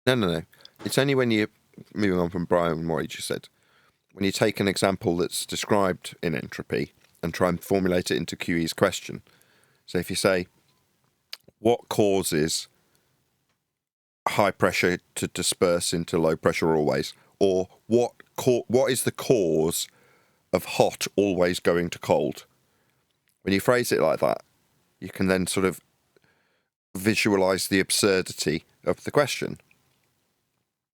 S1: No. It's only when you're moving on from Brian and what he just said. When you take an example that's described in entropy and try and formulate it into QE's question. So if you say, what causes high pressure to disperse into low pressure always? Or what is the cause of hot always going to cold? When you phrase it like that, you can then sort of visualize the absurdity of the question.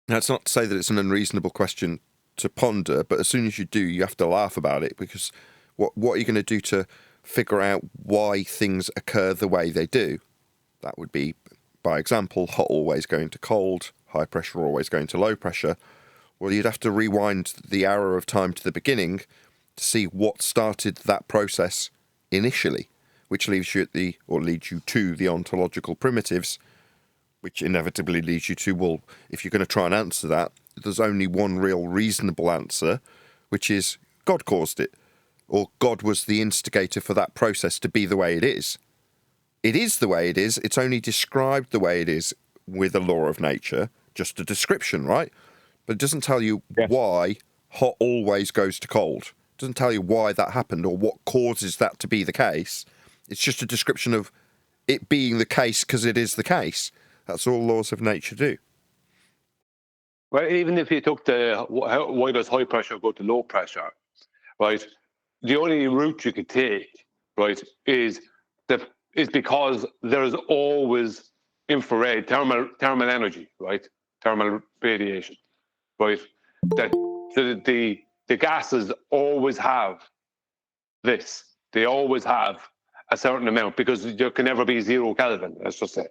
S1: Now, it's not to say that it's an unreasonable question to ponder, but as soon as you do, you have to laugh about it, because what are you going to do to figure out why things occur the way they do? That would be, by example, hot always going to cold, high pressure always going to low pressure. Well, you'd have to rewind the arrow of time to the beginning to see what started that process initially, which leads you to the ontological primitives, which inevitably leads you to, well, if you're going to try and answer that, there's only one real reasonable answer, which is God caused it, or God was the instigator for that process to be the way it is. It is the way it is. It's only described the way it is with a law of nature, just a description, right? But it doesn't tell you why hot always goes to cold. It doesn't tell you why that happened or what causes that to be the case. It's just a description of it being the case because it is the case. That's all laws of nature do.
S15: Well, even if you took why does high pressure go to low pressure, right? The only route you could take, right, is because there's always infrared thermal energy, right? Thermal radiation, right? That the gases always have this. They always have a certain amount because there can never be 0 Kelvin, let's just say.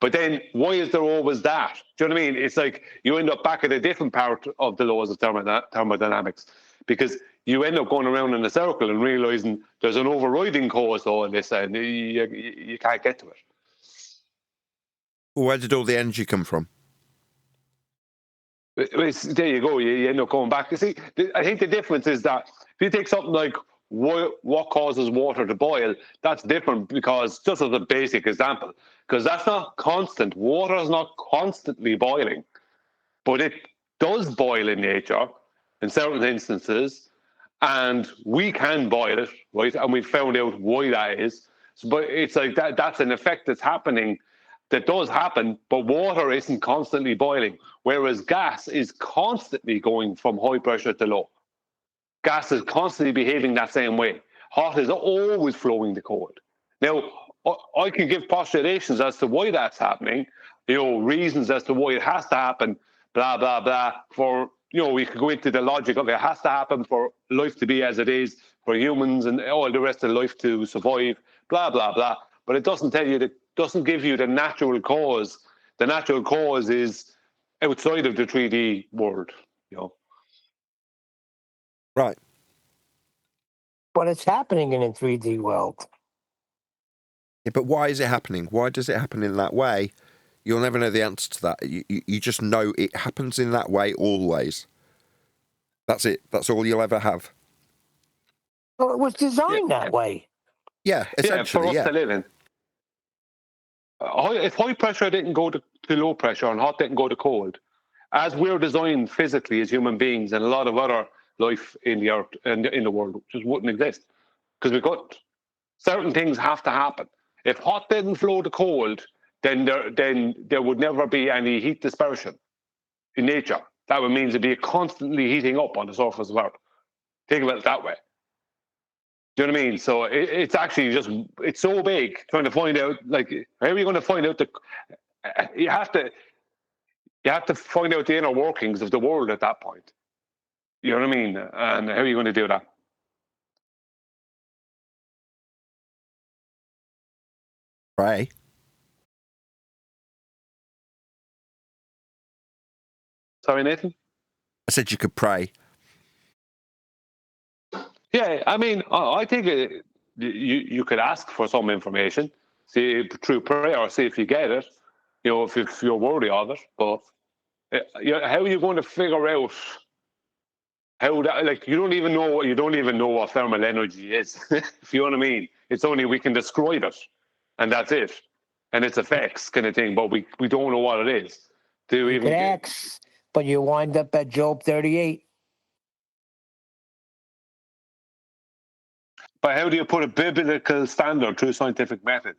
S15: But then why is there always that? Do you know what I mean? It's like you end up back at a different part of the laws of thermodynamics because you end up going around in a circle and realizing there's an overriding cause to all this and you can't get to it.
S1: Where did all the energy come from?
S15: There you go. You end up going back. You see, I think the difference is that if you take something like what causes water to boil, that's different because just as a basic example, because that's not constant. Water is not constantly boiling, but it does boil in nature in certain instances, and we can boil it, right? And we found out why that is. But it's like that's an effect that's happening. That does happen, but water isn't constantly boiling, whereas gas is constantly going from high pressure to low. Gas is constantly behaving that same way. Hot is always flowing to cold. Now, I can give postulations as to why that's happening, reasons as to why it has to happen, blah, blah, blah. We could go into the logic of it has to happen for life to be as it is, for humans and all the rest of life to survive, blah, blah, blah. But it doesn't tell you that. Doesn't give you the natural cause. The natural cause is outside of the 3D world,
S1: Right.
S4: But it's happening in a 3D world.
S1: Yeah, but why is it happening? Why does it happen in that way? You'll never know the answer to that. You just know it happens in that way always. That's it. That's all you'll ever have.
S4: Well, it was designed that way.
S1: Yeah, essentially,
S15: for us to live in. If high pressure didn't go to low pressure and hot didn't go to cold, as we're designed physically as human beings and a lot of other life in the earth and in the world just wouldn't exist because we couldn't. Certain things have to happen. If hot didn't flow to cold, then there would never be any heat dispersion in nature. That would mean it'd be constantly heating up on the surface of Earth. Think about it that way. Do you know what I mean? So it's actually it's so big trying to find out, like, how are you going to find out you have to find out the inner workings of the world at that point. You know what I mean? And how are you going to do that?
S1: Pray.
S15: Sorry, Nathan?
S1: I said you could pray.
S15: Yeah, I mean, I think you could ask for some information, see through prayer, see if you get it. If you're worthy of it. But how are you going to figure out how that? Like, you don't even know what thermal energy is. If you know what I mean, it's only we can describe it, and that's it, and its effects kind of thing. But we don't know what it is.
S4: You could ask, but you wind up at Job 38.
S15: But how do you put a biblical standard through scientific method?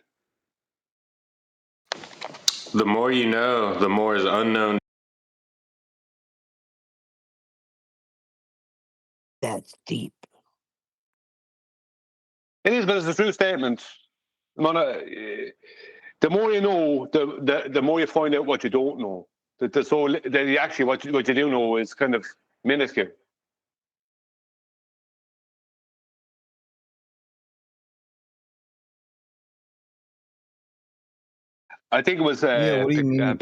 S19: The more you know, the more is unknown.
S4: That's deep.
S15: It is, but it's a true statement. The more you know, the more you find out what you don't know. That actually what you do know is kind of minuscule. I think it was.
S21: What do you mean?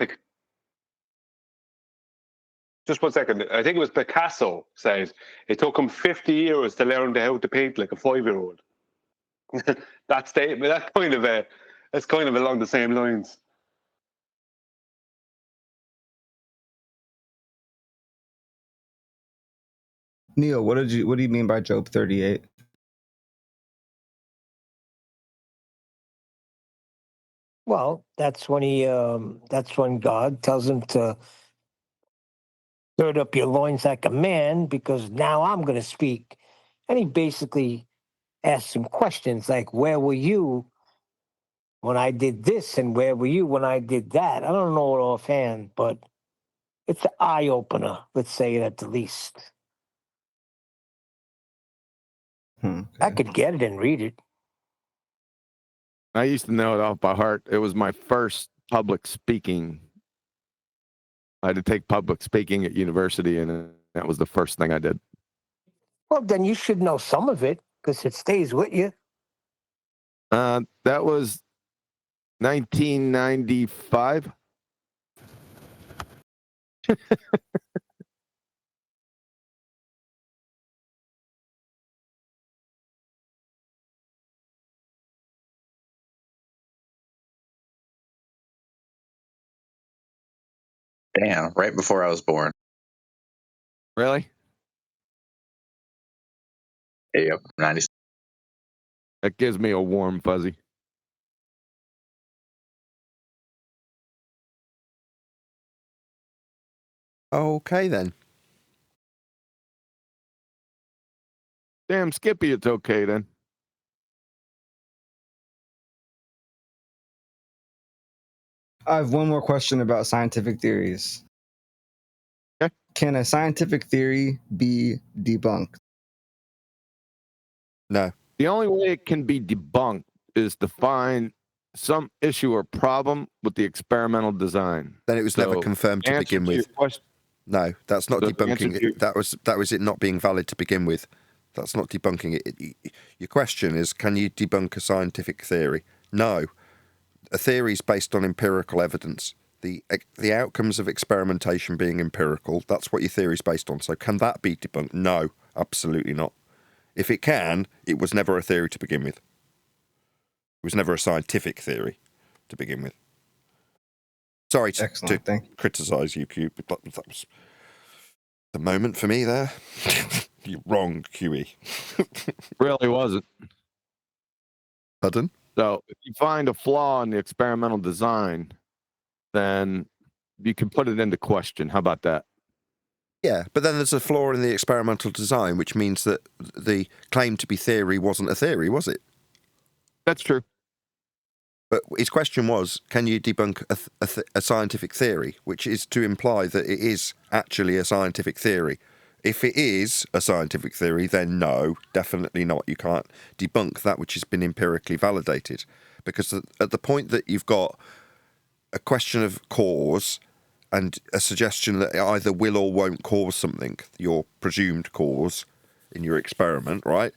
S15: Just 1 second. I think it was Picasso said it took him 50 years to learn how to paint like a 5-year-old. That statement. That's kind of along the same lines.
S21: Neil, what do you mean by Job 38?
S4: Well, that's when that's when God tells him to gird up your loins like a man because now I'm going to speak. And he basically asked some questions like, where were you when I did this? And where were you when I did that? I don't know it offhand, but it's an eye-opener, let's say it at the least. I could get it and read it.
S20: I used to know it off by heart. It was my first public speaking. I had to take public speaking at university, and that was the first thing I did.
S4: Well, then you should know some of it because it stays with you.
S20: That was 1995.
S18: Damn, right before I was born.
S20: Really?
S18: Yep, 90.
S20: That gives me a warm fuzzy.
S1: Okay, then.
S20: Damn, Skippy, it's okay then.
S21: I have one more question about scientific theories.
S20: Okay.
S21: Can a scientific theory be debunked?
S1: No.
S20: The only way it can be debunked is to find some issue or problem with the experimental design.
S1: Then it was never confirmed to begin with. No, that's not debunking it. That was it not being valid to begin with. That's not debunking it. Your question is, can you debunk a scientific theory? No. A theory is based on empirical evidence. The outcomes of experimentation being empirical, that's what your theory is based on. So can that be debunked? No, absolutely not. If it can, it was never a theory to begin with. It was never a scientific theory to begin with. Sorry to criticise you, Q, but that was the moment for me there. You're wrong, QE.
S20: Really wasn't.
S1: Pardon?
S20: So if you find a flaw in the experimental design, then you can put it into question. How about that?
S1: Yeah, but then there's a flaw in the experimental design, which means that the claim to be theory wasn't a theory, was it?
S20: That's true.
S1: But his question was, can you debunk a scientific theory, which is to imply that it is actually a scientific theory. If it is a scientific theory, then no, definitely not. You can't debunk that which has been empirically validated. Because at the point that you've got a question of cause and a suggestion that it either will or won't cause something, your presumed cause in your experiment, right?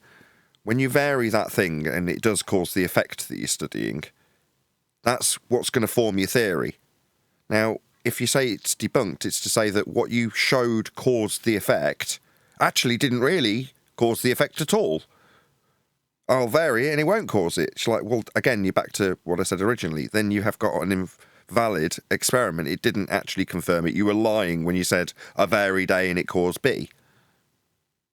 S1: When you vary that thing and it does cause the effect that you're studying, that's what's going to form your theory. Now, if you say it's debunked, it's to say that what you showed caused the effect actually didn't really cause the effect at all. I'll vary it and it won't cause it. It's like, well, again, you're back to what I said originally. Then you have got an invalid experiment. It didn't actually confirm it. You were lying when you said I varied A and it caused B.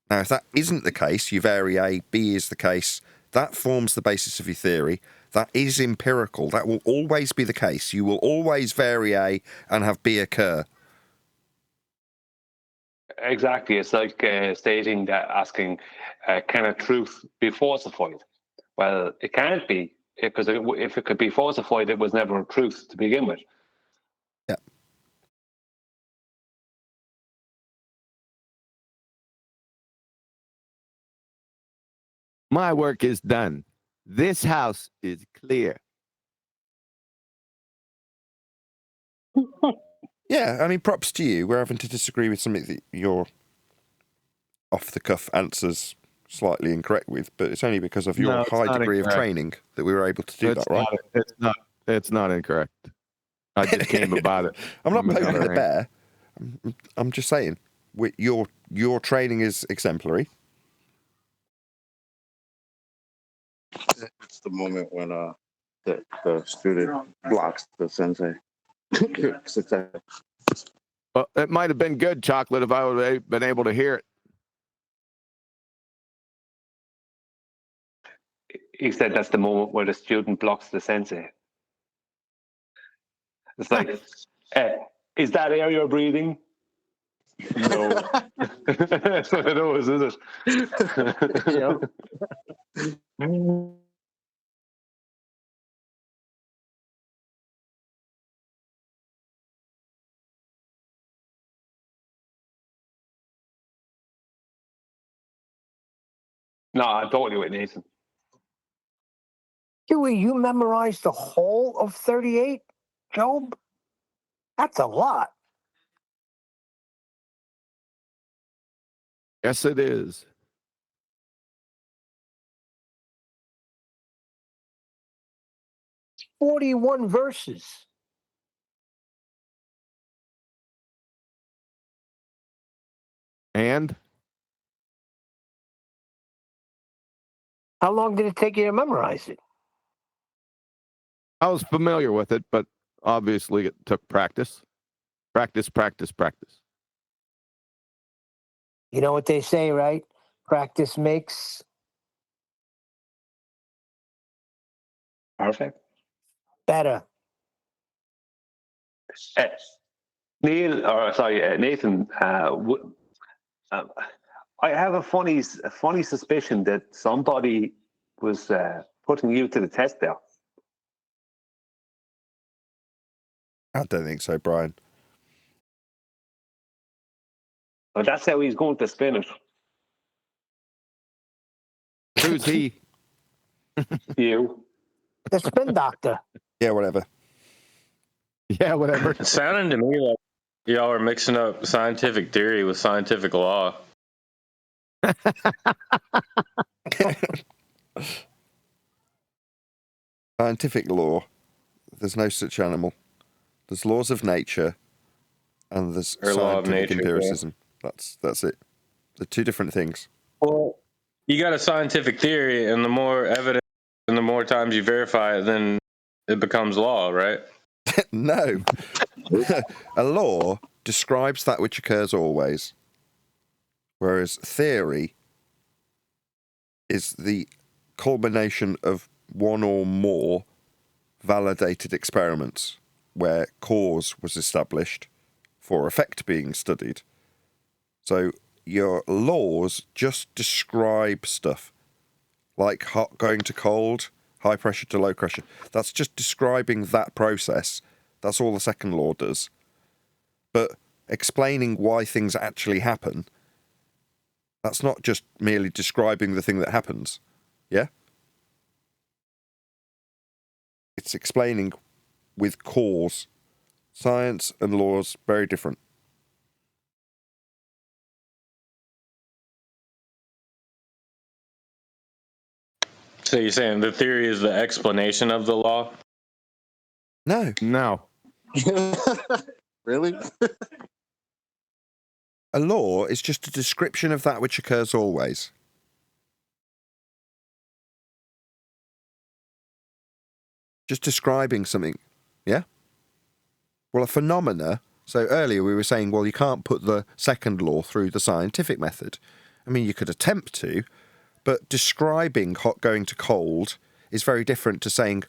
S1: Now, if that isn't the case, you vary A, B is the case, that forms the basis of your theory. That is empirical. That will always be the case. You will always vary A and have B occur.
S15: Exactly. It's like stating that, asking, can a truth be falsified? Well, it can't be, because if it could be falsified, it was never a truth to begin with.
S1: Yeah.
S20: My work is done. This house is clear.
S1: Yeah, I mean, props to you. We're having to disagree with something that your off-the-cuff answers slightly incorrect with, but it's only because of your high degree of training that we were able to do that, right?
S20: It's not incorrect. I just came about it.
S1: I'm not poking the bear. I'm just saying, your training is exemplary.
S8: It's the moment when the student blocks the sensei.
S20: Well, it might have been good, Chocolate, if I would have been able to hear it.
S15: He said that's the moment where the student blocks the sensei. It's like, is that air you're breathing? No. That's what it is, is it? No, I'm totally with Nathan.
S4: Huey, you memorized the whole of 38, Job? That's a lot.
S20: Yes, it is.
S4: It's 41 verses.
S20: And
S4: how long did it take you to memorize it?
S20: I was familiar with it, but obviously it took practice. Practice, practice, practice.
S4: You know what they say, right? Practice makes
S15: perfect.
S4: Better.
S15: Nathan. I have a funny suspicion that somebody was putting you to the test there.
S1: I don't think so, Brian.
S15: But that's how he's going to spin it.
S20: Who's he?
S15: You.
S4: The spin doctor.
S1: Yeah, whatever.
S20: Yeah, whatever.
S19: It sounded to me like y'all are mixing up scientific theory with scientific law.
S1: Scientific law. There's no such animal. There's laws of nature, and there's
S19: Or law of
S1: scientific
S19: nature,
S1: empiricism. That's it. They're two different things.
S19: Well, you got a scientific theory, and the more evidence and the more times you verify it, then it becomes law, right?
S1: No. A law describes that which occurs always, whereas theory is the culmination of one or more validated experiments where cause was established for effect being studied. So your laws just describe stuff like hot going to cold, high pressure to low pressure. That's just describing that process. That's all the second law does. But explaining why things actually happen, that's not just merely describing the thing that happens. Yeah? It's explaining with cause. Science and laws, very different.
S19: So you're saying the theory is the explanation of the law?
S1: No.
S20: No.
S8: Really?
S1: A law is just a description of that which occurs always. Just describing something. Yeah? Well, a phenomena. So earlier we were saying, well, you can't put the second law through the scientific method. I mean, you could attempt to, but describing hot going to cold is very different to saying,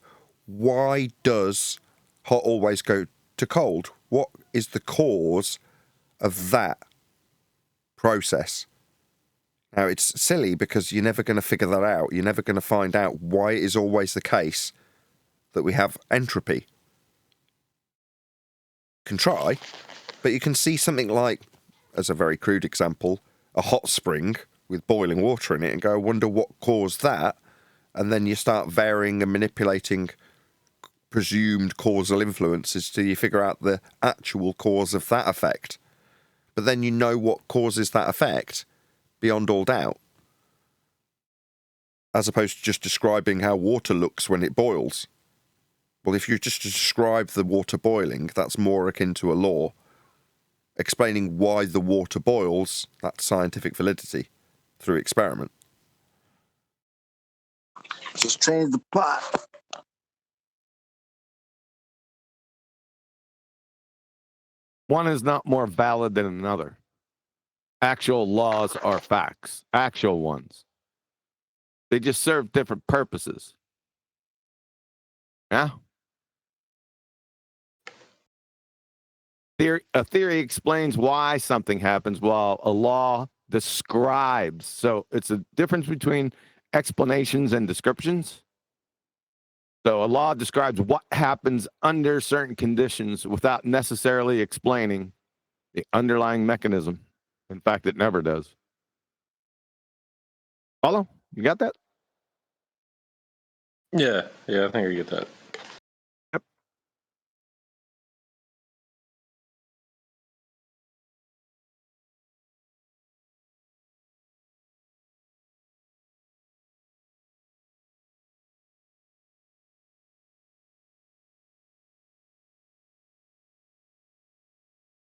S1: why does hot always go to cold? What is the cause of that process? Now, it's silly because you're never going to figure that out. You're never going to find out why it is always the case that we have entropy. You can try, but you can see something like, as a very crude example, a hot spring with boiling water in it and go, I wonder what caused that. And then you start varying and manipulating presumed causal influences till you figure out the actual cause of that effect. But then you know what causes that effect beyond all doubt, as opposed to just describing how water looks when it boils. Well, if you just describe the water boiling, that's more akin to a law. Explaining why the water boils, that's scientific validity through experiment.
S8: Just change the pot.
S20: One is not more valid than another. Actual laws are facts, actual ones. They just serve different purposes. Yeah? A theory explains why something happens, while a law describes. So it's a difference between explanations and descriptions. So a law describes what happens under certain conditions without necessarily explaining the underlying mechanism. In fact, it never does. Follow? You got that?
S19: Yeah, I think I get that.
S20: Yep.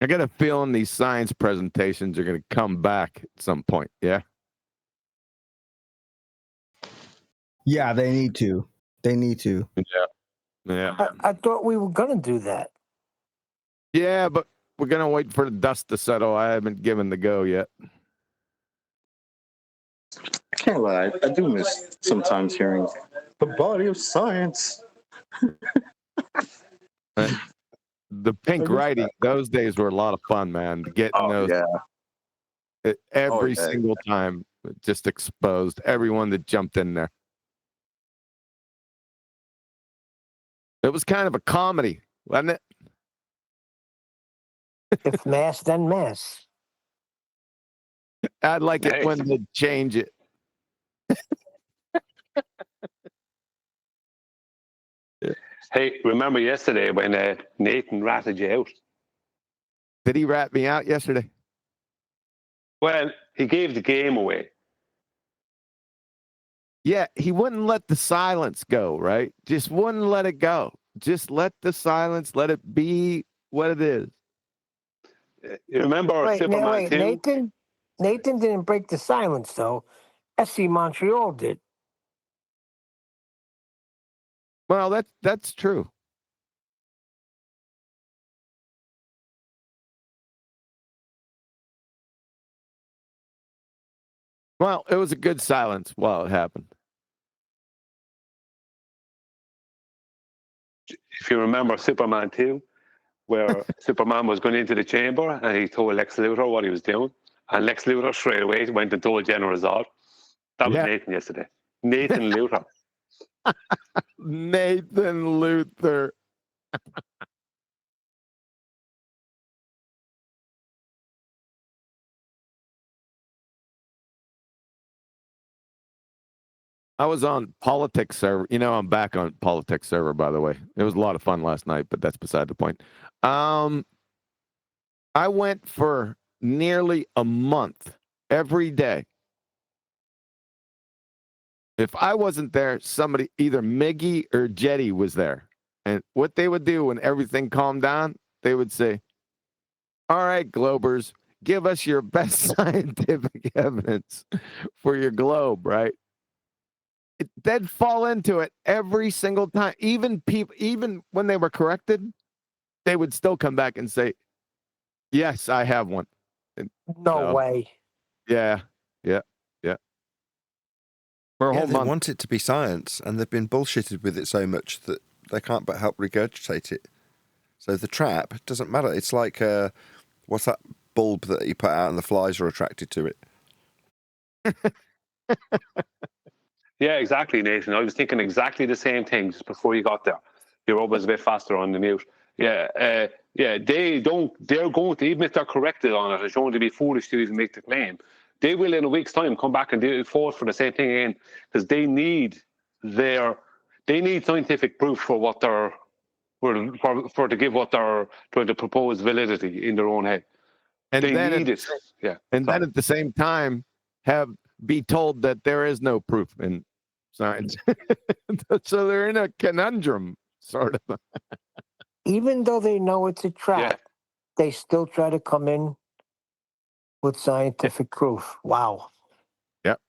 S20: I got a feeling these science presentations are going to come back at some point. Yeah.
S21: Yeah, they need to. They need to.
S20: Yeah.
S4: I thought we were going to do that.
S20: Yeah, but we're going to wait for the dust to settle. I haven't given the go yet.
S8: I can't lie. I do miss sometimes hearing the body of science.
S20: The pink writing, those days were a lot of fun, man. Getting those every single time, just exposed everyone that jumped in there. It was kind of a comedy, wasn't it?
S4: If mass, then mass.
S20: I'd like it when they change it.
S15: Hey, remember yesterday when Nathan ratted you out?
S20: Did he rat me out yesterday?
S15: Well, he gave the game away.
S20: Yeah, he wouldn't let the silence go, right? Just wouldn't let it go. Just let the silence, let it be what it is.
S15: You remember Superman 2?
S4: Nathan didn't break the silence, though. SC Montreal did.
S20: Well, that's true. Well, it was a good silence while it happened.
S15: If you remember Superman 2, where Superman was going into the chamber and he told Lex Luthor what he was doing, and Lex Luthor straight away went and told General Zod. That was Nathan yesterday. Nathan Luthor.
S20: Nathan Luthor. I was on politics server. You know, I'm back on politics server, by the way. It was a lot of fun last night, but that's beside the point. I went for nearly a month every day. If I wasn't there, somebody, either Miggy or Jetty was there. And what they would do when everything calmed down, they would say, all right, Globers, give us your best scientific evidence for your globe, right? They'd fall into it every single time. Even when they were corrected, they would still come back and say, yes, I have one. And
S4: no way.
S20: Yeah. For a whole
S1: they
S20: month.
S1: want it to be science, and they've been bullshitted with it so much that they can't but help regurgitate it. So the trap doesn't matter. It's like, what's that bulb that you put out and the flies are attracted to it?
S15: Yeah, exactly, Nathan. I was thinking exactly the same thing just before you got there. You're always a bit faster on the mute. They're going to, even if they're corrected on it, it's going to be foolish to even make the claim. They will, in a week's time, come back and do it for the same thing again, because they need scientific proof for what they're for to give what they're trying to propose validity in their own head.
S20: And
S15: they
S20: then
S15: need it. Yeah.
S20: And then at the same time, be told that there is no proof in science. So they're in a conundrum, sort of.
S4: Even though they know it's a trap, they still try to come in with scientific proof. Wow.
S20: Yep.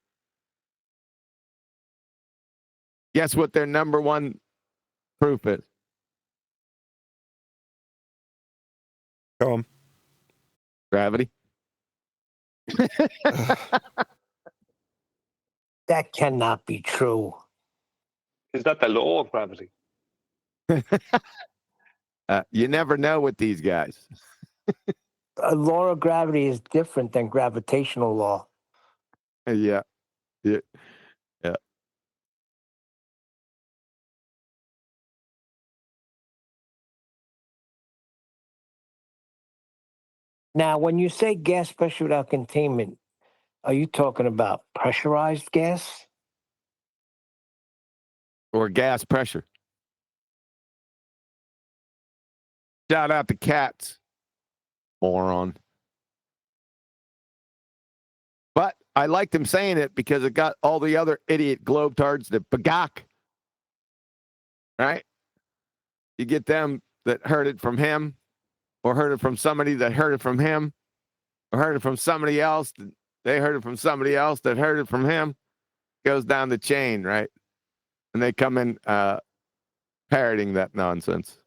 S20: Guess what their number one proof is?
S1: Go on.
S20: Gravity.
S4: That cannot be true.
S15: Is that the law of gravity?
S20: You never know with these guys.
S4: A law of gravity is different than gravitational law.
S20: Yeah. Yeah. Yeah.
S4: Now, when you say gas pressure without containment, are you talking about pressurized gas?
S20: Or gas pressure. Shout out to Cats. Moron. But I liked him saying it because it got all the other idiot globetards that bagak. Right? You get them that heard it from him, or heard it from somebody that heard it from him, or heard it from somebody else. They heard it from somebody else that heard it from him. Goes down the chain, right? And they come in parroting that nonsense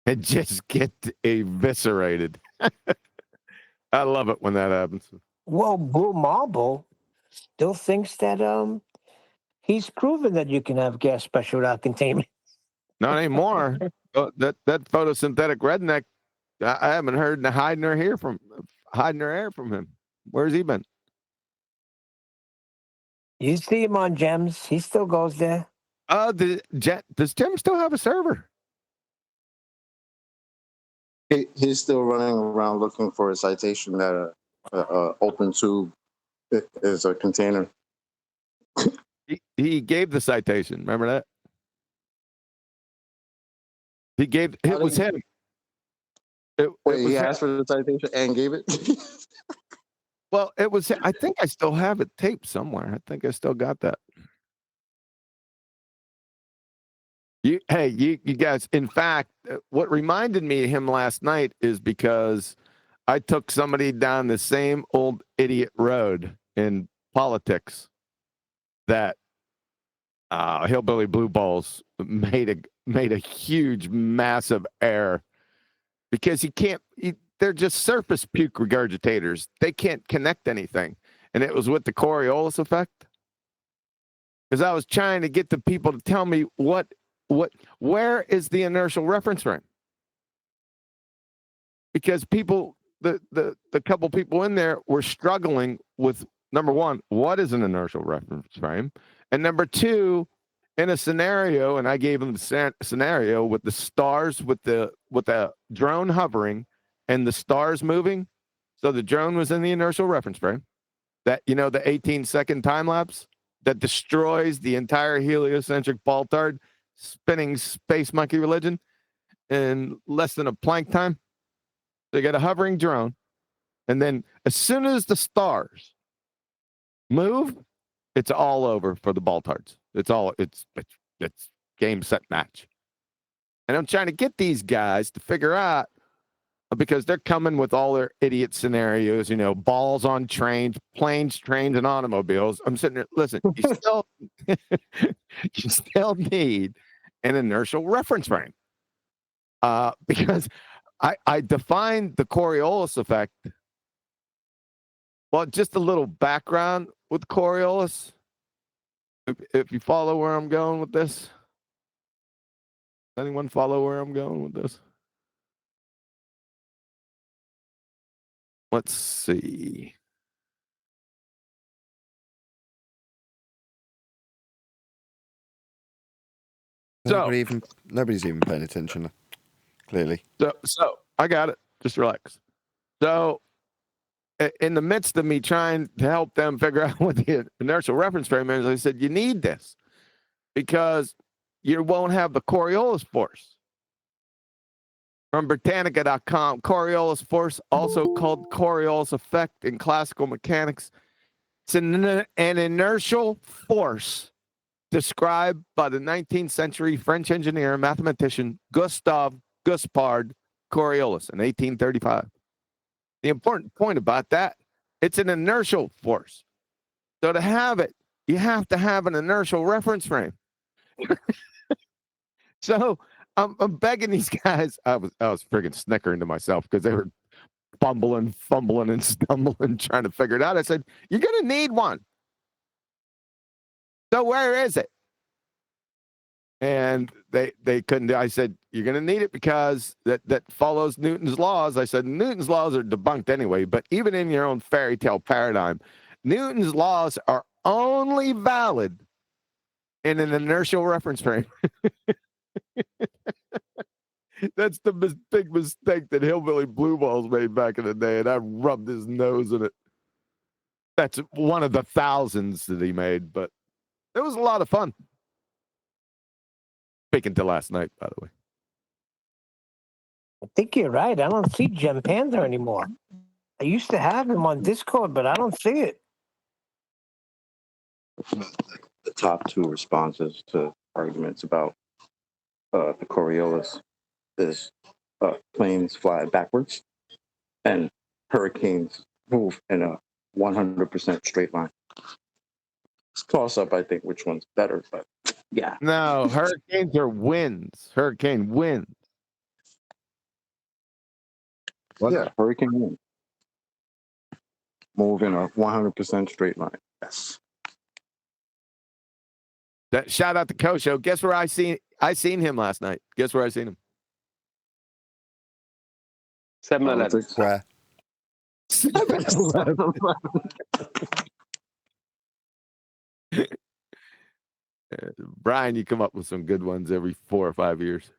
S20: and just get eviscerated. I love it when that happens.
S4: Well, Blue Marble still thinks that he's proven that you can have gas pressure without containment.
S20: Not anymore. That photosynthetic redneck, I haven't heard hiding her hair from him. Where's he been?
S4: You see him on Gems. He still goes there.
S20: Does Gem still have a server?
S8: He's still running around looking for a citation that open tube is a container.
S20: He gave the citation. Remember that? It was him.
S8: He asked for the citation and gave it?
S20: Well, it was. I think I still have it taped somewhere. I think I still got that. You guys. In fact, what reminded me of him last night is because I took somebody down the same old idiot road in politics that hillbilly blue balls made a huge, massive error because they're just surface puke regurgitators. They can't connect anything. And it was with the Coriolis effect. Because I was trying to get the people to tell me where is the inertial reference frame? Because the couple people in there were struggling with, number one, what is an inertial reference frame? And number two, in a scenario, and I gave them the scenario with the stars, with the drone hovering and the stars moving. So the drone was in the inertial reference frame. That, the 18-second time lapse that destroys the entire heliocentric Baltard spinning space monkey religion in less than a Planck time. They got a hovering drone. And then as soon as the stars move, it's all over for the Baltards. It's game, set, match. And I'm trying to get these guys to figure out, because they're coming with all their idiot scenarios, balls on trains, planes, trains, and automobiles. I'm sitting there, listen, you still need an inertial reference frame. Because I defined the Coriolis effect. Well, just a little background with Coriolis. If you follow where I'm going with this. Anyone follow where I'm going with this? Let's see.
S1: Nobody's even paying attention, clearly.
S20: So I got it. Just relax. So in the midst of me trying to help them figure out what the inertial reference frame is, I said, you need this because you won't have the Coriolis force. From Britannica.com, Coriolis force, also called Coriolis effect in classical mechanics. It's an inertial force described by the 19th century French engineer and mathematician Gustave Gaspard Coriolis in 1835. The important point about that, it's an inertial force. So to have it, you have to have an inertial reference frame. So I'm begging these guys. I was friggin' snickering to myself because they were fumbling, and stumbling, trying to figure it out. I said, you're going to need one. So where is it? And they couldn't do. I said, you're going to need it because that follows Newton's laws. I said, Newton's laws are debunked anyway, but even in your own fairy tale paradigm, Newton's laws are only valid in an inertial reference frame. That's the big mistake that Hillbilly Blue Balls made back in the day, and I rubbed his nose in it. That's one of the thousands that he made, but it was a lot of fun. Speaking to last night, by the way.
S4: I think you're right. I don't see Gem Panda anymore. I used to have him on Discord, but I don't see it.
S8: The top two responses to arguments about the Coriolis is planes fly backwards and hurricanes move in a 100% straight line. It's toss up, I think, which one's better, but yeah.
S20: No, hurricanes are winds. Hurricane winds.
S8: Yeah, hurricane wind. Move in a 100% straight line. Yes.
S20: That shout out to Kosho. Guess where I seen him last night? Guess where I seen him?
S15: 7-Eleven.
S1: Where?
S20: 7-Eleven. Brian, you come up with some good ones every 4 or 5 years.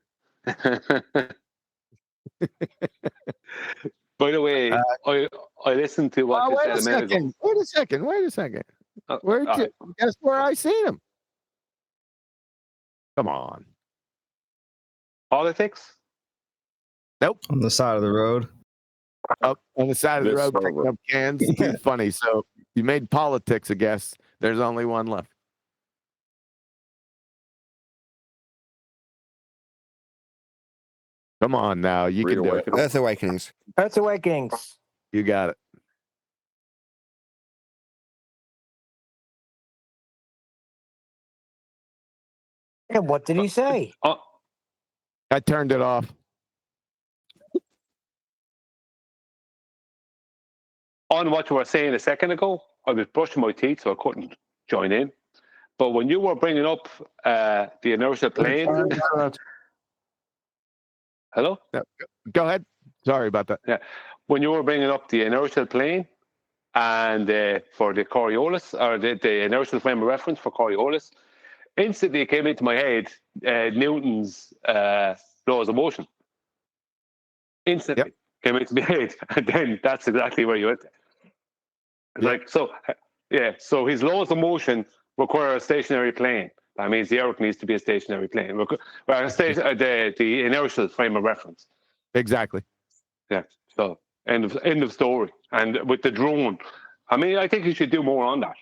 S15: By the way, I listened to what you said a minute ago.
S20: Wait a second. Guess where I seen him? Come on.
S15: Politics?
S20: Nope.
S21: On the side of the road.
S20: Up on the side of the road, picking up cans. Too funny. So you made politics a guess. There's only one left. Come on now. You can do it.
S1: Earth Awakenings.
S4: Earth Awakenings.
S20: You got it.
S4: And what did he say?
S20: I turned it off.
S15: On what you were saying a second ago, I was brushing my teeth, so I couldn't join in. But when you were bringing up the inertial plane... Hello?
S20: No, go ahead. Sorry about that.
S15: Yeah. When you were bringing up the inertial plane and for the Coriolis, or the inertial frame of reference for Coriolis, instantly it came into my head Newton's laws of motion. Instantly came into my head, and then that's exactly where you went. Like so his laws of motion require a stationary plane. That means the Earth needs to be a stationary plane. The inertial frame of reference.
S20: Exactly.
S15: Yeah. So end of story. And with the drone, I mean, I think you should do more on that.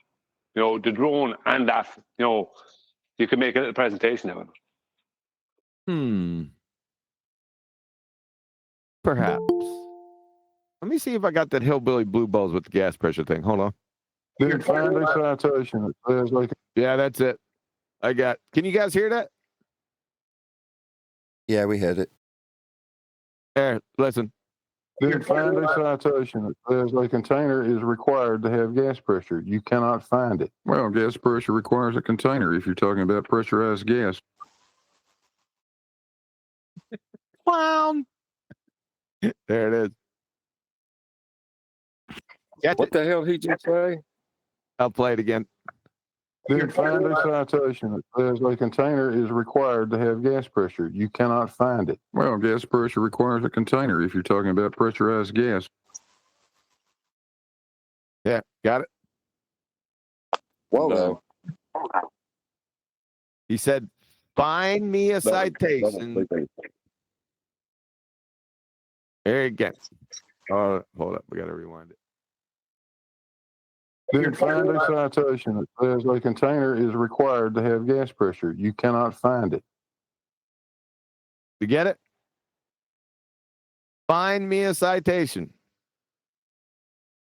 S15: You know, the drone and that. You know, you can make a presentation out of it.
S20: Perhaps. Let me see if I got that Hillbilly Blue Balls with the gas pressure thing. Hold on. Yeah, that's it. I got. Can you guys hear that?
S1: Yeah, we heard it.
S20: There, listen.
S12: Did find a citation that says a container is required to have gas pressure. You cannot find it. Well, gas pressure requires a container if you're talking about pressurized gas.
S20: Clown. There it is.
S12: What the hell he just say?
S20: I'll play it again.
S12: Did find a citation that says a container is required to have gas pressure. You cannot find it. Well, gas pressure requires a container if you're talking about pressurized gas.
S20: Yeah, got it.
S8: Whoa.
S20: He said, find me a citation. There you go. Hold up. We got to rewind it.
S12: Did find a citation that says a container is required to have gas pressure. You cannot find it.
S20: You get it? Find me a citation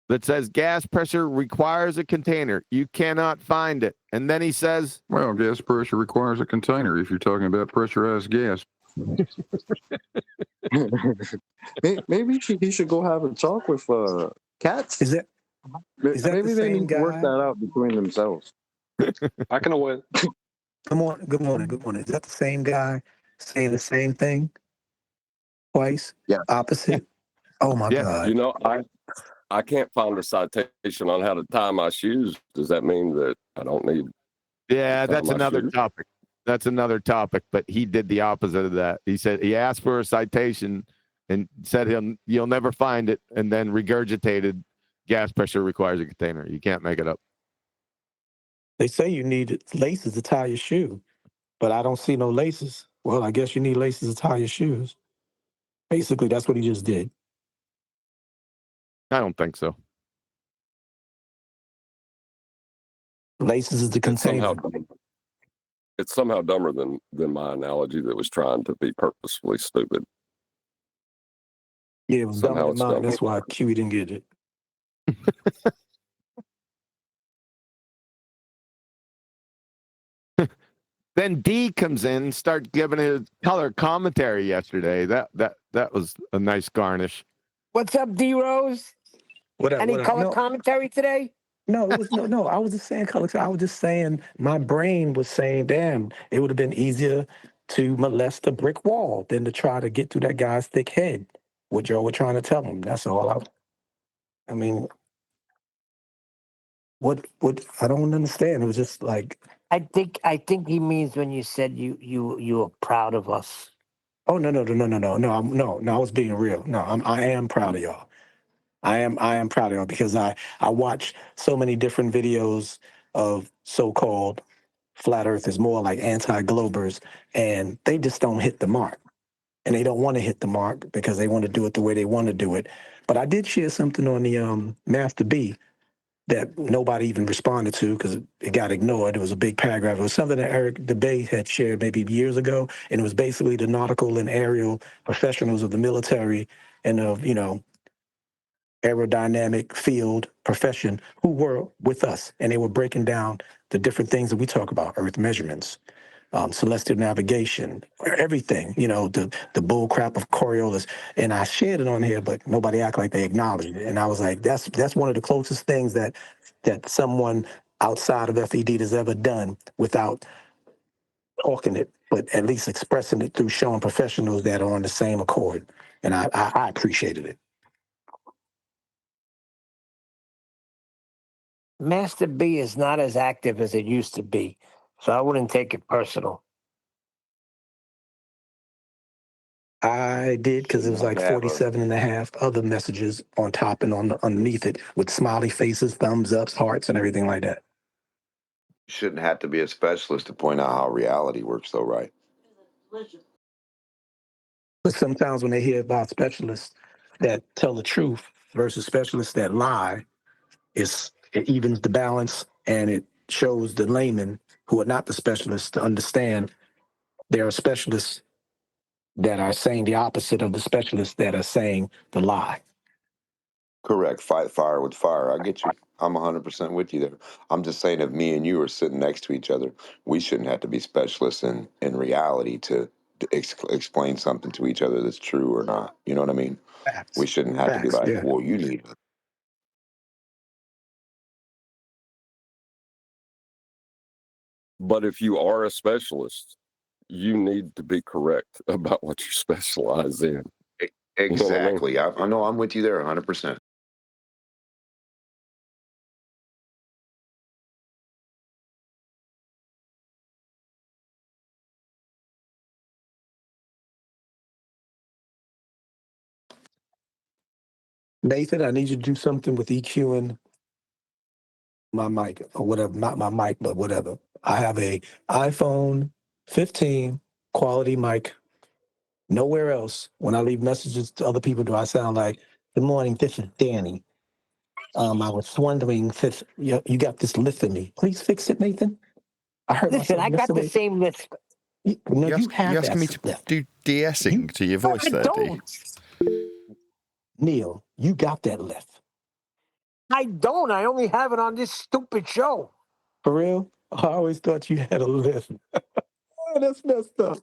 S20: that says gas pressure requires a container. You cannot find it. And then he says,
S12: well, gas pressure requires a container if you're talking about pressurized gas.
S8: Maybe he should go have a talk with Cats.
S21: Is that
S8: Maybe
S21: the
S8: they
S21: same
S8: need to work
S21: guy?
S8: that out between themselves.
S15: I can win.
S4: Good morning. Good morning. Good morning. Is that the same guy saying the same thing twice?
S8: Yeah.
S4: Opposite? Oh my
S20: Yeah.
S4: God.
S3: You know, I can't find a citation on how to tie my shoes. Does that mean that I don't need?
S20: Yeah,
S3: to tie
S20: that's
S3: my
S20: another
S3: shoes?
S20: topic. That's another topic. But he did the opposite of that. He said he asked for a citation and said you'll never find it, and then regurgitated gas pressure requires a container. You can't make it up.
S4: They say you need laces to tie your shoe, but I don't see no laces. Well, I guess you need laces to tie your shoes. Basically, that's what he just did.
S20: I don't think so.
S4: Laces is the
S3: It's somehow
S4: container.
S3: it's somehow dumber than my analogy that was trying to be purposefully stupid.
S4: Yeah, it was dumber
S3: Somehow
S4: than
S3: it's
S4: mine.
S3: dumb.
S4: That's why Kiwi didn't get it.
S20: Then D comes in and start giving his color commentary yesterday. That was a nice garnish.
S22: What's up, D Rose?
S4: What up?
S22: Any
S4: What up?
S22: color
S4: No.
S22: commentary today?
S4: No, it was no. I was just saying color. I was just saying my brain was saying, damn, it would have been easier to molest a brick wall than to try to get through that guy's thick head. What y'all were trying to tell him. That's all. I mean, what I don't understand. It was just like,
S22: I think he means when you said you were proud of us.
S4: oh no. I was being real. No, I am proud of y'all. I am proud of y'all because I watch so many different videos of so-called flat earthers, more like anti-globers, and they just don't hit the mark. And they don't want to hit the mark because they want to do it the way they want to do it. But I did share something on the Master B that nobody even responded to because it got ignored. It was a big paragraph. It was something that Eric DeBay had shared maybe years ago, and it was basically the nautical and aerial professionals of the military and of, aerodynamic field profession who were with us, and they were breaking down the different things that we talk about: earth measurements, celestial navigation, everything, the bull crap of Coriolis. And I shared it on here, but nobody act like they acknowledged it. And I was like, that's one of the closest things that someone outside of FED has ever done without talking it, but at least expressing it through showing professionals that are on the same accord. And I appreciated it.
S22: Master B is not as active as it used to be, so I wouldn't take it personal.
S4: I did because it was like
S14: Shouldn't have
S4: 47 and a half other messages on top and underneath it with smiley faces, thumbs ups, hearts, and everything like that.
S23: Shouldn't have to be a specialist to point out how reality works, though, right?
S4: But sometimes when they hear about specialists that tell the truth versus specialists that lie, it evens the balance and it shows the laymen who are not the specialists to understand there are specialists that are saying the opposite of the specialists that are saying the lie.
S23: Correct. Fight fire with fire. I get you. I'm 100% with you there. I'm just saying if me and you are sitting next to each other, we shouldn't have to be specialists in reality to explain something to each other that's true or not. You know what I mean?
S4: Facts.
S23: We shouldn't have to be like,
S4: Yeah.
S23: well, you need.
S3: But if you are a specialist, you need to be correct about what you specialize in.
S23: Exactly. You know what I know I'm with you there 100%.
S4: Nathan, I need you to do something with EQing my mic or whatever. Not my mic, but whatever. I have a iPhone 15 quality mic. Nowhere else, when I leave messages to other people, do I sound like, "Good morning, this is Danny. I was wondering if you got this lift for me. Please fix it, Nathan." I heard
S22: Listen,
S4: myself
S22: I got the
S4: yesterday.
S22: same list.
S4: No, you
S1: You
S4: have
S1: asking me
S4: that
S1: to
S4: lift.
S1: do de-essing to your voice
S22: I
S1: there, D?
S22: don't.
S4: Neil, you got that lift.
S22: I don't. I only have it on this stupid show.
S4: For real? I always thought you had a lift. Oh, that's messed up.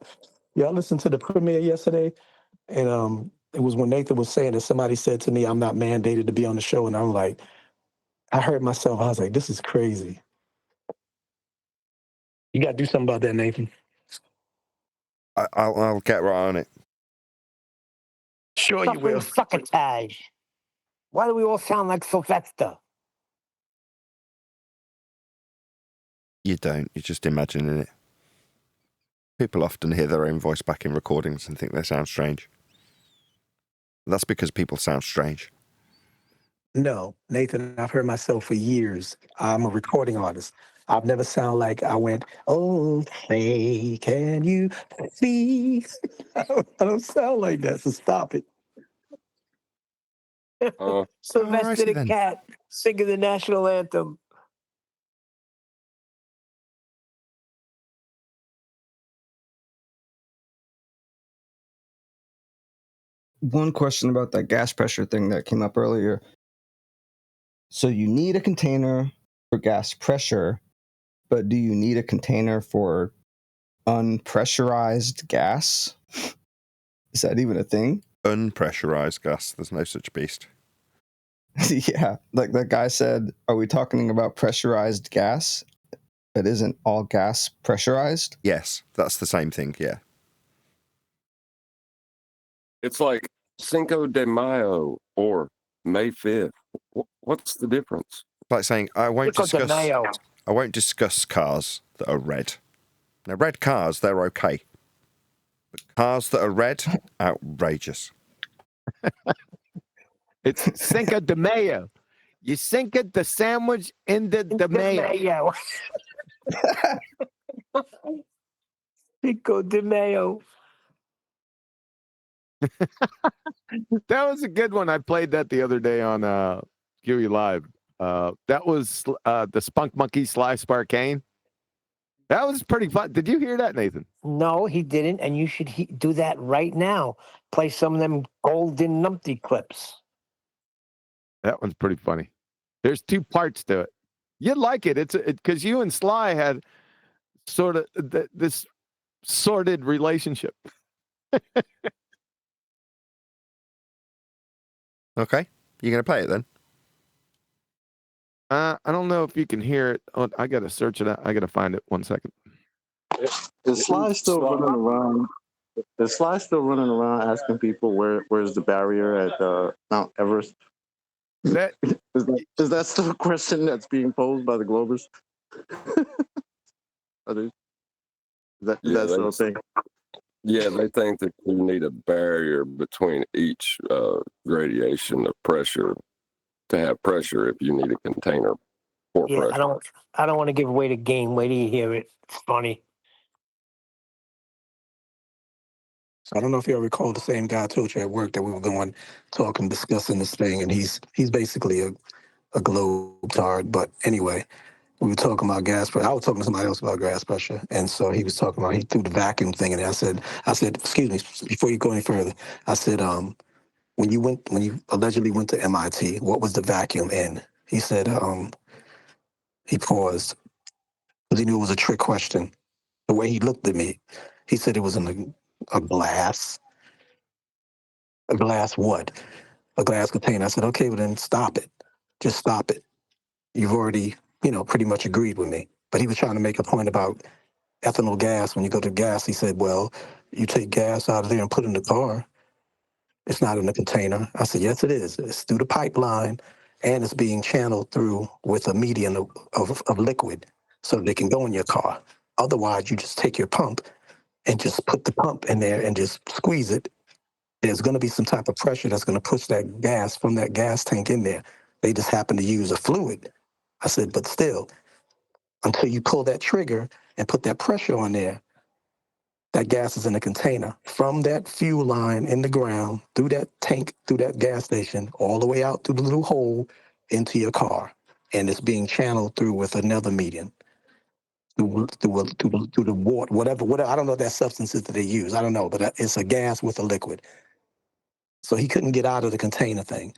S4: Yeah, I listened to the premiere yesterday, and it was when Nathan was saying that somebody said to me, "I'm not mandated to be on the show," and I'm like, I heard myself. I was like, "This is crazy."
S5: You got to do something about that, Nathan.
S1: I'll get right on it.
S5: Sure you will.
S22: Succotage. Why do we all sound like Sylvester?
S1: You don't. You're just imagining it. People often hear their own voice back in recordings and think they sound strange. That's because people sound strange.
S5: No, Nathan, I've heard myself for years. I'm a recording artist. I've never sound like I went, oh, say, can you see? I don't sound like that, so stop it.
S22: Sylvester the Cat singing the national anthem.
S21: One question about that gas pressure thing that came up earlier. So you need a container for gas pressure, but do you need a container for unpressurized gas? Is that even a thing?
S1: Unpressurized gas. There's no such beast.
S21: Yeah, like that guy said, are we talking about pressurized gas? That isn't all gas pressurized?
S1: Yes, that's the same thing, yeah.
S3: It's like Cinco de Mayo or May 5th. What's the difference?
S1: It's like saying, I won't
S22: Cinco de Mayo.
S1: discuss cars that are red. Now, red cars, they're okay. But cars that are red, outrageous.
S20: It's Cinco de Mayo. You sink it, the sandwich in the mayo.
S22: Cinco de Mayo.
S20: That was a good one. I played that the other day on QE Live. That was the Spunk Monkey Sly Sparkane. That was pretty fun. Did you hear that, Nathan?
S22: No, he didn't, and you should do that right now. Play some of them golden numpty clips.
S20: That one's pretty funny. There's two parts to it. You'd like it. It's because you and Sly had sort of this sordid relationship.
S1: Okay. You going to play it then?
S20: I don't know if you can hear it. Oh, I got to search it out. I got to find it. 1 second.
S8: Is Sly still running around? Is Sly still running around asking people where's the barrier at Mount Everest?
S20: That
S8: is that still a question that's being posed by the Globers? Is that still a thing?
S3: Yeah, they think that you need a barrier between each gradation of pressure to have pressure if you need a container for
S22: Yeah,
S3: pressure.
S22: I don't want to give away the game. Wait till you hear it. It's funny.
S5: So I don't know if y'all recall the same guy I told you at work that we were going talking, discussing this thing, and he's basically a globe-tard. But anyway, we were talking about gas pressure. I was talking to somebody else about gas pressure, and so he was talking about, he threw the vacuum thing in there. I said, excuse me, before you go any further, I said, when you allegedly went to MIT, what was the vacuum in? He said, he paused because he knew it was a trick question. The way he looked at me, he said it was in a glass. A glass what? A glass container. I said, okay, well then stop it. Just stop it. You've already, pretty much agreed with me. But he was trying to make a point about ethanol gas. When you go to gas, he said, well, you take gas out of there and put it in the car. It's not in a container. I said, yes, it is. It's through the pipeline, and it's being channeled through with a medium of liquid so they can go in your car. Otherwise, you just take your pump and just put the pump in there and just squeeze it. There's going to be some type of pressure that's going to push that gas from that gas tank in there. They just happen to use a fluid. I said, but still, until you pull that trigger and put that pressure on there, that gas is in a container from that fuel line in the ground, through that tank, through that gas station, all the way out through the little hole into your car. And it's being channeled through with another medium, through the water, whatever. I don't know what that substance is that they use. I don't know, but it's a gas with a liquid. So he couldn't get out of the container thing.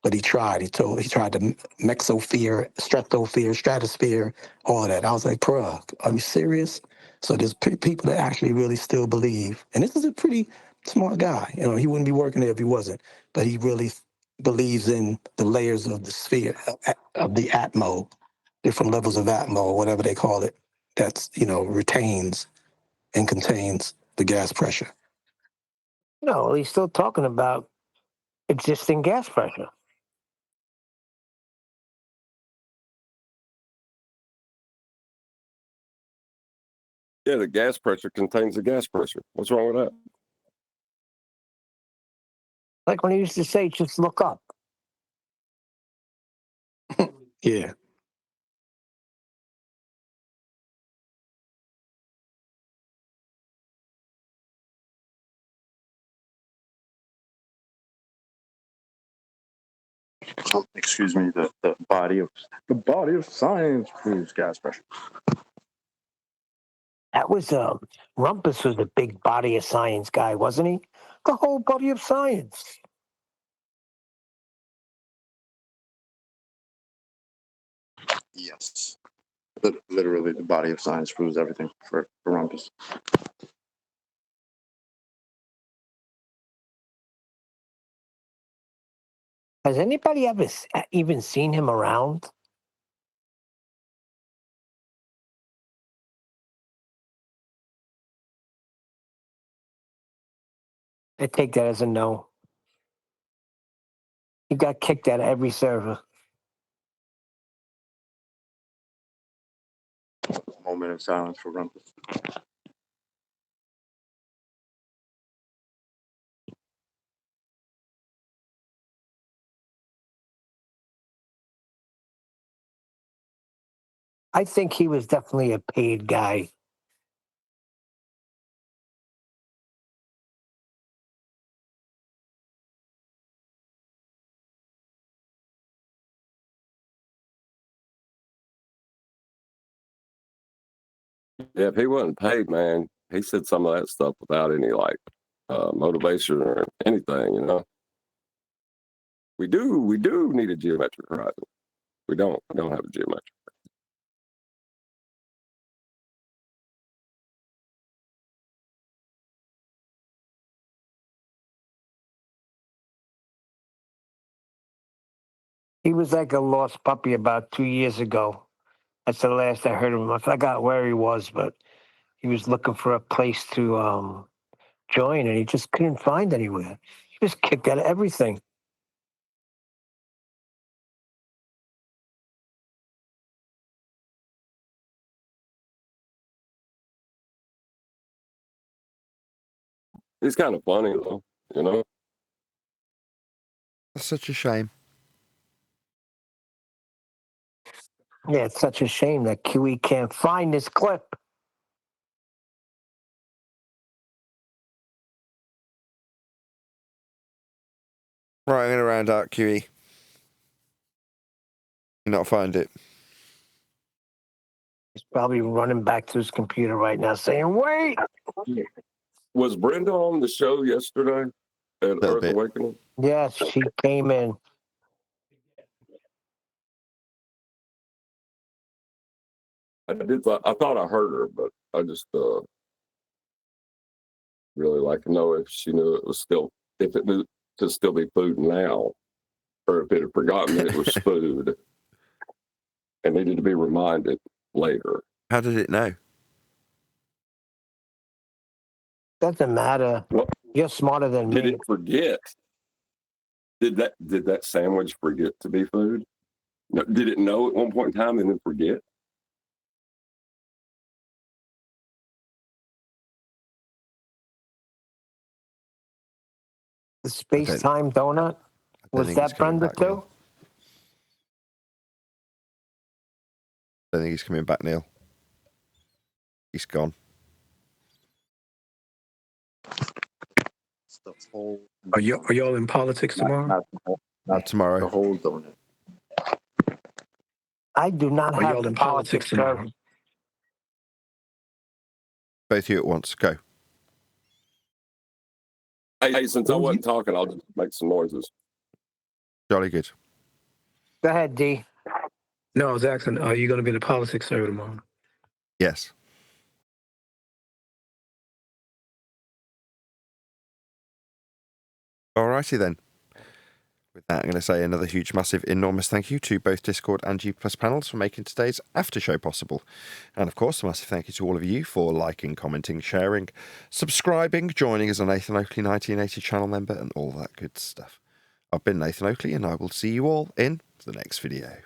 S5: But he tried. He tried the mexosphere, stratosphere, stratosphere, all of that. I was like, bruh, are you serious? So there's people that actually really still believe. And this is a pretty smart guy. He wouldn't be working there if he wasn't. But he really believes in the layers of the sphere, of the atmo, different levels of atmo, whatever they call it. that's, retains and contains the gas pressure.
S22: No, he's still talking about existing gas pressure.
S3: Yeah, the gas pressure contains the gas pressure. What's wrong with that?
S22: Like when he used to say, just look up.
S5: Yeah.
S8: Excuse me. The body of science proves gas pressure.
S22: That was Rumpus was a big body of science guy, wasn't he? The whole body of science.
S8: Yes. Literally, the body of science proves everything for Rumpus.
S22: Has anybody ever even seen him around? I take that as a no. He got kicked out of every server.
S8: Moment of silence for Rumpus.
S22: I think he was definitely a paid guy.
S3: Yeah, if he wasn't paid, man, he said some of that stuff without any motivation or anything. We do need a geometric horizon. We don't have a geometric.
S22: He was like a lost puppy about 2 years ago. That's the last I heard of him. I forgot where he was, but he was looking for a place to join, and he just couldn't find anywhere. He was kicked out of everything.
S3: It's kind of funny though.
S1: That's such a shame.
S22: Yeah, it's such a shame that QE can't find this clip.
S1: Right, I'm going to round out QE. You not find it.
S22: He's probably running back to his computer right now saying, wait!
S3: Was Brenda on the show yesterday at Earth Awakening?
S22: Yes, she came in.
S3: I thought I heard her, but I just really like to know if she knew if it knew to still be food now, or if it had forgotten that it was food and needed to be reminded later.
S1: How did it know?
S22: Doesn't matter.
S3: Well,
S22: you're smarter than me.
S3: Did it forget? Did that sandwich forget to be food? No, did it know at one point in time and then forget?
S22: The space-time donut? Was that Brenda too?
S1: I don't think he's coming back, Neil. He's gone.
S8: The whole.
S5: Are y'all in politics tomorrow?
S8: Not
S1: tomorrow.
S8: The whole donut.
S22: I do not
S5: Are
S22: have
S5: y'all in politics tomorrow?
S1: Both of you at once. Go.
S3: Hey, since I wasn't talking, I'll just make some noises.
S1: Jolly good.
S22: Go ahead, D.
S5: No, I was asking, are you going to be in the politics server tomorrow?
S1: Yes. Alrighty then. With that, I'm going to say another huge, massive, enormous thank you to both Discord and G Plus panels for making today's after show possible. And of course, a massive thank you to all of you for liking, commenting, sharing, subscribing, joining as a Nathan Oakley 1980 channel member, and all that good stuff. I've been Nathan Oakley, and I will see you all in the next video.